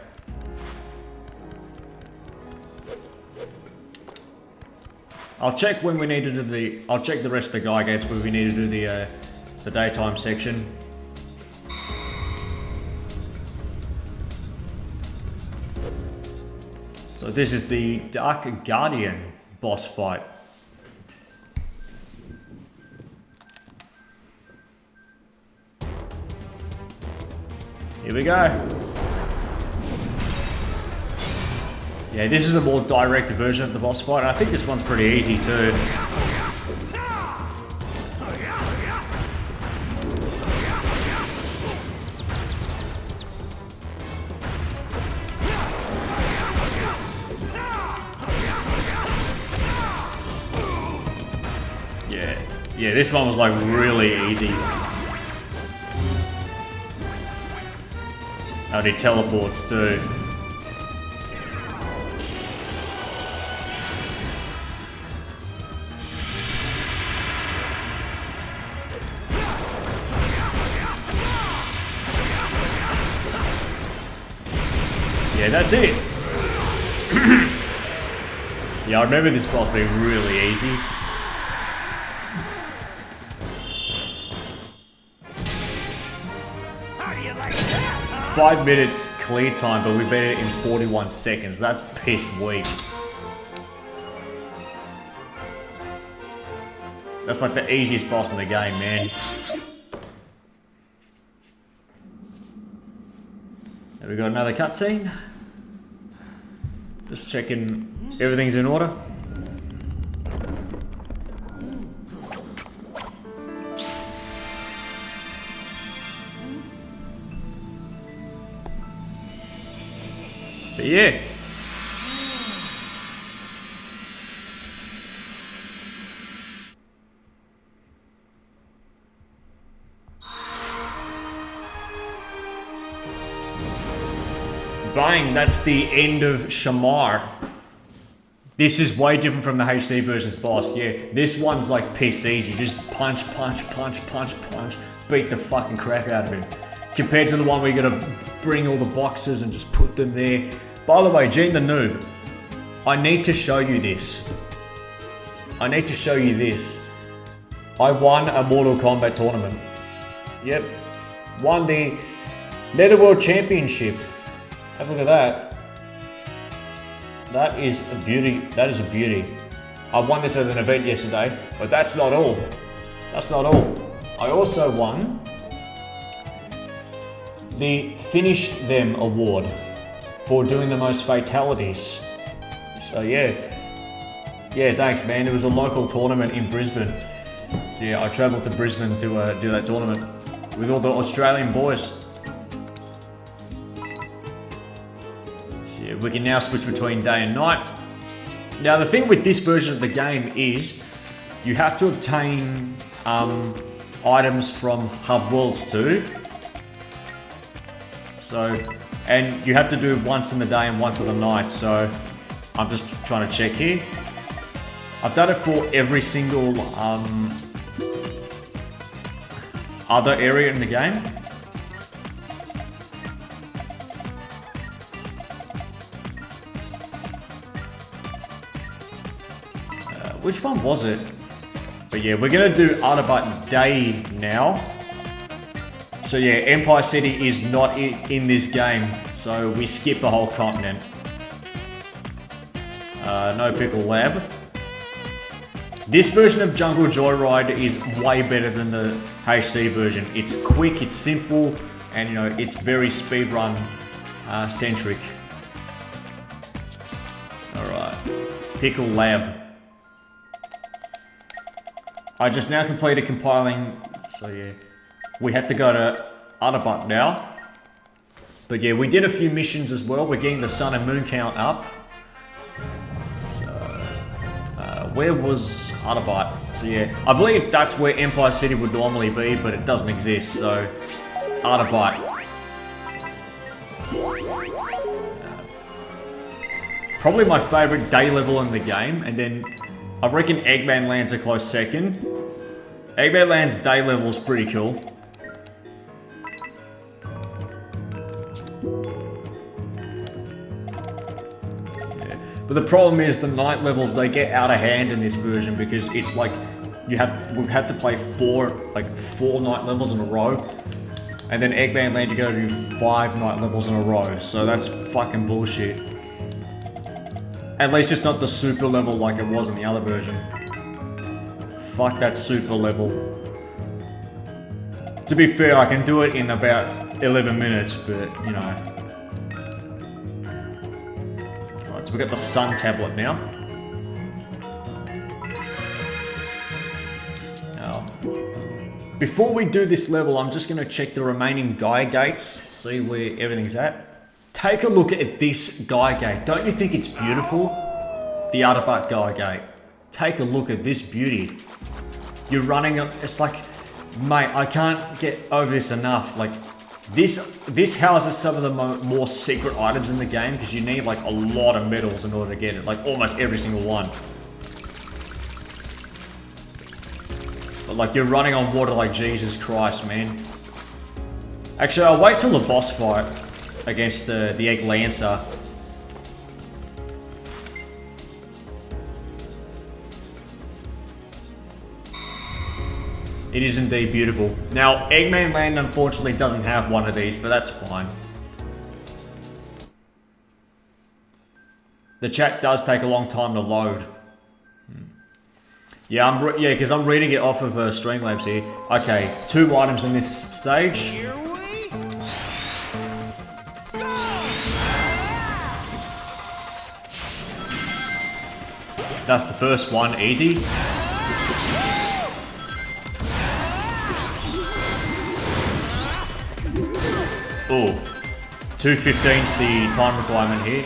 I'll check when we need to do the. I'll check the rest of the Giga Gates where we need to do the daytime section. So this is the Dark Guardian boss fight. Here we go. Yeah, this is a more direct version of the boss fight. I think this one's pretty easy too. Yeah, this one was like really easy. Oh, he teleports too. Yeah, that's it. Yeah, I remember this boss being really easy. How do you like that? 5 minutes clear time, but we beat it in 41 seconds. That's piss weak. That's like the easiest boss in the game, man. Have we got another cutscene? Just checking everything's in order. But yeah. Bang, that's the end of Shamar. This is way different from the HD version's boss. Yeah, this one's like piss easy. You just punch, beat the fucking crap out of him. Compared to the one where you gotta bring all the boxes and just put them there. By the way, Gene the Noob, I need to show you this. I need to show you this. I won a Mortal Kombat tournament. Yep. Won the Netherworld Championship. Have a look at that. That is a beauty. That is a beauty. I won this at an event yesterday, but that's not all. That's not all. I also won the Finish Them award for doing the most fatalities. So yeah. Yeah, thanks man. It was a local tournament in Brisbane. So yeah, I travelled to Brisbane to do that tournament with all the Australian boys. So yeah, we can now switch between day and night. Now the thing with this version of the game is you have to obtain items from Hub Worlds too. So, and you have to do it once in the day and once in the night. So I'm just trying to check here. I've done it for every single other area in the game. Which one was it? But yeah, we're gonna do Autobot Day now. So yeah, Empire City is not in this game, so we skip the whole continent. No Pickle Lab. This version of Jungle Joyride is way better than the HD version. It's quick, it's simple, and you know, it's very speedrun centric. Alright, Pickle Lab. I just now completed compiling, so yeah. We have to go to Autobot now. But yeah, we did a few missions as well. We're getting the sun and moon count up. So, where was Autobot? So yeah, I believe that's where Empire City would normally be, but it doesn't exist, so Autobot. Probably my favorite day level in the game, and then I reckon Eggman Land's a close second. Eggman Land's day level is pretty cool. Yeah. But the problem is the night levels, they get out of hand in this version because it's like we've had to play four night levels in a row. And then Eggman Land you gotta do 5 night levels in a row. So that's fucking bullshit. At least it's not the super level like it was in the other version. Fuck that super level. To be fair, I can do it in about 11 minutes, but you know. Alright, so we got the sun tablet now. Now, before we do this level, I'm just gonna check the remaining Gaia gates, see where everything's at. Take a look at this Gaia gate. Don't you think it's beautiful? The Autobot Gaia gate. Take a look at this beauty. You're running, it's like, mate, I can't get over this enough. Like, this houses some of the more secret items in the game because you need like a lot of medals in order to get it. Like almost every single one. But like you're running on water like Jesus Christ, man. Actually, I'll wait till the boss fight against the Egg Lancer. It is indeed beautiful. Now, Eggman Land unfortunately doesn't have one of these, but that's fine. The chat does take a long time to load. Yeah, because I'm reading it off of Streamlabs here. Okay, 2 items in this stage. That's the first one, easy. Oh, 2:15's the time requirement here.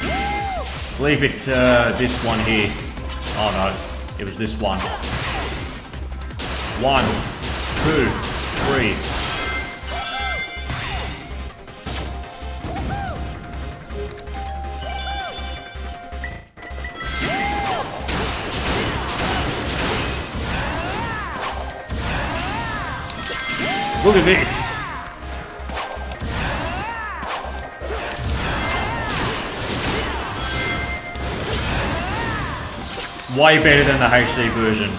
I believe it's this one here. Oh no, it was this one. 1, 2, 3. Look at this. Way better than the HD version.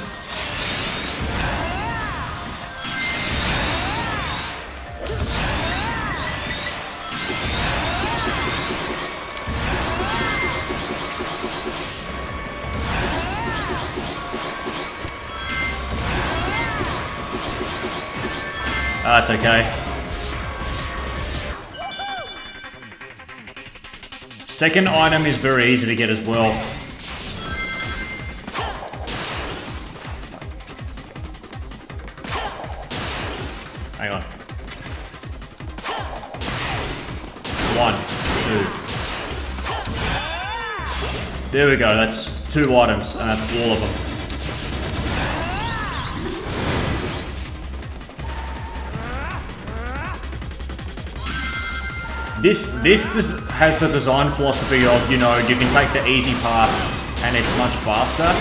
That's okay. Second item is very easy to get as well. Hang on. 1, 2. There we go, that's 2 items, and that's all of them. This just has the design philosophy of, you know, you can take the easy path and it's much faster.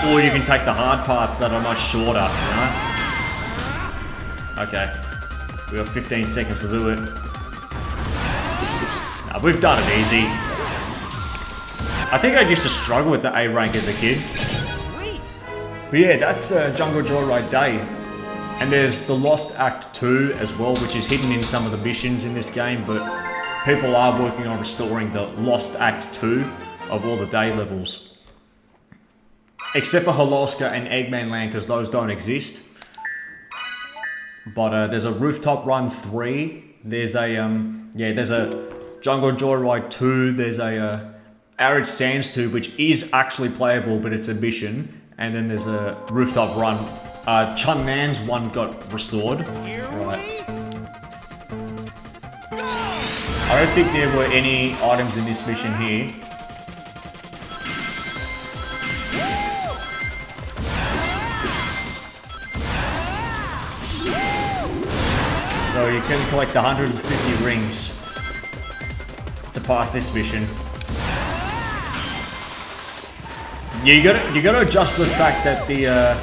Or you can take the hard parts that are much shorter, you know? Okay. We got 15 seconds to do it. Nah, we've done it easy. I think I used to struggle with the A rank as a kid. Sweet. But yeah, that's Jungle Joyride Day. And there's the Lost Act 2 as well, which is hidden in some of the missions in this game, but people are working on restoring the Lost Act 2 of all the day levels. Except for Holoska and Eggman Land, because those don't exist. But there's a Rooftop Run 3, there's a, there's a Jungle Joyride 2, there's a Arid Sands 2, which is actually playable, but it's a mission. And then there's a Rooftop Run. Chun Man's one got restored. Right. I don't think there were any items in this mission here. So you can collect 150 rings to pass this mission. You gotta adjust the fact that the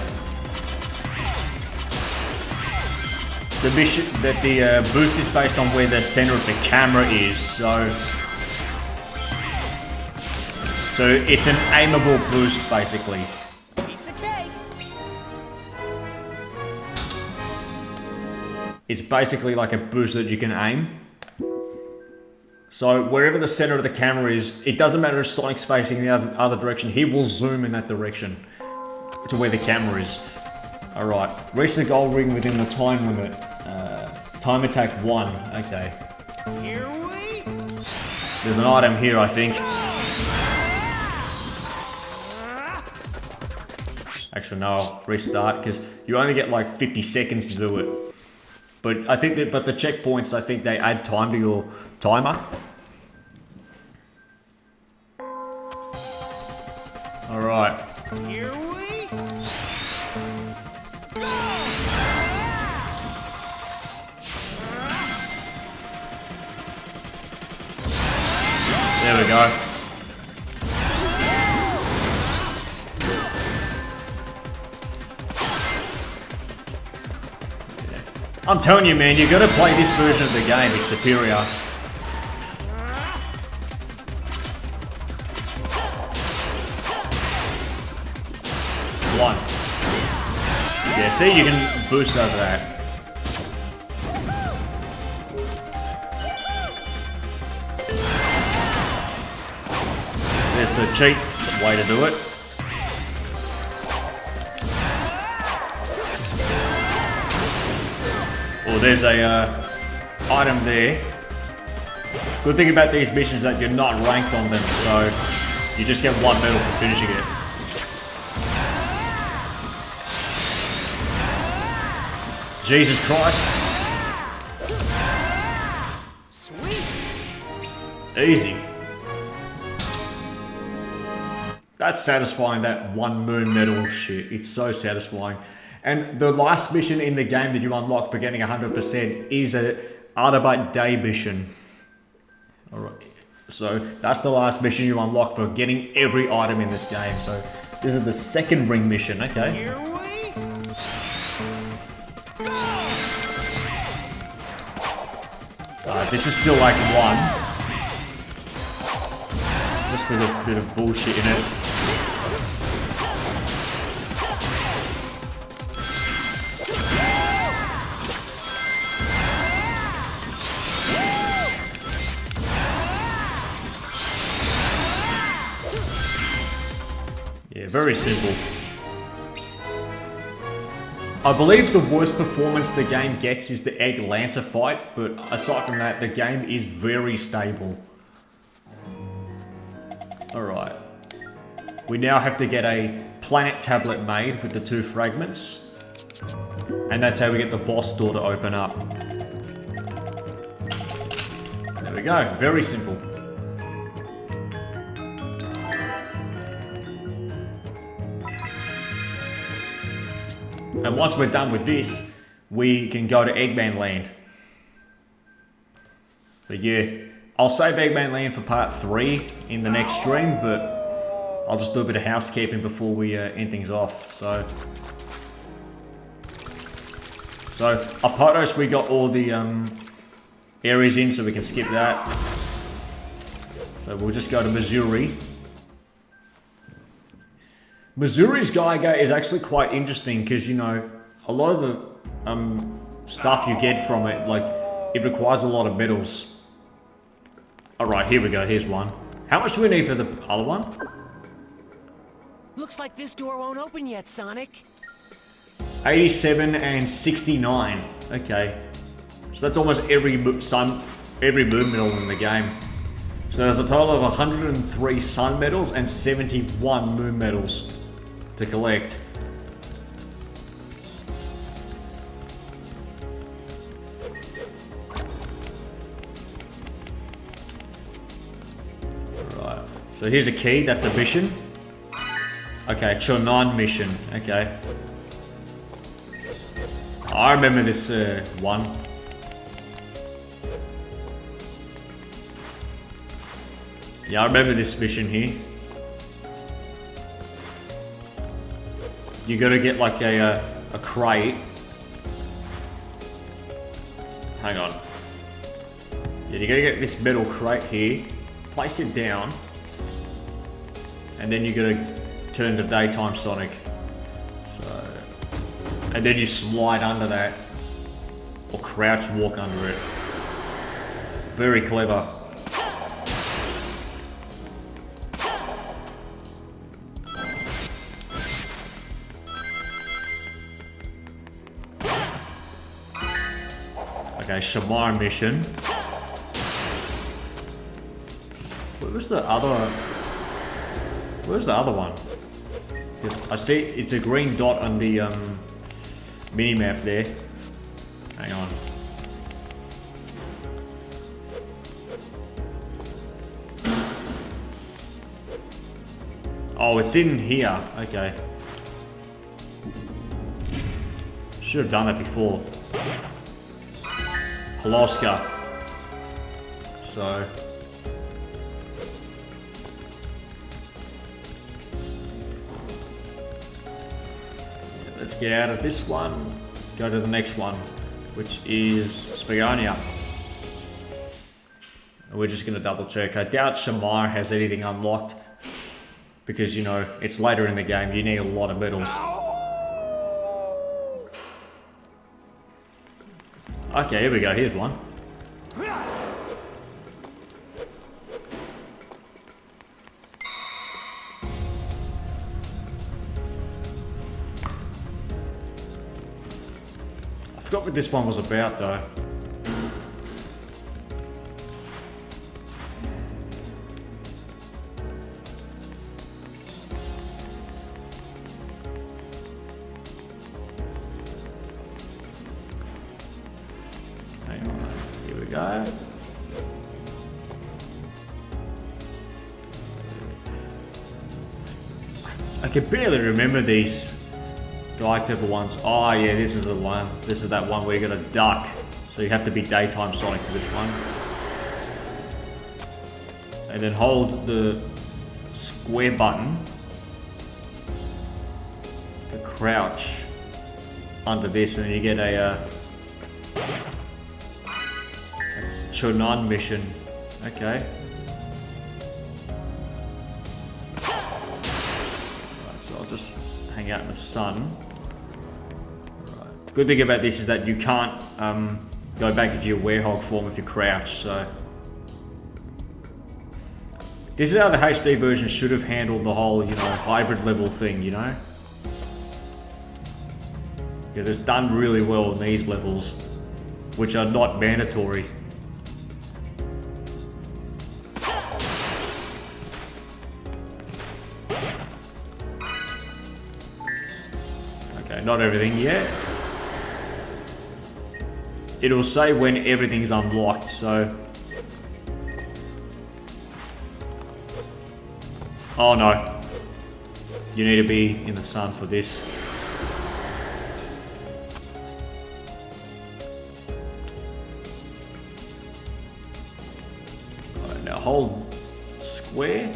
mission that the boost is based on where the center of the camera is, so it's an aimable boost basically. Piece of cake. It's basically like a boost that you can aim. So wherever the center of the camera is, it doesn't matter if Sonic's facing the other direction, he will zoom in that direction to where the camera is. Alright, reach the gold ring within the time limit. Time attack 1, okay. Here we There's an item here, I think. Actually, no, I'll restart, because you only get like 50 seconds to do it. But I think that, but the checkpoints, I think they add time to your timer. Alright. Here we There we go. I'm telling you, man, you gotta play this version of the game. It's superior. One. Yeah, see, you can boost over that. There's the cheat way to do it. Oh, there's a item there. Good thing about these missions is that you're not ranked on them, so you just get 1 medal for finishing it. Jesus Christ. sweet. Easy. That's satisfying, that 1 moon medal shit. It's so satisfying. And the last mission in the game that you unlock for getting 100% is a Autobot Day mission. Alright. So that's the last mission you unlock for getting every item in this game. So this is the second ring mission, okay. Here we This is still like 1. Just with a bit of bullshit in it. Yeah, very simple. I believe the worst performance the game gets is the Egg Lancer fight, but aside from that, the game is very stable. Alright. We now have to get a planet tablet made with the 2 fragments. And that's how we get the boss door to open up. There we go, very simple. And once we're done with this, we can go to Eggman Land. But yeah, I'll save Eggman Land for part 3 in the next stream, but I'll just do a bit of housekeeping before we end things off. So Apotos, we got all the areas in, so we can skip that. So we'll just go to Missouri. Missouri's Giga is actually quite interesting because, you know, a lot of the stuff you get from it, like, it requires a lot of metals. Alright, here we go, here's one. How much do we need for the other one? Looks like this door won't open yet, Sonic. 87 and 69. Okay. So that's almost every moon medal in the game. So there's a total of 103 sun medals and 71 moon medals to collect. Right. So here's a key, that's a mission. Okay, Chonan mission. Okay. I remember this one. Yeah, I remember this mission here. You gotta get like a crate. Hang on. Yeah, you gotta get this metal crate here. Place it down. And then you gotta turn to daytime Sonic. So, and then you slide under that. Or crouch walk under it. Very clever. Okay, Shamar mission. Where's the other one? I see it's a green dot on the mini-map there. Hang on. Oh, it's in here. Okay. Should have done that before. Holoska. So. Let's get out of this one. Go to the next one, which is Spagonia. And we're just going to double check. I doubt Shamar has anything unlocked. Because, you know, it's later in the game. You need a lot of medals. Okay, here we go. Here's one. I forgot what this one was about, though. I can barely remember these Guy Temple ones. Oh yeah, this is the one. This is that one where you gotta duck. So you have to be daytime Sonic for this one. And then hold the square button to crouch under this, and then you get a Chonan mission. Okay. Right, so I'll just hang out in the sun. Right. Good thing about this is that you can't go back into your werehog form if you crouch, so. This is how the HD version should have handled the whole, you know, hybrid level thing, you know? Because it's done really well in these levels, which are not mandatory. Okay, not everything yet. It'll say when everything's unlocked, so... Oh no. You need to be in the sun for this. Alright, now hold square.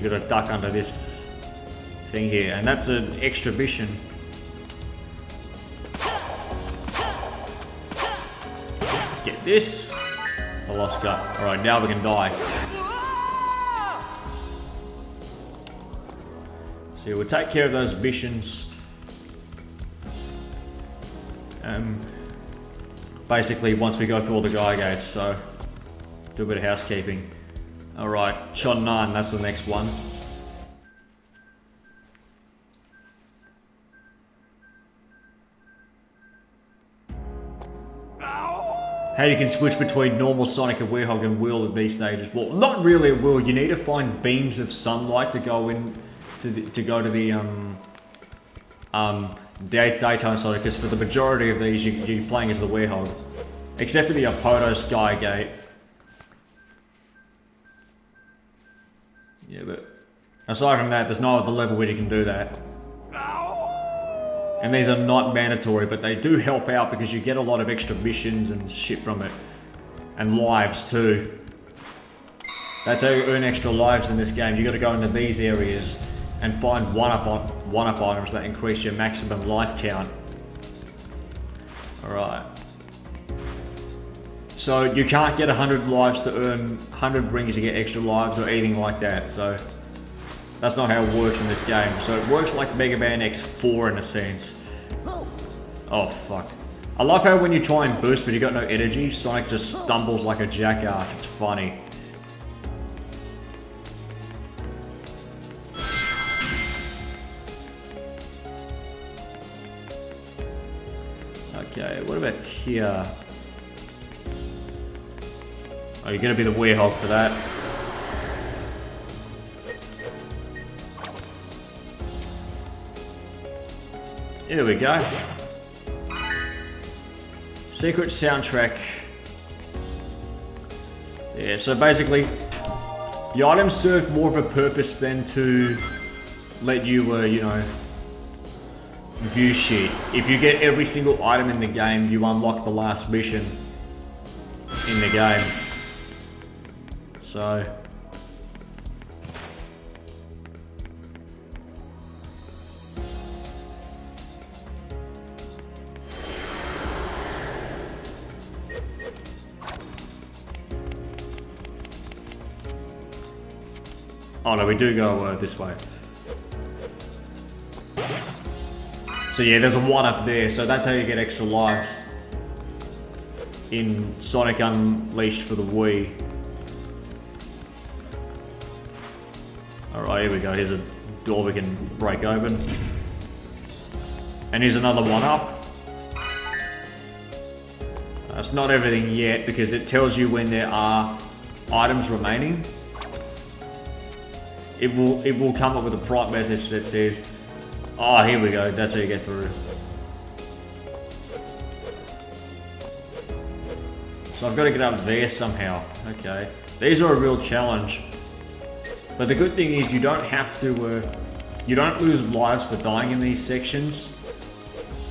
you got to duck under this thing here, and that's an extra mission. Get this. I lost gut. Alright, now we can die. So we'll take care of those missions. Basically, once we go through all the Giga gates, so do a bit of housekeeping. Alright, Chon 9, that's the next one. How you can switch between normal Sonic and Werehog and Will at these stages? Well, not really at will. You need to find beams of sunlight to go in to go to the daytime Sonic, because for the majority of these you're playing as the Werehog, except for the Apotos Giga gate. Yeah, but aside from that, there's no other level where you can do that. And these are not mandatory, but they do help out because you get a lot of extra missions and shit from it. And lives too. That's how you earn extra lives in this game. You got to go into these areas and find one-up items that increase your maximum life count. Alright. So you can't get 100 lives to earn 100 rings to get extra lives or anything like that. So that's not how it works in this game. So it works like Mega Man X4 in a sense. Oh fuck. I love how when you try and boost but you got no energy, Sonic just stumbles like a jackass. It's funny. Okay, what about here? Oh, you're gonna be the Werehog for that. Here we go. Secret soundtrack. Yeah, so basically, the items serve more of a purpose than to let you, you know, view shit. If you get every single item in the game, you unlock the last mission in the game. So... oh no, we do go this way. So yeah, there's a 1 up there, so that's how you get extra lives in Sonic Unleashed for the Wii. Alright, here we go. Here's a door we can break open. And here's another 1 up. That's not everything yet, because it tells you when there are items remaining. It will come up with a prompt message that says, oh, here we go, that's how you get through. So I've got to get up there somehow. Okay. These are a real challenge. But the good thing is you don't have to, you don't lose lives for dying in these sections.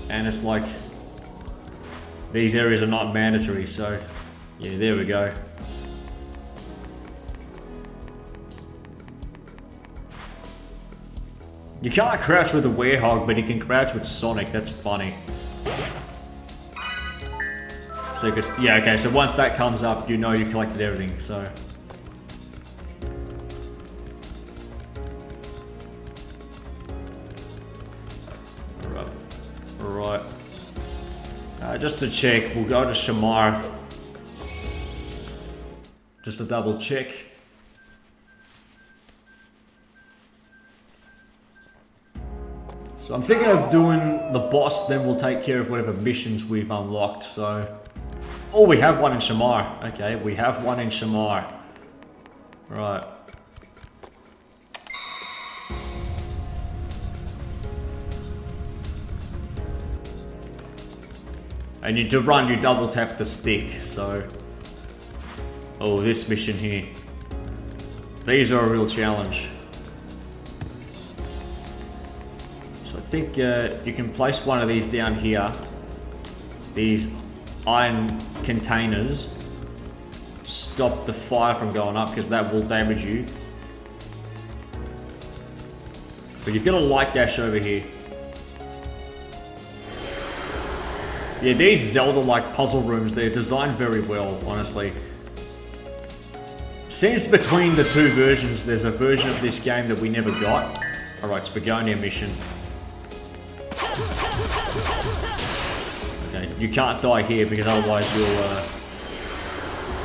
And it's like, these areas are not mandatory, so yeah, there we go. You can't crouch with a Werehog, but you can crouch with Sonic. That's funny. So, yeah, okay, so once that comes up, you know you collected everything, so... Alright. Just to check, we'll go to Shamar. Just to double check. So I'm thinking of doing the boss, then we'll take care of whatever missions we've unlocked, so... Oh, we have one in Shamar. Okay, we have one in Shamar. Right. And to run, you double tap the stick, so... Oh, this mission here. These are a real challenge. I think you can place one of these down here, these iron containers, to stop the fire from going up, because that will damage you. But you've got a light dash over here. Yeah, these Zelda-like puzzle rooms, they're designed very well, honestly. Seems between the two versions, there's a version of this game that we never got. Alright, it's Begonia mission. Okay, you can't die here because otherwise you'll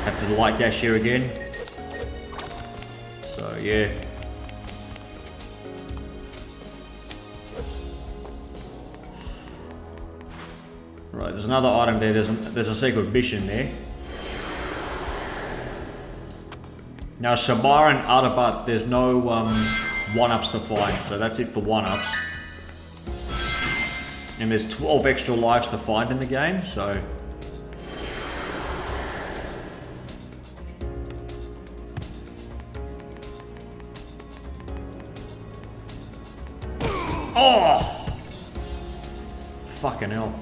have to light dash here again. So, yeah. Right, there's another item there. There's a secret mission there. Now, Shamar and Adabat, there's no one-ups to find, so that's it for one-ups. And there's 12 extra lives to find in the game, so... Oh! Fucking hell.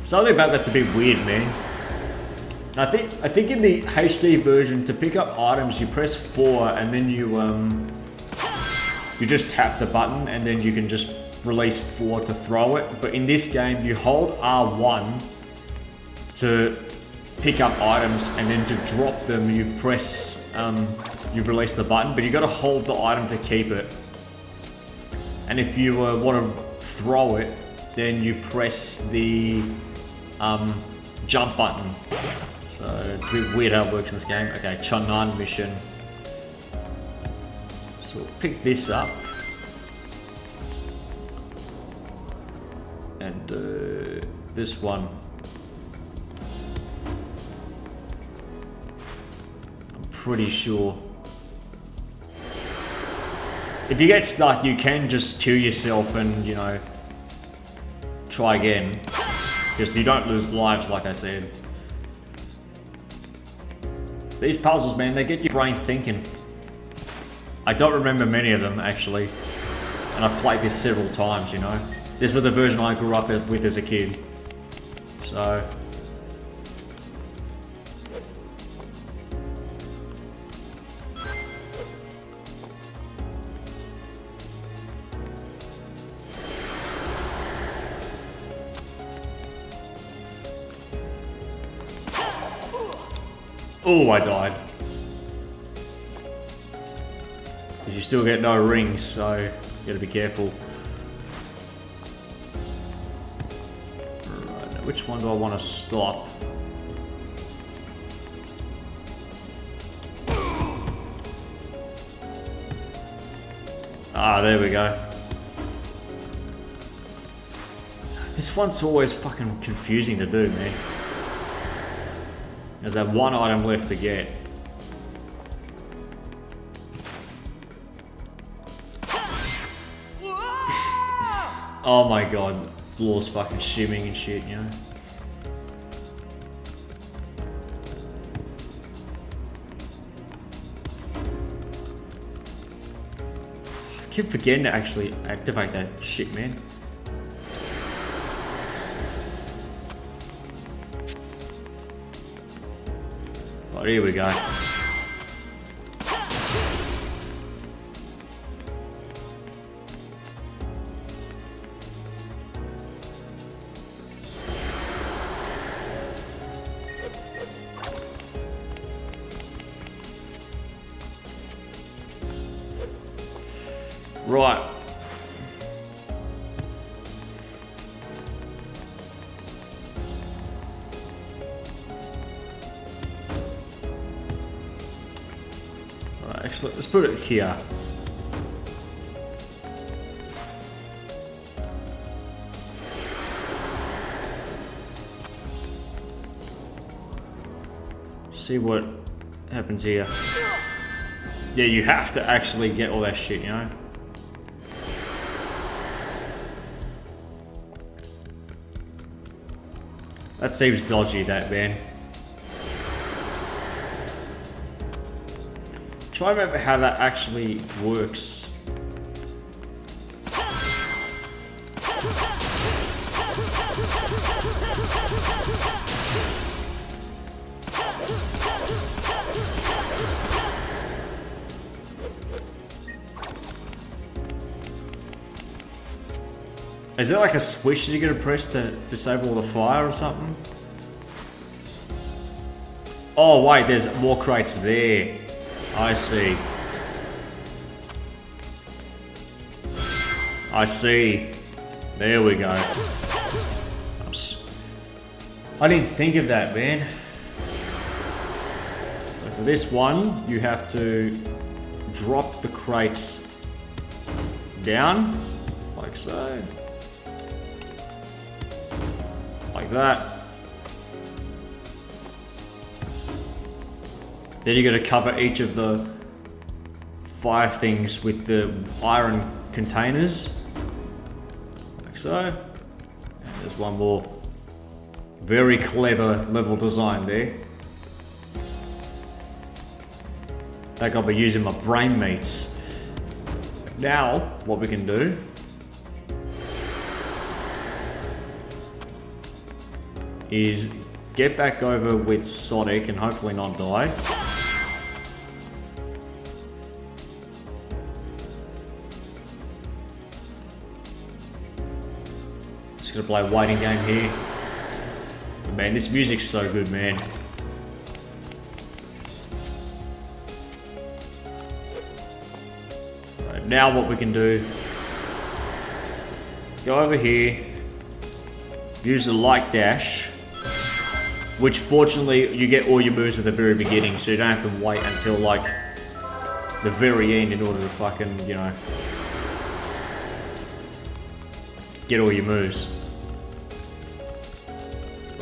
Something about that's a bit weird, man. I think in the HD version, to pick up items, you press 4 and then you just tap the button and then you can just release 4 to throw it. But in this game, you hold R1 to pick up items, and then to drop them, you press, you release the button, but you got to hold the item to keep it. And if you want to throw it, then you press the jump button. So it's a bit weird how it works in this game. Okay, Chonan mission. So we'll pick this up. And this one. I'm pretty sure. If you get stuck, you can just kill yourself and, you know, try again. Because you don't lose lives, like I said. These puzzles, man, they get your brain thinking. I don't remember many of them, actually. And I've played this several times, you know. This was the version I grew up with as a kid. So... Oh, I died. Because you still get no rings, so you gotta be careful. Right, now which one do I want to stop? Ah, there we go. This one's always fucking confusing to do, man. There's that one item left to get. Oh my god, the floor's fucking shimming and shit, you know? I keep forgetting to actually activate that shit, man. Oh, here we go. Right. Actually, let's put it here. See what happens here. Yeah, you have to actually get all that shit, you know? That seems dodgy, that, man. Try to remember how that actually works. Is there like a switch that you're gonna press to disable the fire or something? Oh wait, there's more crates there. I see. I see. There we go. I didn't think of that, man. So for this one, you have to drop the crates down, like so. Like that. Then you're going to cover each of the fire things with the iron containers. Like so. And there's one more. Very clever level design there. I think I'll be using my brain mates. Now, what we can do is get back over with Sonic and hopefully not die. Just gonna play a waiting game here. Man, this music's so good, man. Right, now what we can do, go over here, use the light dash, which fortunately you get all your moves at the very beginning, so you don't have to wait until like the very end in order to fucking, you know, get all your moves.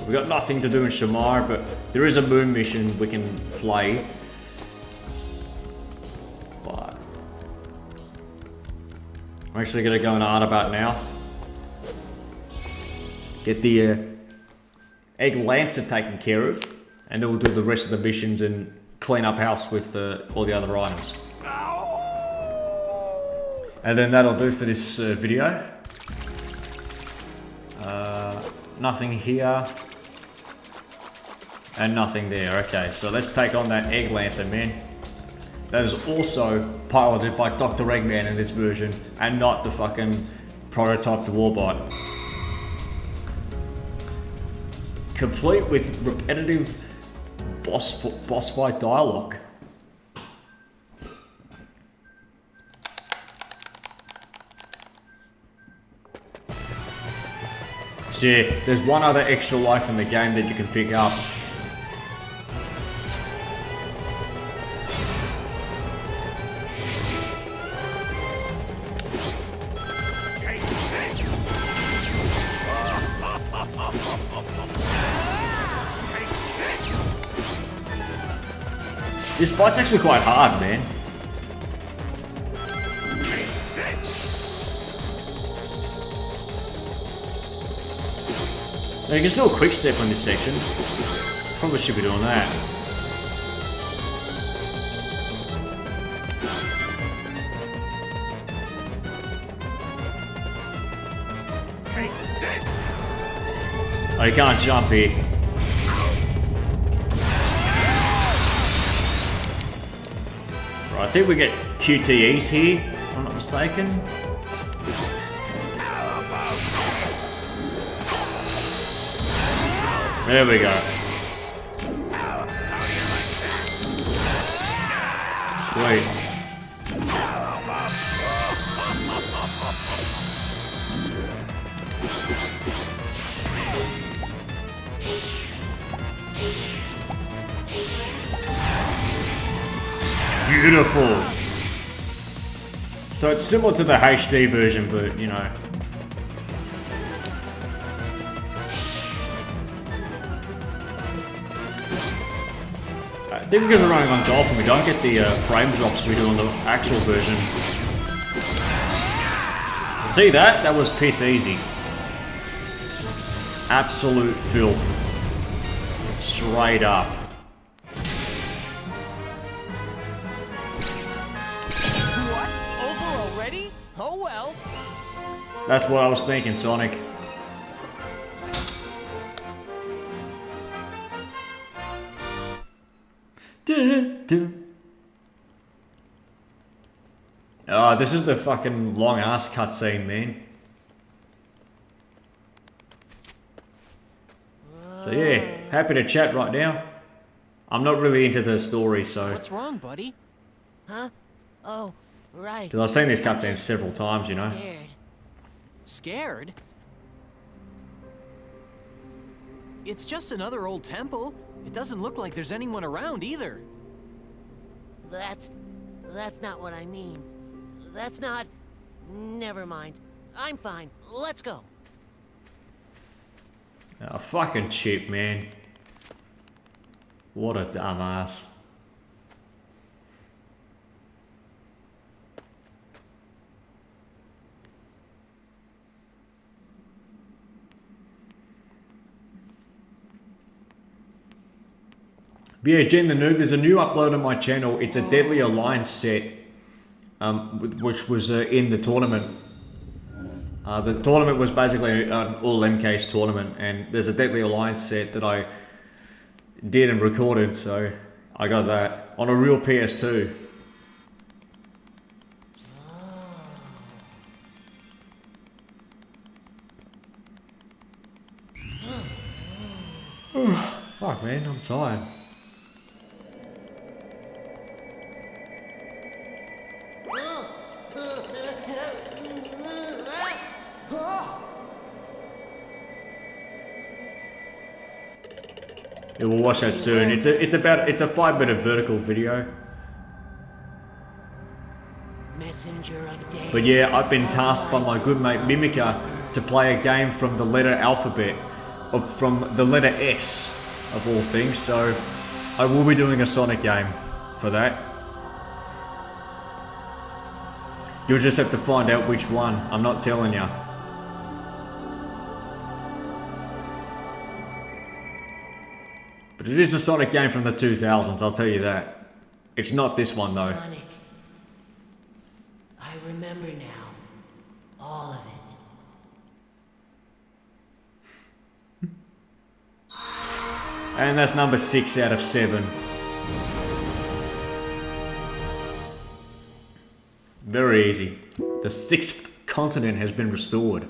We've got nothing to do in Shamar, but there is a moon mission we can play. But I'm actually going to go into Artabat now. Get the Egg Lancer taken care of, and then we'll do the rest of the missions and clean up house with all the other items. And then that'll do for this video. Nothing here. And nothing there. Okay, so let's take on that Egg Lancer, man. That is also piloted by Dr. Eggman in this version, and not the fucking prototyped Warbot. Complete with repetitive boss fight dialogue. So yeah, there's one other extra life in the game that you can pick up. This fight's actually quite hard, man. Now you can still quick step on this section. Probably should be doing that. Oh, you can't jump here. Right, I think we get QTEs here, if I'm not mistaken. There we go. Sweet. Beautiful. So it's similar to the HD version, but you know. I think because we're running on Dolphin, we don't get the frame drops we do on the actual version. See that? That was piss easy. Absolute filth. Straight up. What? Over already? Oh well. That's what I was thinking, Sonic. Oh, this is the fucking long ass cutscene, man. So yeah, happy to chat right now. I'm not really into the story, so... What's wrong, buddy? Huh? Oh, right. Because I've seen these cutscenes several times, you know. Scared. Scared? It's just another old temple. It doesn't look like there's anyone around either. That's not what I mean. That's not... Never mind. I'm fine. Let's go. Oh, fucking chip, man. What a dumbass. But yeah, Jen the Noob, there's a new upload on my channel. It's a Deadly Alliance set, which was in the tournament. The tournament was basically an all MK's tournament, and there's a Deadly Alliance set that I did and recorded, so I got that on a real PS2. Fuck, man, I'm tired. Yeah, we'll watch that soon. It's a 5-minute vertical video. Messenger of day. But yeah, I've been tasked by my good mate Mimica to play a game from the letter alphabet, or from the letter S of all things. So I will be doing a Sonic game for that. You'll just have to find out which one. I'm not telling you. But it is a Sonic game from the 2000s, I'll tell you that. It's not this one though. Sonic. I remember now. All of it. And that's number 6 out of 7. Very easy. The 6th continent has been restored.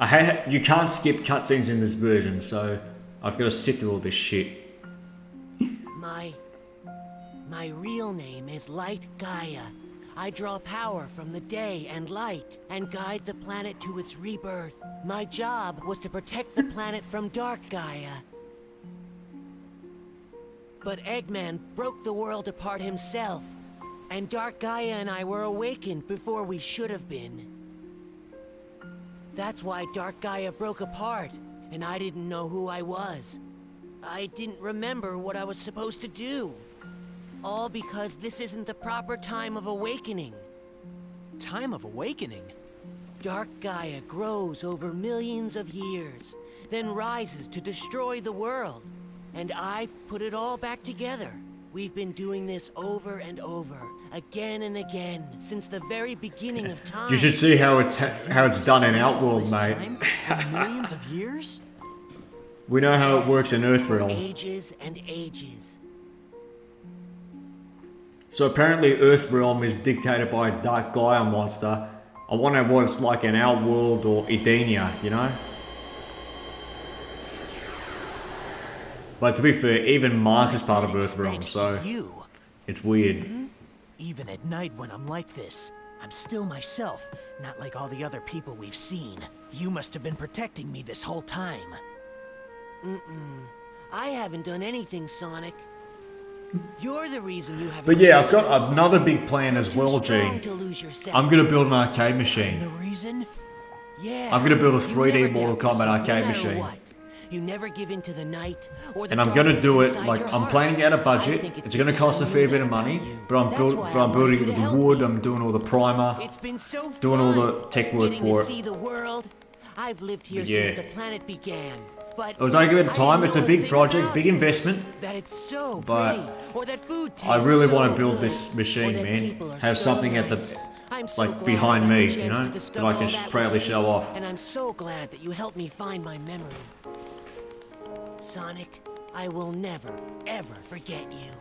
You can't skip cutscenes in this version, so I've got to sit through all this shit. My real name is Light Gaia. I draw power from the day and light and guide the planet to its rebirth. My job was to protect the planet from Dark Gaia. But Eggman broke the world apart himself, and Dark Gaia and I were awakened before we should have been. That's why Dark Gaia broke apart, and I didn't know who I was. I didn't remember what I was supposed to do. All because this isn't the proper time of awakening. Time of awakening? Dark Gaia grows over millions of years, then rises to destroy the world. And I put it all back together. We've been doing this over and over, again and again, since the very beginning of time. You should see how it's done in Outworld, mate. For millions of years? We know how it works in Earthrealm. Ages and ages. So apparently Earthrealm is dictated by a Dark Gaia monster. I wonder what it's like in Outworld or Edenia, you know? But to be fair, even Mars is part of Earthrealm, so it's weird. Even at night when I'm like this, I'm still myself, not like all the other people we've seen. You must have been protecting me this whole time. I haven't done anything, Sonic. You're the reason you haven't. But yeah, I've got another big plan as well, Strong Gene. to lose yourself. I'm gonna build an arcade The machine. reason? Yeah. I'm gonna build a You 3D never Mortal doubt Kombat yourself, arcade no matter machine. what. You never give in to the night or the And I'm gonna do darkness it, inside like, your I'm heart. planning out a I budget. think It's gonna because cost a I fair knew bit that of money. about you. But I'm That's why I building wanted it you with to the help wood, me. I'm doing all the primer. It's been so fun. Doing all the tech work getting for to it. see the world. I've lived here But yeah. since the planet began. But It'll take a bit of I time, didn't it's a know big thing project, about big it. investment. That it's so But pretty, or that food I tastes really so want to build good, this or machine, that man. people are Have so something at nice. the, I'm so like, glad behind I got the me, you chance know? to That discover I can all that proudly with you, show off. And I'm so glad that you helped me find my memory. Sonic, I will never, ever forget you.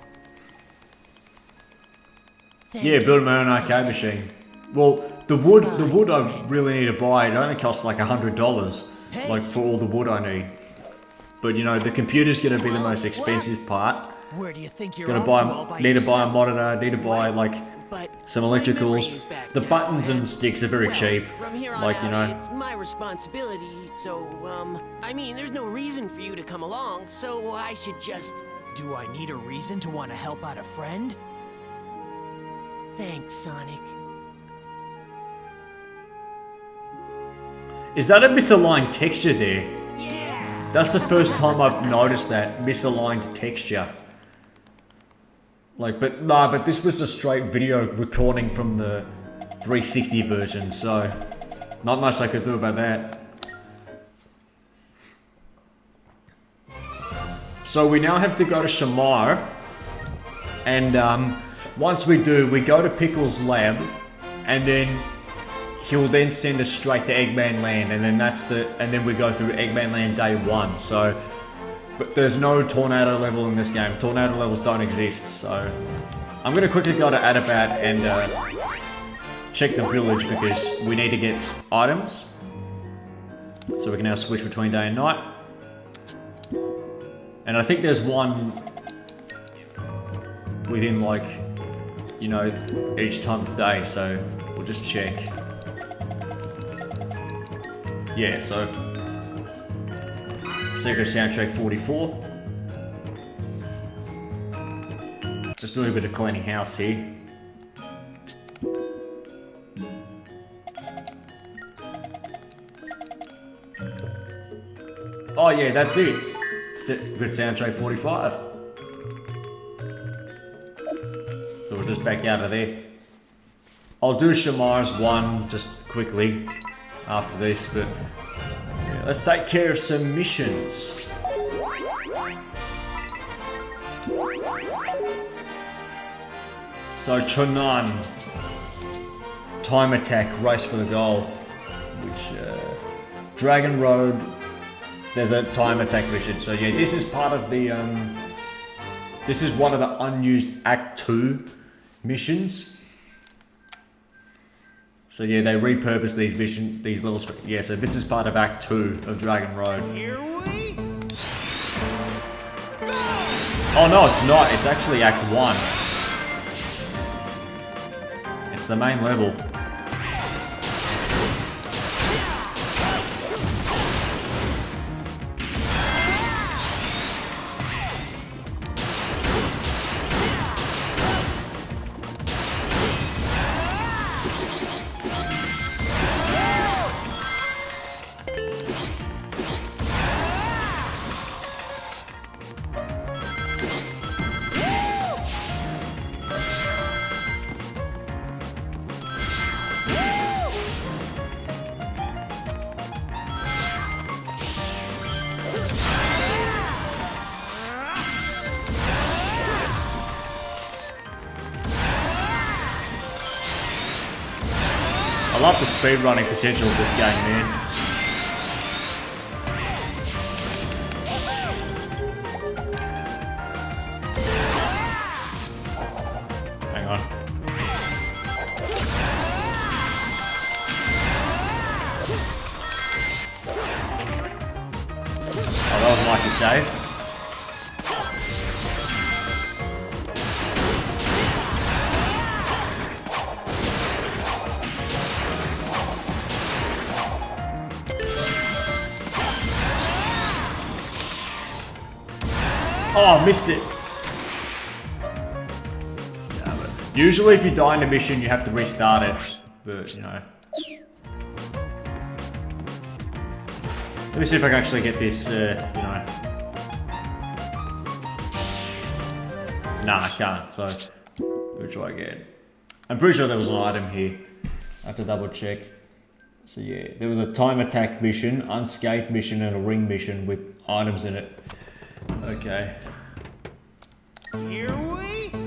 Thank Yeah, building you, my own arcade Sonic. machine. Well, the wood I really need to buy, it only costs like $100. Hey. like for all the wood I need. But you know, the computer's gonna be the most expensive part. Where do you think you're Gonna off to all by need to buy a yourself? monitor, need to buy like But some my memory electricals. is back The now, buttons and and- sticks are very well, cheap. From here on Like, you out, know. it's my responsibility. So, I mean, there's no reason for you to come along. So I should just. Do I need a reason to want to help out a friend? Thanks, Sonic. Is that a misaligned texture there? Yeah! That's the first time I've noticed that misaligned texture. Like, but this was a straight video recording from the 360 version, so not much I could do about that. So we now have to go to Shamar, and once we do, we go to Pickle's lab, and then he'll then send us straight to Eggman Land, and then we go through Eggman Land day 1. So, but there's no tornado level in this game. Tornado levels don't exist. So, I'm gonna quickly go to Adabat and check the village because we need to get items. So we can now switch between day and night. And I think there's one within like, you know, each time of day. So we'll just check. Yeah, so Sega Soundtrack 44. Just doing a bit of cleaning house here. Oh yeah, that's it. Good Soundtrack 45. So we'll just back out of there. I'll do Shamar's one just quickly after this, but yeah, let's take care of some missions. So Chonan, time attack, race for the goal, which Dragon Road, there's a time attack mission. So yeah, this is part of the this is one of the unused Act 2 missions. So yeah, they repurpose these levels for, yeah, so this is part of Act 2 of Dragon Road. Here we go! Oh no, it's not, it's actually Act 1. It's the main level. I love the speedrunning potential of this game, man. Hang on. Oh, that was Mikey's save. Oh, missed it. Yeah, but usually if you die in a mission, you have to restart it. But, you know. Let me see if I can actually get this, you know. Nah, I can't, so we'll try again. I'm pretty sure there was an item here. I have to double check. So yeah, there was a time attack mission, unscathed mission, and a ring mission with items in it. Okay. Here we go!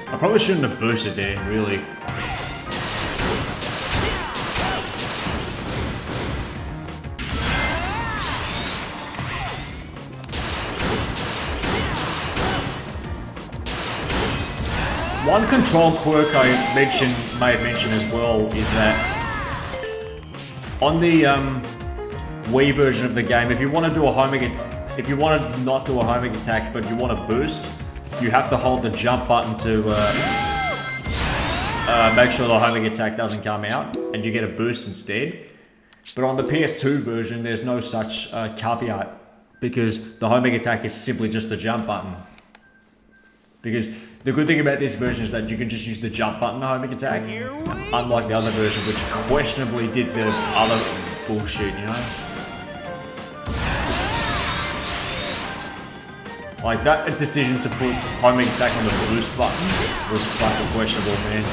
I probably shouldn't have boosted there, really. One control quirk I may have mentioned as well is that on the Wii version of the game, if you want to do a homing, if you want to not do a homing attack but you want to boost, you have to hold the jump button to make sure the homing attack doesn't come out, and you get a boost instead. But on the PS2 version, there's no such caveat, because the homing attack is simply just the jump button. Because the good thing about this version is that you can just use the jump button to homing attack, unlike the other version, which questionably did the other bullshit, you know? Like, that decision to put homing attack on the boost button was fucking questionable, man.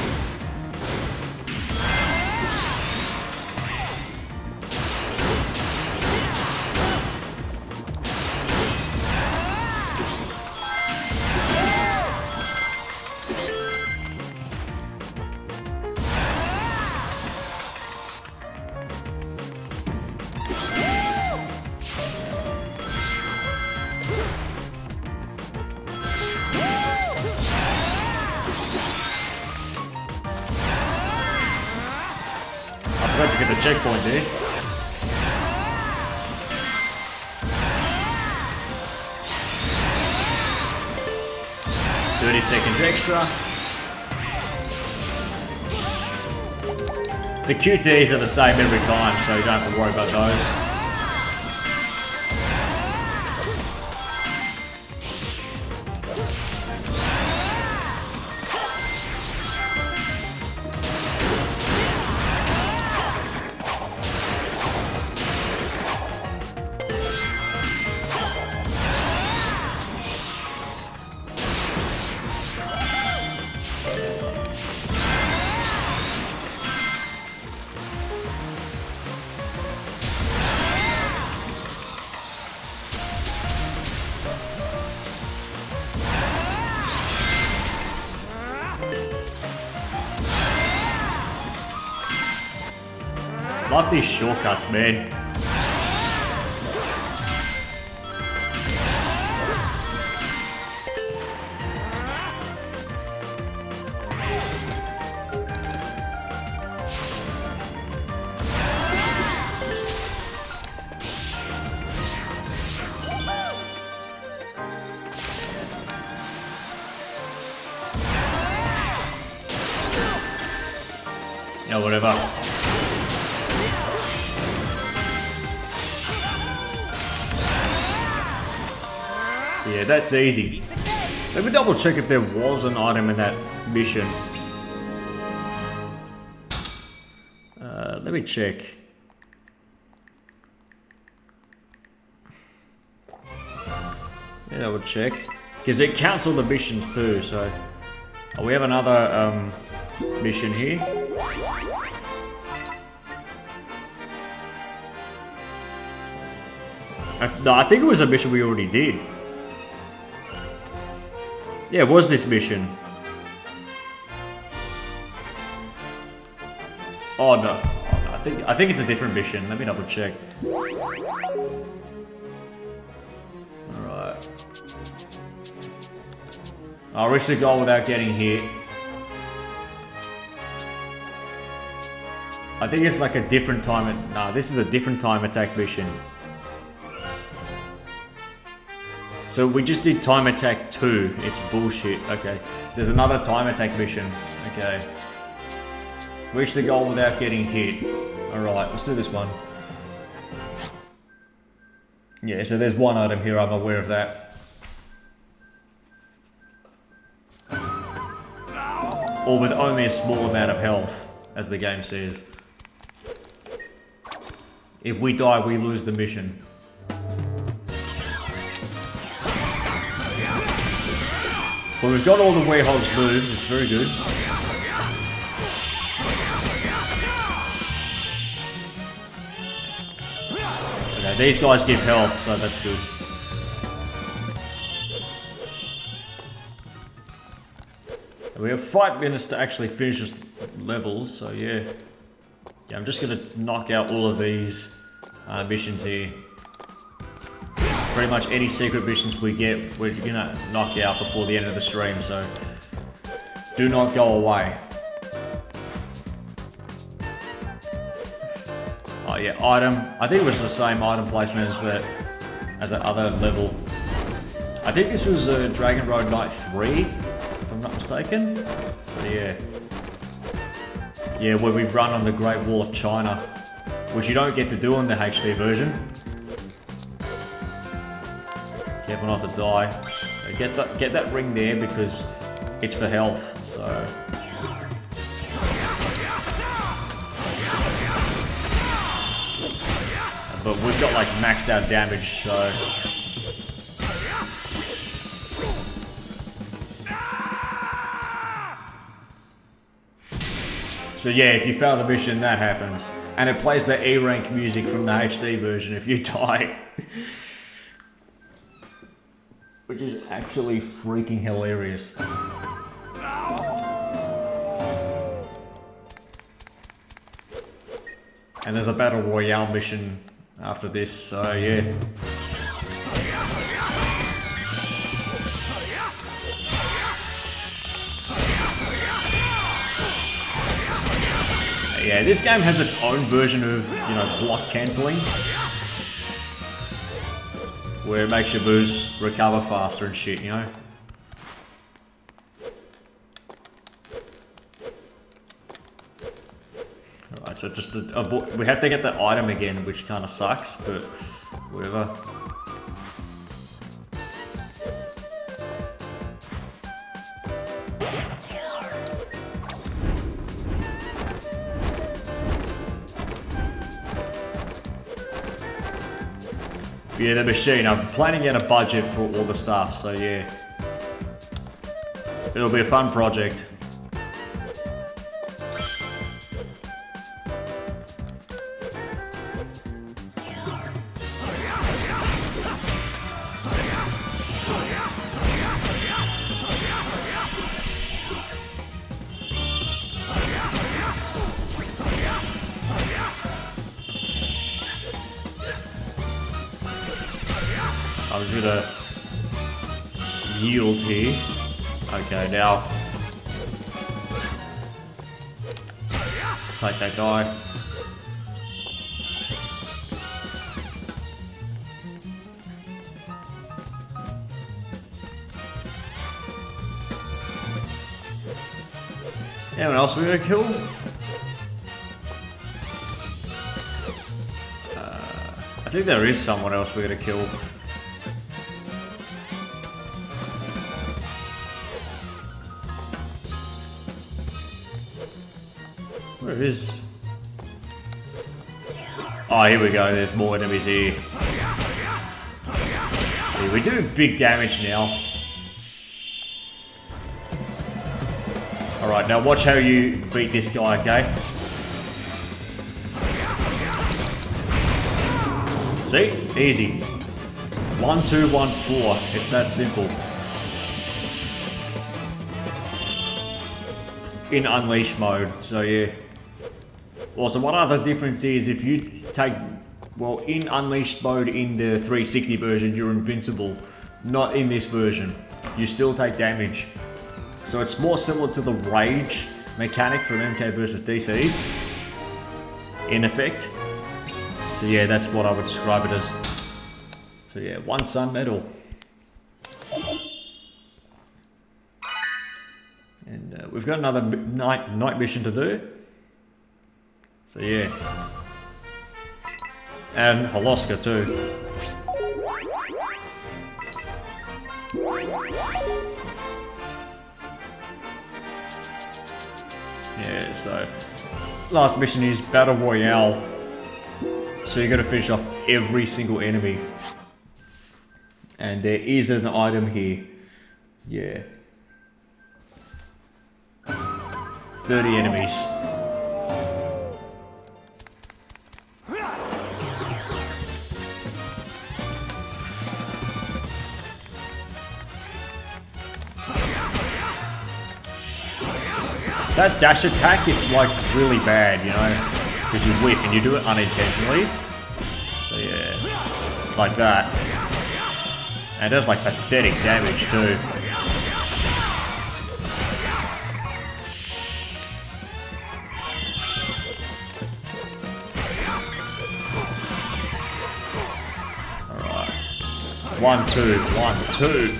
I forgot to get the checkpoint there. $30 extra. The QTEs are the same every time, so you don't have to worry about those. Love these shortcuts, man. Yeah, whatever. Yeah, that's easy. Let me double check if there was an item in that mission. Let me check. Yeah, I would check. Because it counts all the missions too, so... Oh, we have another mission here. No, I think it was a mission we already did. Yeah, it was this mission. Oh no. I think it's a different mission. Let me double check. Alright. I'll reach the goal without getting hit. I think it's like a different time. Nah, this is a different time attack mission. So we just did time attack 2. It's bullshit. Okay. There's another time attack mission. Okay. Reach the goal without getting hit. Alright, let's do this one. Yeah, so there's one item here, I'm aware of that. Or with only a small amount of health, as the game says. If we die, we lose the mission. But we've got all the Werehog's moves, it's very good. Okay, these guys give health, so that's good. And we have 5 minutes to actually finish this level, so yeah. Yeah, I'm just gonna knock out all of these missions here. Pretty much any secret missions we get, we're gonna knock out before the end of the stream, so do not go away. Oh yeah, item. I think it was the same item placement as that other level. I think this was Dragon Road Night 3, if I'm not mistaken. So yeah. Yeah, where we run on the Great Wall of China, which you don't get to do on the HD version. Careful not to die. Get that ring there because it's for health, so... But we've got like maxed out damage, so... So yeah, if you fail the mission, that happens. And it plays the E-rank music from the HD version if you die. Which is actually freaking hilarious. And there's a Battle Royale mission after this, so yeah. Yeah, this game has its own version of, you know, block cancelling. Where it makes your booze recover faster and shit, you know? Alright, so just we have to get the item again, which kind of sucks, but whatever. Yeah, the machine. I'm planning out a budget for all the stuff, so yeah. It'll be a fun project. I was gonna yield here. Okay, now take that guy. Anyone else we gonna kill? I think there is someone else we're gonna kill. Where is... Oh, here we go. There's more enemies here. Yeah, we're doing big damage now. Alright, now watch how you beat this guy, okay? See? Easy. 1, 2, 1, 4. It's that simple. In Unleash mode, so yeah. Also, one other difference is if you take, well, in Unleashed mode in the 360 version, you're invincible. Not in this version. You still take damage. So it's more similar to the Rage mechanic from MK vs DC. In effect. So yeah, that's what I would describe it as. So yeah, 1 sun medal. And we've got another night mission to do. So yeah. And Holoska too. Yeah, so last mission is Battle Royale. So you gotta finish off every single enemy. And there is an item here. Yeah. 30 enemies. That dash attack, it's like really bad, you know, because you whiff and you do it unintentionally. So yeah, like that. And it does like pathetic damage too. 1, 2, 1, 2.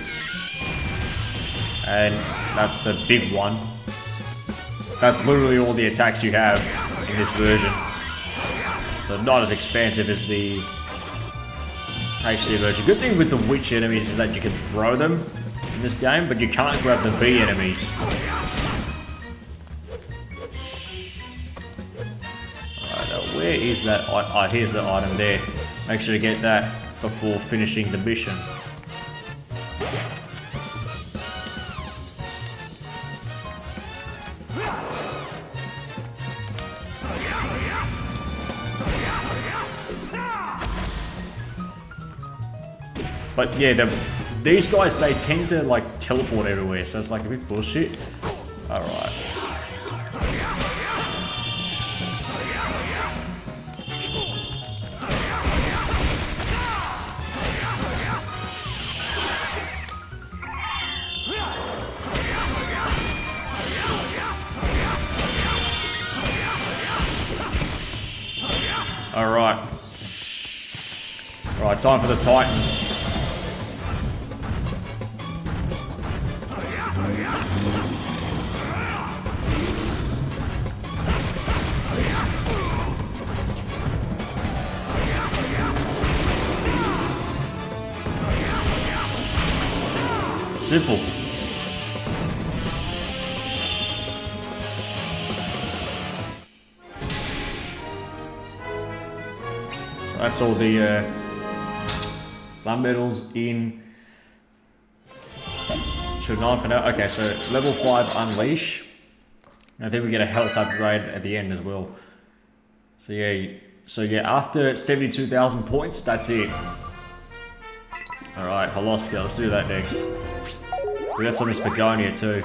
And that's the big one. That's literally all the attacks you have in this version. So not as expansive as the HD version. Good thing with the witch enemies is that you can throw them in this game, but you can't grab the bee enemies. Alright, where is that? Oh, here's the item there. Make sure to get that before finishing the mission. But yeah, these guys, they tend to like teleport everywhere, so it's like a bit bullshit. Alright. Alright. Alright, time for the Titans. Simple. So that's all the sun medals in Shogun for now. Okay, so level 5 Unleash. I think we get a health upgrade at the end as well. So yeah, after 72,000 points, that's it. Alright, Holoska, let's do that next. We got some in Spagonia too.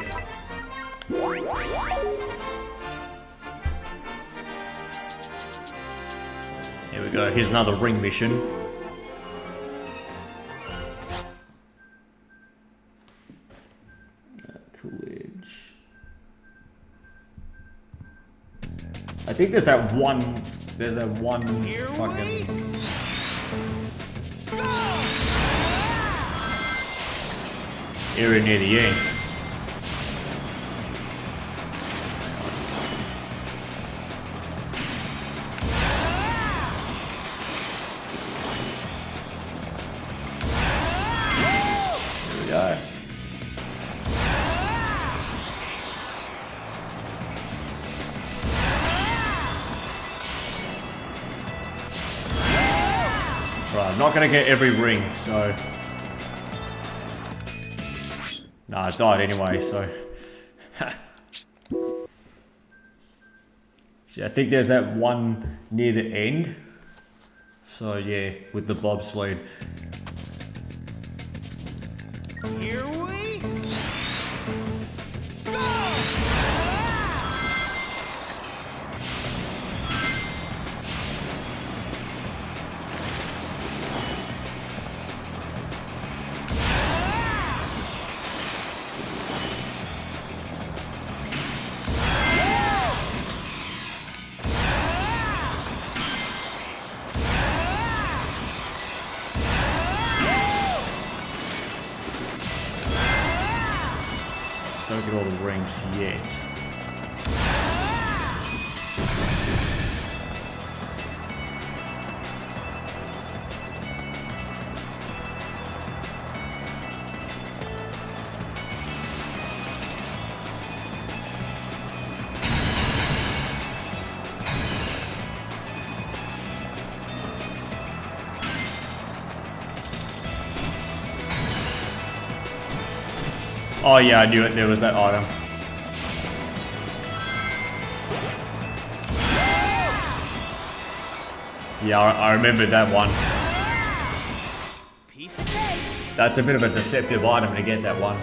Here we go, here's another ring mission. Coolidge. I think there's that one fucking... area near the end. Here we go. Right, I'm not gonna get every ring, so. Nah, it died anyway, so. See, I think there's that one near the end. So yeah, with the bobsled. Here we go! Don't get all the rings yet. Oh yeah, I knew it. There was that item. Yeah, I remembered that one. Piece of cake. That's a bit of a deceptive item to get that one.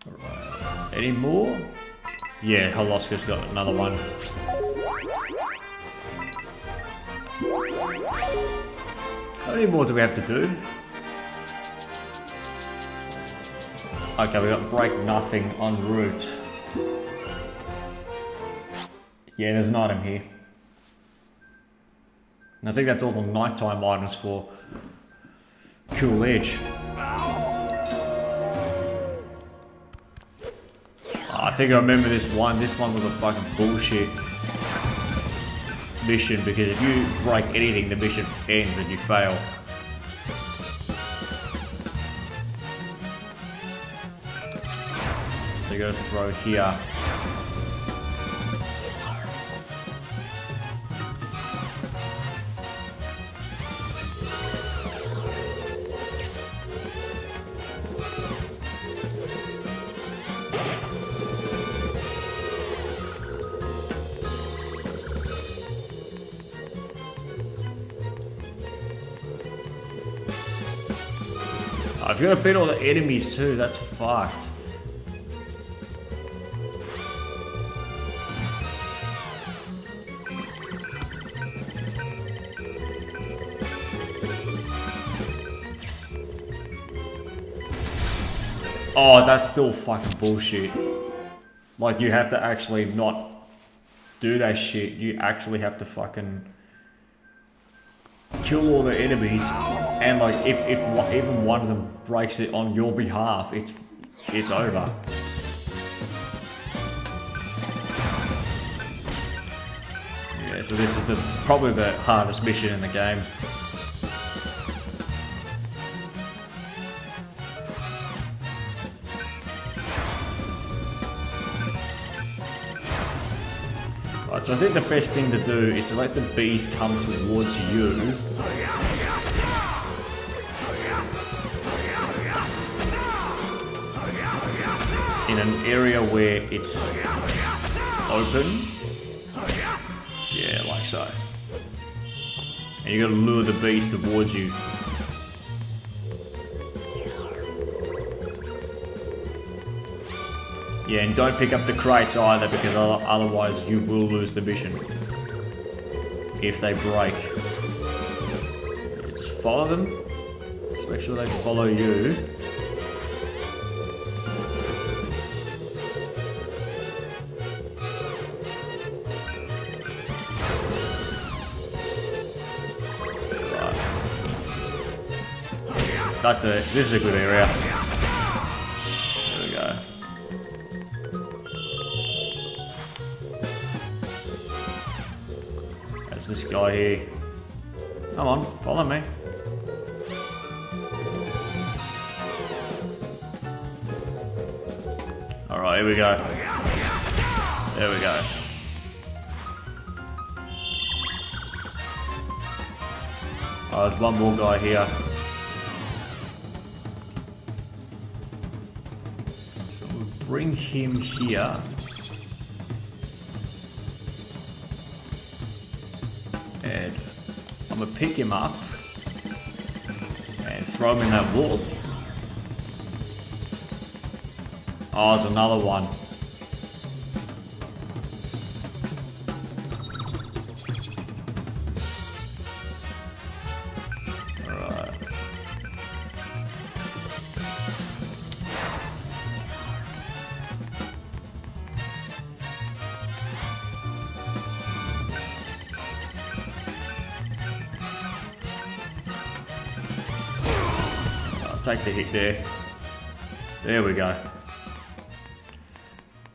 Alright. Any more? Yeah, Holoska's got another one. How many more do we have to do? Okay, we got break nothing en route. Yeah, there's an item here. And I think that's all the nighttime items for Cool Edge. I think I remember this one. This one was a fucking bullshit mission because if you break anything, the mission ends and you fail. So you gotta throw here. I've got to beat all the enemies too, that's fucked. Oh, that's still fucking bullshit. Like, you have to actually not do that shit. You actually have to fucking kill all the enemies, and like if even one of them breaks it on your behalf, it's over. Yeah, so this is probably the hardest mission in the game. Right, so I think the best thing to do is to let the bees come towards you. In an area where it's open. Yeah, like so. And you gotta lure the bees towards you. Yeah, and don't pick up the crates either, because otherwise you will lose the mission if they break. Just follow them. Just make sure they follow you. Right. That's it. This is a good area. There we go. This guy here. Come on, follow me. Alright, here we go. There we go. Oh, there's one more guy here. So we'll bring him here. And I'm gonna pick him up and throw him in that wall. Oh, there's another one. Alright. Take the hit there. There we go.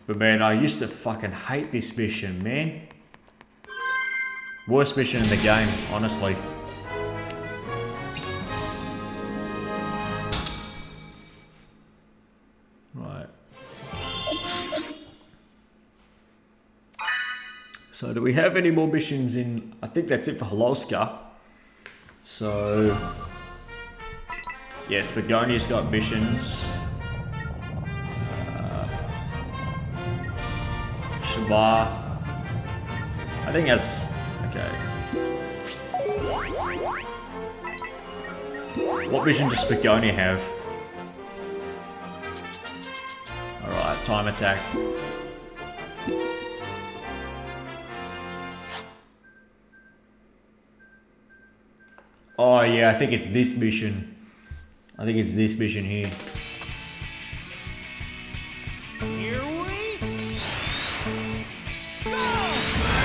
But man, I used to fucking hate this mission, man. Worst mission in the game, honestly. Right. So do we have any more missions in... I think that's it for Holoska. So... Yes, Begonia's got missions. Shabar. I think that's... Okay. What mission does Begonia have? Alright, time attack. Oh yeah, I think it's this mission. I think it's this mission here. Here we go!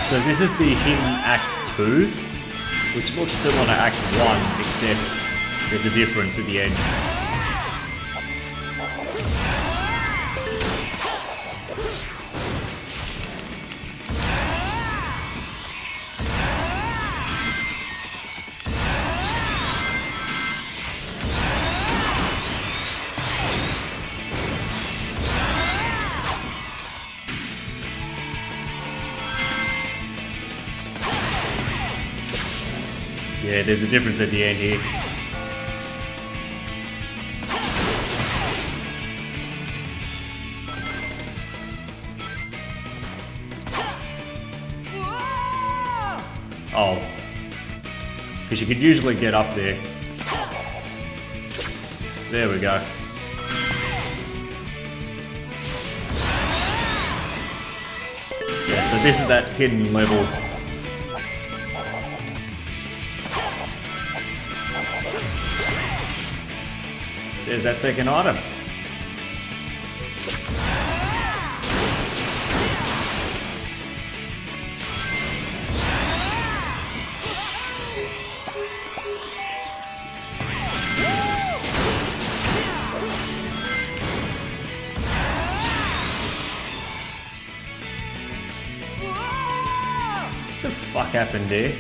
So this is the hidden Act 2, which looks similar to Act 1, except there's a difference at the end. Yeah, there's a difference at the end here. Oh. Because you could usually get up there. There we go. Yeah, so this is that hidden level. There's that second item. What the fuck happened there?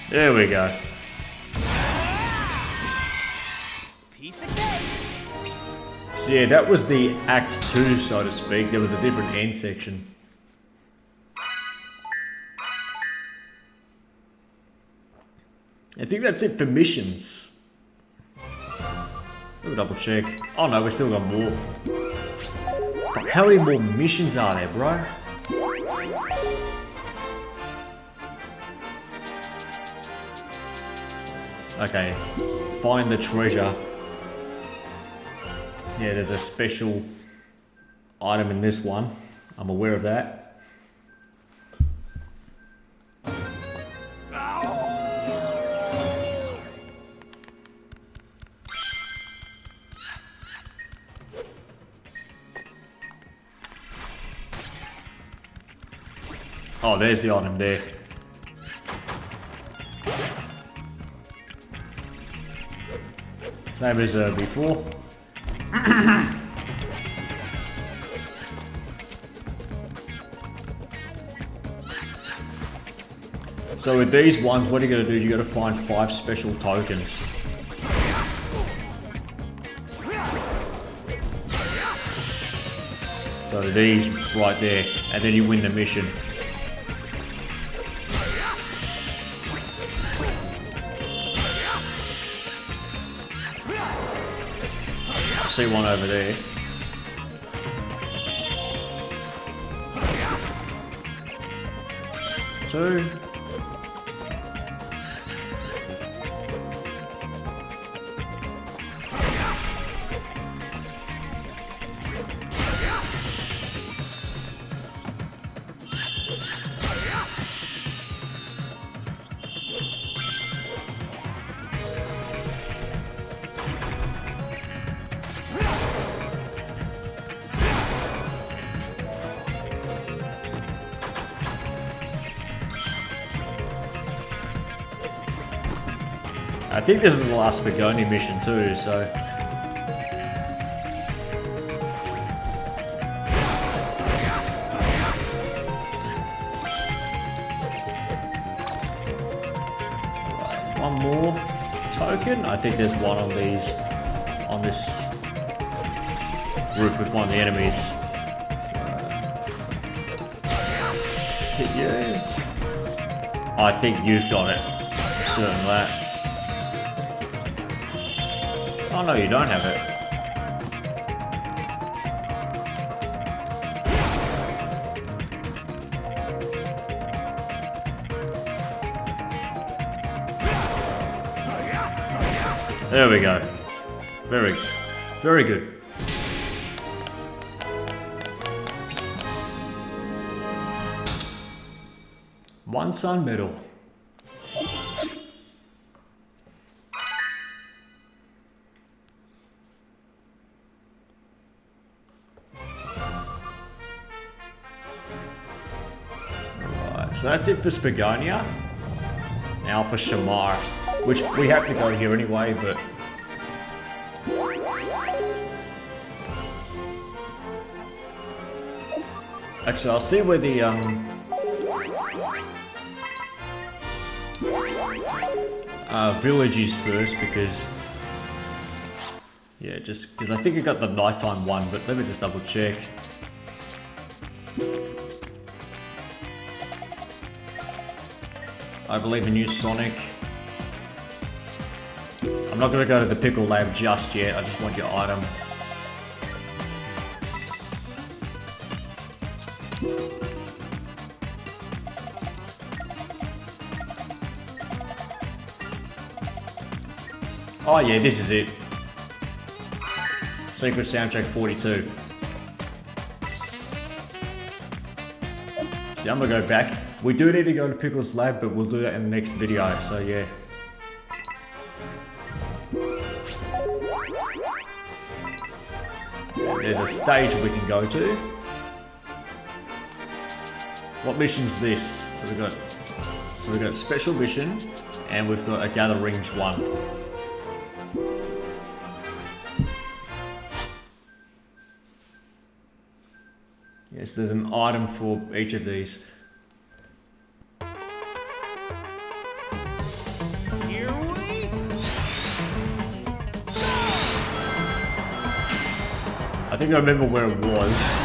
There we go. Piece of cake. So yeah, that was the Act 2, so to speak. There was a different end section. I think that's it for missions. Let me double check. Oh no, we still got more. How many more missions are there, bro? Okay, find the treasure. Yeah, there's a special item in this one. I'm aware of that. Oh, there's the item there. Same as before. So with these ones, what you gotta do, you gotta find 5 special tokens. So these right there, and then you win the mission. See one over there. Two. I think this is the last Begoni mission too, so... One more token? I think there's one on these... on this roof with one of the enemies. So... Hit you. I think you've got it. I'm certain of that. Oh no, you don't have it. There we go. Very good. 1 sun medal. Right, so that's it for Spagonia. Now for Shamar, which we have to go here anyway, but... Actually, I'll see where the, village is first, because... Yeah, just because I think I got the nighttime one, but let me just double check. I believe a new Sonic. I'm not going to go to the Pickle Lab just yet, I just want your item. Oh yeah, this is it. Secret Soundtrack 42. See, I'm gonna go back. We do need to go to Pickle's lab, but we'll do that in the next video, so yeah. There's a stage we can go to. What mission's this? So we've got special mission, and we've got a gather rings 1. Yes, there's an item for each of these. Here we I think I remember where it was.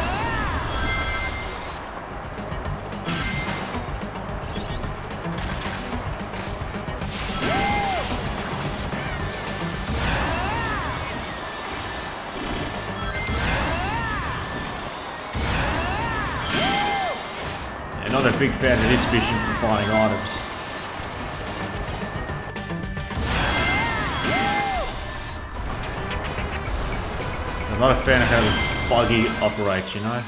Not a big fan of this mission for finding items. I'm not a fan of how the buggy operates, you know?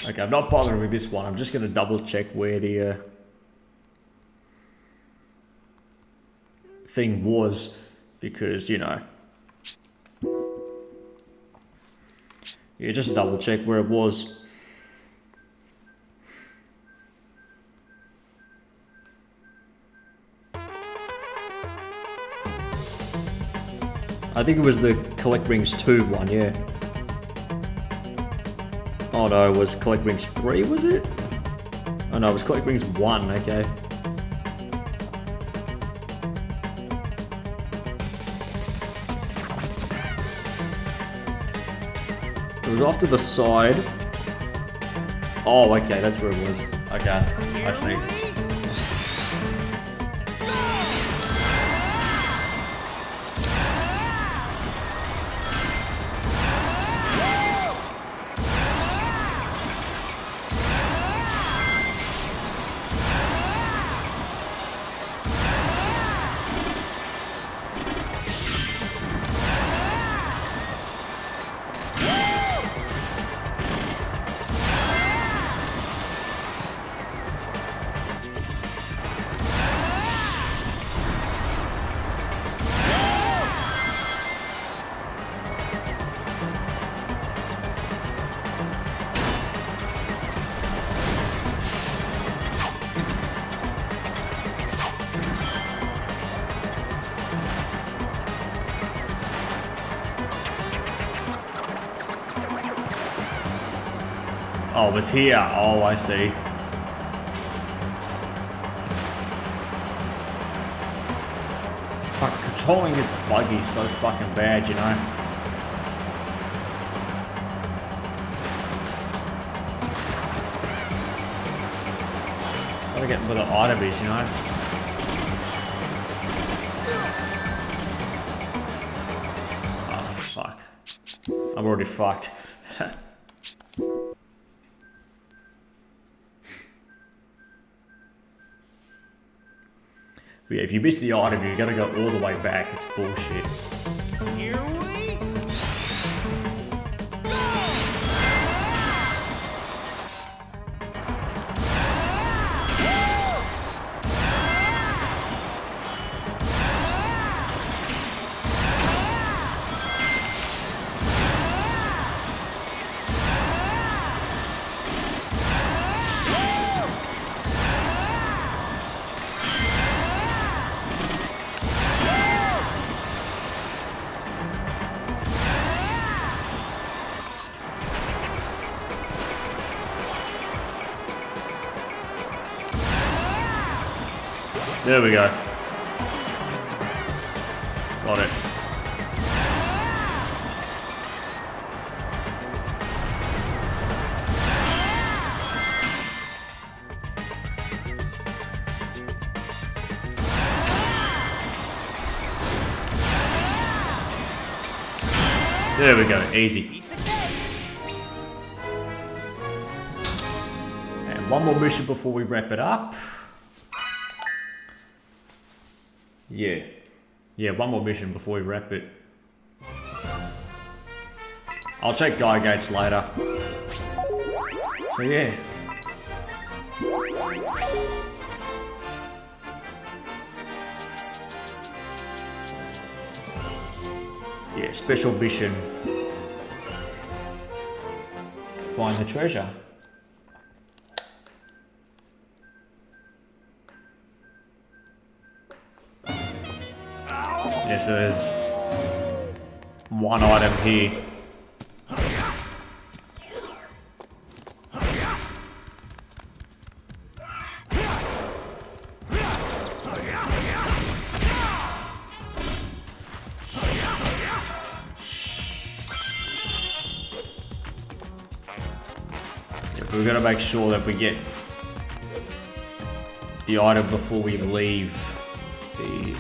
Okay, I'm not bothering with this one. I'm just going to double check where the thing was, because, you know. Yeah, just double check where it was. I think it was the Collect Rings 2 one, yeah. Oh no, it was Collect Rings 3, was it? Oh no, it was Collect Rings 1, okay. It was off to the side. Oh, okay, that's where it was. Okay, I see. Oh, it was here. Oh, I see. Fuck, controlling this buggy is so fucking bad, you know? Gotta get where the item is, you know? Oh, I'm already fucked. But yeah, if you miss the item, you gotta go all the way back. It's bullshit. Here we There we go. Got it. There we go, easy. piece of cake. And one more mission before we wrap it up. Yeah, one more mission before we wrap it. I'll check Giga gates later. So yeah. Yeah, special mission. Find the treasure. Yeah, so there's one item here. We've got to make sure that we get the item before we leave the...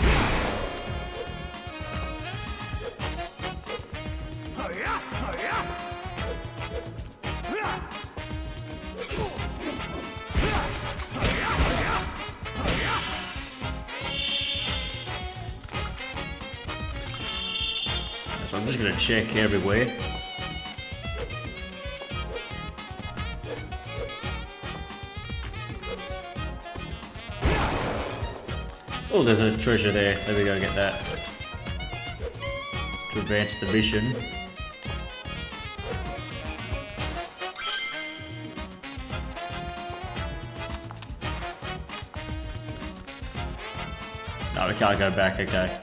So I'm just going to check everywhere. Oh, there's a treasure there. There we go, get that. To advance the mission. No, we can't go back, okay.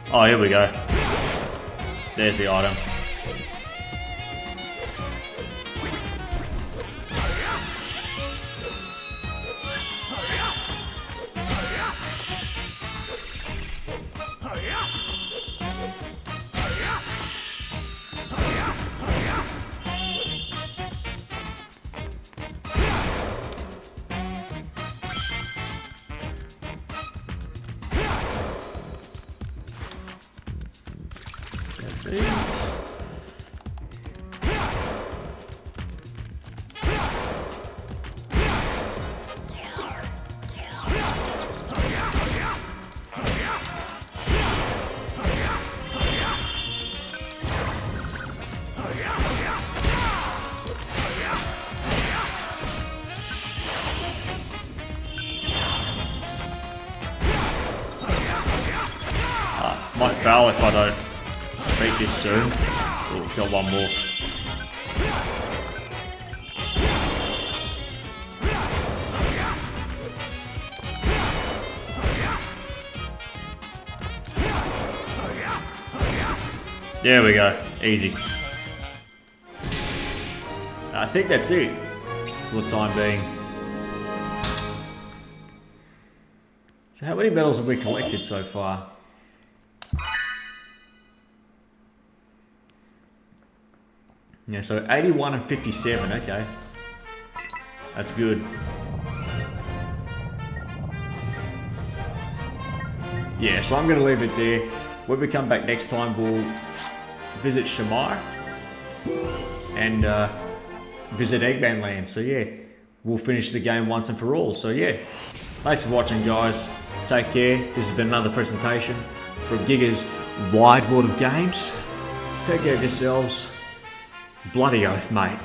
Oh, here we go. There's the item. Might fail if I don't beat this soon. Oh, got one more. There we go. Easy. I think that's it for the time being. So how many medals have we collected so far? Yeah, so 81 and 57, okay. That's good. Yeah, so I'm going to leave it there. When we come back next time, we'll visit Shamar and visit Eggman Land. So yeah, we'll finish the game once and for all. So yeah, thanks for watching, guys. Take care. This has been another presentation from Giga's Wide World of Games. Take care of yourselves. Bloody oath, mate.